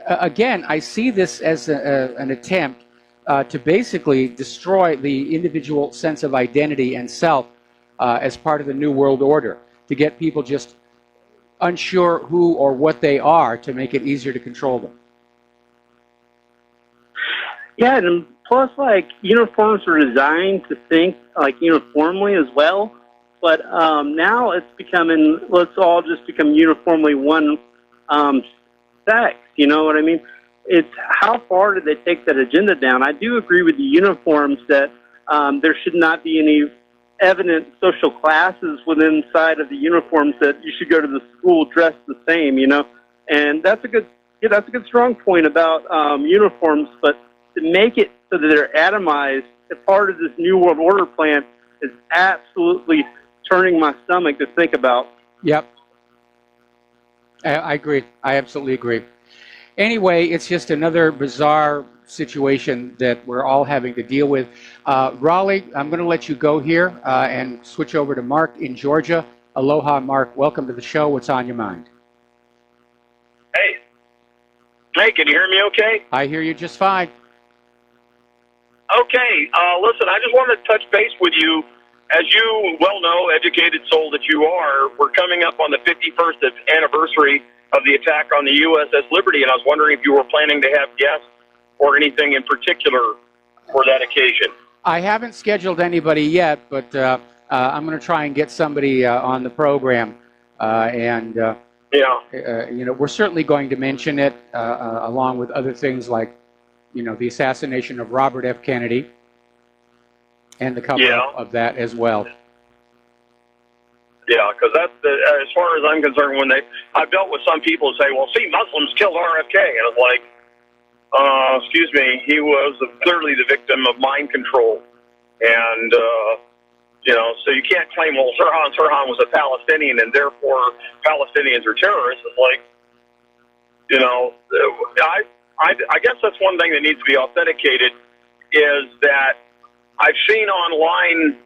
again, I see this as an attempt to basically destroy the individual sense of identity and self as part of the New World Order, to get people just unsure who or what they are, to make it easier to control them. Yeah, and plus, uniforms are designed to think, uniformly as well. But now it's becoming, let's all just become uniformly one sex, you know what I mean? It's how far did they take that agenda down? I do agree with the uniforms that there should not be any evident social classes within inside of the uniforms, that you should go to the school dressed the same, And that's a good strong point about uniforms, but to make it so that they're atomized as part of this New World Order plan is absolutely turning my stomach to think about. Yep. I agree. I absolutely agree. Anyway, it's just another bizarre situation that we're all having to deal with. Raleigh, I'm going to let you go here and switch over to Mark in Georgia. Aloha, Mark. Welcome to the show. What's on your mind? Hey, can you hear me okay? I hear you just fine. Okay, listen, I just wanted to touch base with you. As you well know, educated soul that you are, we're coming up on the 51st anniversary of the attack on the USS Liberty, and I was wondering if you were planning to have guests or anything in particular for that occasion. I haven't scheduled anybody yet, but I'm going to try and get somebody on the program. We're certainly going to mention it along with other things like, the assassination of Robert F. Kennedy and the cover-up of that as well. Yeah, because that's as far as I'm concerned, I've dealt with some people who say, well, see, Muslims killed RFK. And it's like, excuse me, he was clearly the victim of mind control. And, so you can't claim, well, Sirhan was a Palestinian and therefore Palestinians are terrorists. It's like, I guess that's one thing that needs to be authenticated, is that I've seen online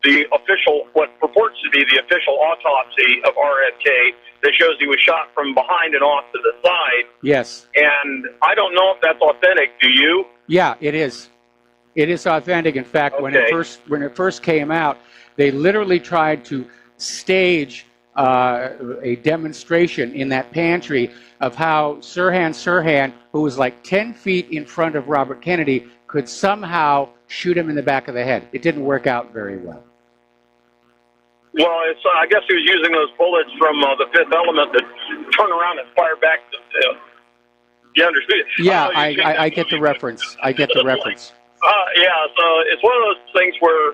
the official, what purports to be the official autopsy of RFK that shows he was shot from behind and off to the side. Yes. And I don't know if that's authentic. Do you? Yeah, it is. It is authentic. In fact, when it first came out, they literally tried to stage a demonstration in that pantry of how Sirhan, who was like 10 feet in front of Robert Kennedy, could somehow shoot him in the back of the head. It didn't work out very well. Well, I guess he was using those bullets from the Fifth Element that turn around and fire back. You understand? Yeah, I get the reference. I get the reference. So it's one of those things where,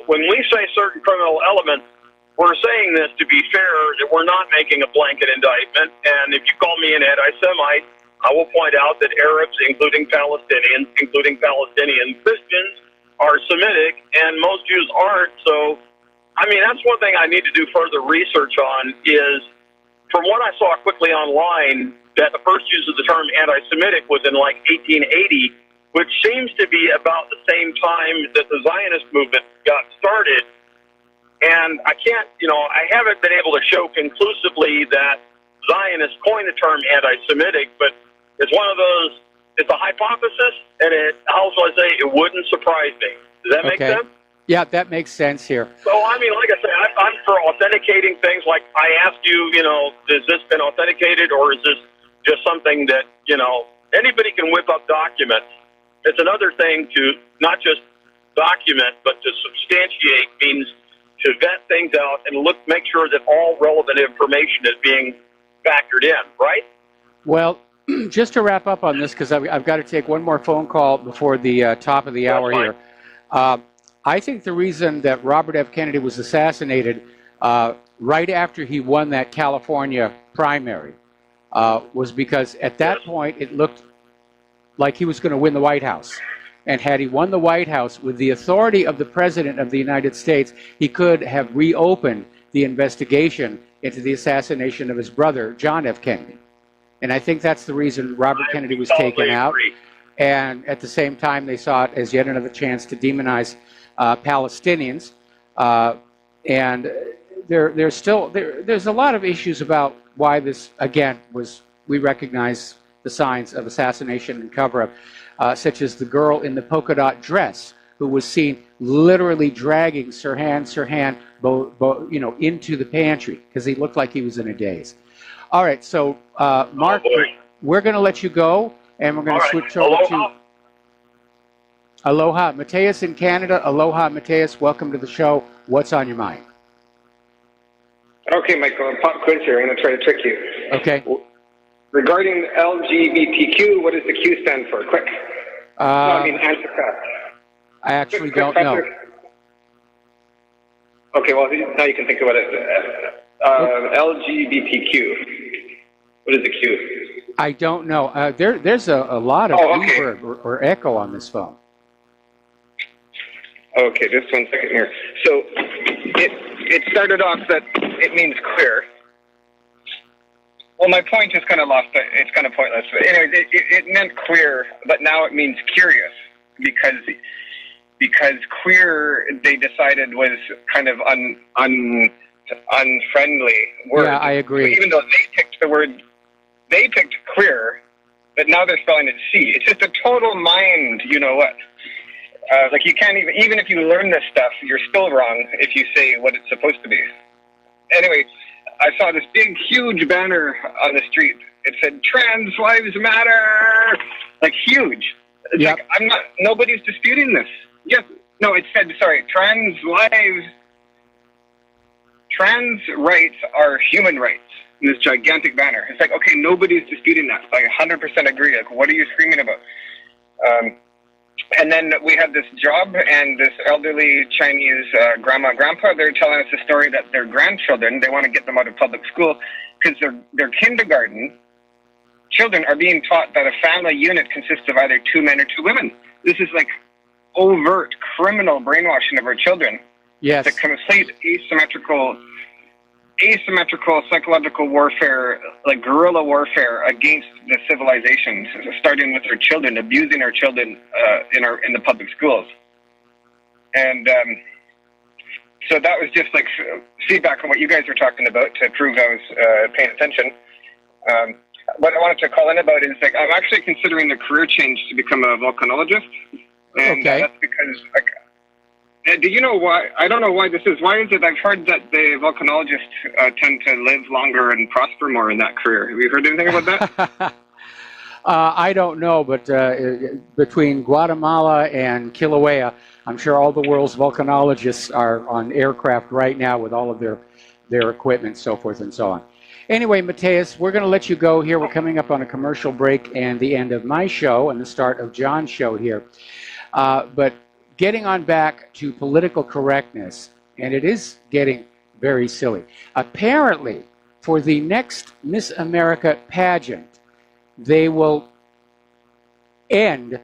when we say certain criminal elements, we're saying this to be fair, that we're not making a blanket indictment. And if you call me an anti-Semite, I will point out that Arabs, including Palestinian Christians, are Semitic, and most Jews aren't. So, that's one thing I need to do further research on, is from what I saw quickly online, that the first use of the term anti-Semitic was in 1880, which seems to be about the same time that the Zionist movement got started. And I haven't been able to show conclusively that Zionists coined the term anti-Semitic, but it's one of those, it's a hypothesis, and how shall I say, it wouldn't surprise me. Does that make sense? Yeah, that makes sense here. So, I mean, like I said, I'm for authenticating things. Like I asked you, has this been authenticated, or is this just something that, anybody can whip up documents? It's another thing to not just document, but to substantiate means to vet things out and make sure that all relevant information is being factored in, right? Well, just to wrap up on this, because I've got to take one more phone call before the top of the hour here. I think the reason that Robert F. Kennedy was assassinated right after he won that California primary was because at that point it looked like he was going to win the White House. And had he won the White House with the authority of the President of the United States, he could have reopened the investigation into the assassination of his brother, John F. Kennedy. And I think that's the reason Robert Kennedy was taken out. And at the same time, they saw it as yet another chance to demonize Palestinians. And there's a lot of issues about why this, again, we recognize the signs of assassination and cover-up, such as the girl in the polka dot dress who was seen literally dragging Sirhan into the pantry because he looked like he was in a daze. All right, so Mark, we're going to let you go, and we're going to switch over to Aloha. Mateus in Canada. Aloha, Mateus. Welcome to the show. What's on your mind? Okay, Michael, pop quiz here. I'm going to try to trick you. Okay. Regarding LGBTQ, what does the Q stand for? Quick. Answer fast. I actually don't know. Okay, well, now you can think about it. LGBTQ. What is the Q? I don't know. There's a lot of reverb or echo on this phone. Okay, just 1 second here. So it started off that it means queer. Well, my point is kind of lost. It's kind of pointless. But anyway, it meant queer, but now it means curious because queer they decided was kind of unfriendly word. Yeah, I agree. Even though they picked queer, but now they're spelling it C. It's just a total mind. You know what? Like you can't even if you learn this stuff, you're still wrong if you say what it's supposed to be. Anyway, I saw this big, huge banner on the street. It said, "Trans lives matter." Like huge. It's like nobody's disputing this. Yes. No, it said, sorry, trans rights are human rights. In this gigantic banner. It's like, okay, nobody's disputing that. I 100% agree. Like, what are you screaming about? And then we had this job, and this elderly Chinese grandma and grandpa, they're telling us a story that their grandchildren, they want to get them out of public school because their kindergarten children are being taught that a family unit consists of either 2 men or 2 women. This is like overt criminal brainwashing of our children. Yes. It's a complete asymmetrical psychological warfare, like guerrilla warfare against the civilizations, starting with our children, abusing our children in the public schools. And so that was just like feedback on what you guys were talking about to prove I was paying attention. What I wanted to call in about is like I'm actually considering the career change to become a volcanologist, and that's because like. Do you know why? I don't know why this is. Why is it? I've heard that the volcanologists tend to live longer and prosper more in that career. Have you heard anything about that? I don't know, but between Guatemala and Kilauea, I'm sure all the world's volcanologists are on aircraft right now with all of their equipment, so forth and so on. Anyway, Mateus, we're going to let you go here. We're coming up on a commercial break and the end of my show and the start of John's show here. But getting on back to political correctness, and it is getting very silly. Apparently, for the next Miss America pageant, they will end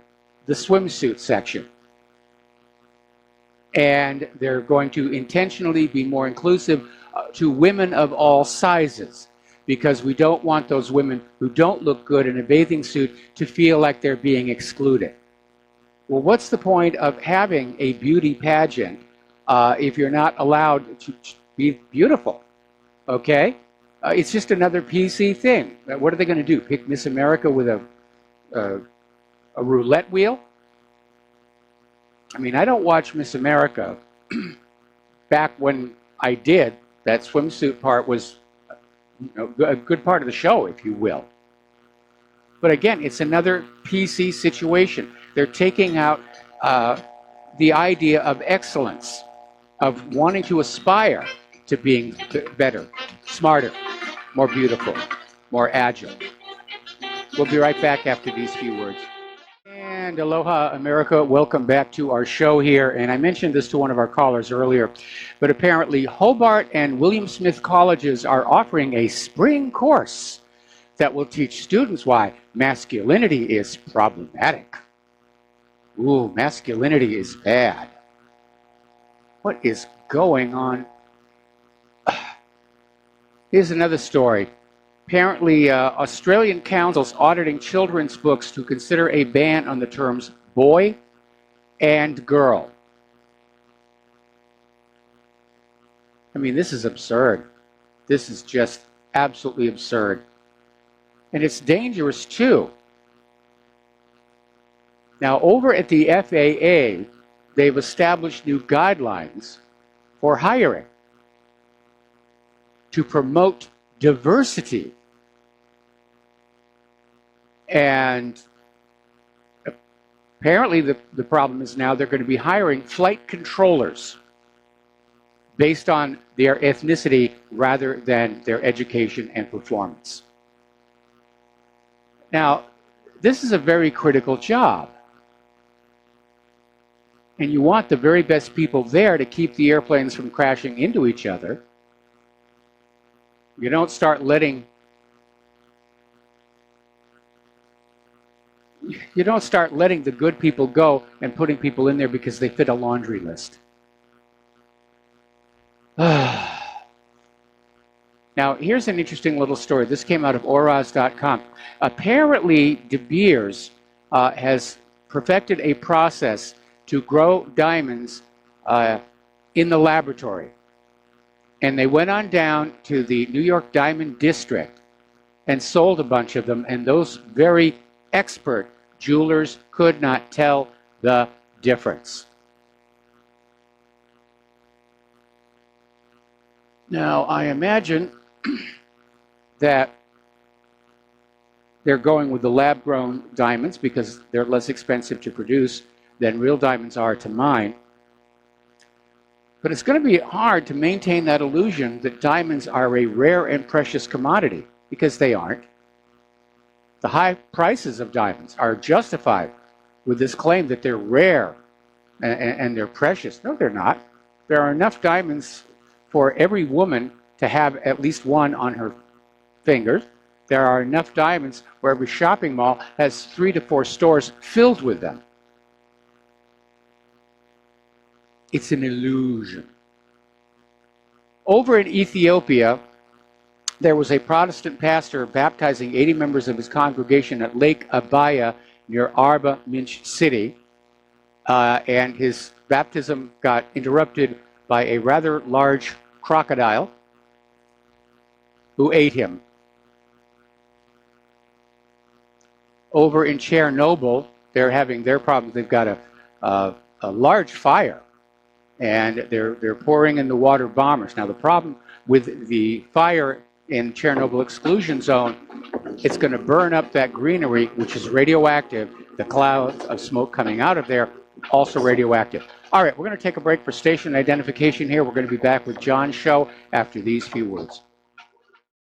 the swimsuit section. And they're going to intentionally be more inclusive to women of all sizes, because we don't want those women who don't look good in a bathing suit to feel like they're being excluded. Well, what's the point of having a beauty pageant if you're not allowed to be beautiful? Okay? It's just another PC thing. What are they going to do? Pick Miss America with a roulette wheel? I mean, I don't watch Miss America back when I did, that swimsuit part was a good part of the show, if you will. But again, it's another PC situation. They're taking out the idea of excellence, of wanting to aspire to being better, smarter, more beautiful, more agile. We'll be right back after these few words. And aloha, America. Welcome back to our show here. And I mentioned this to one of our callers earlier, but apparently Hobart and William Smith colleges are offering a spring course that will teach students why masculinity is problematic. Ooh, masculinity is bad. What is going on? Here's another story. Apparently, Australian councils auditing children's books to consider a ban on the terms boy and girl. I mean, this is absurd. This is just absolutely absurd. And it's dangerous, too. Now, over at the FAA, they've established new guidelines for hiring to promote diversity. And apparently the problem is now they're going to be hiring flight controllers based on their ethnicity rather than their education and performance. Now, this is a very critical job. And you want the very best people there to keep the airplanes from crashing into each other. You don't start letting the good people go and putting people in there because they fit a laundry list. Now, here's an interesting little story. This came out of Oraz.com. Apparently, De Beers has perfected a process to grow diamonds in the laboratory. And they went on down to the New York Diamond District and sold a bunch of them, and those very expert jewelers could not tell the difference. Now, I imagine that they're going with the lab-grown diamonds because they're less expensive to produce than real diamonds are to mine. But it's going to be hard to maintain that illusion that diamonds are a rare and precious commodity, because they aren't. The high prices of diamonds are justified with this claim that they're rare and they're precious. No, they're not. There are enough diamonds for every woman to have at least one on her fingers. There are enough diamonds where every shopping mall has 3 to 4 stores filled with them. It's an illusion. Over in Ethiopia, there was a Protestant pastor baptizing 80 members of his congregation at Lake Aiea near Arba Minch City, and his baptism got interrupted by a rather large crocodile who ate him. Over in Chernobyl, they're having their problems. They've got a large fire, and they're pouring in the water bombers. Now, the problem with the fire in Chernobyl exclusion zone, it's going to burn up that greenery, which is radioactive. The clouds of smoke coming out of there, also radioactive. All right, we're going to take a break for station identification here. We're going to be back with John's show after these few words.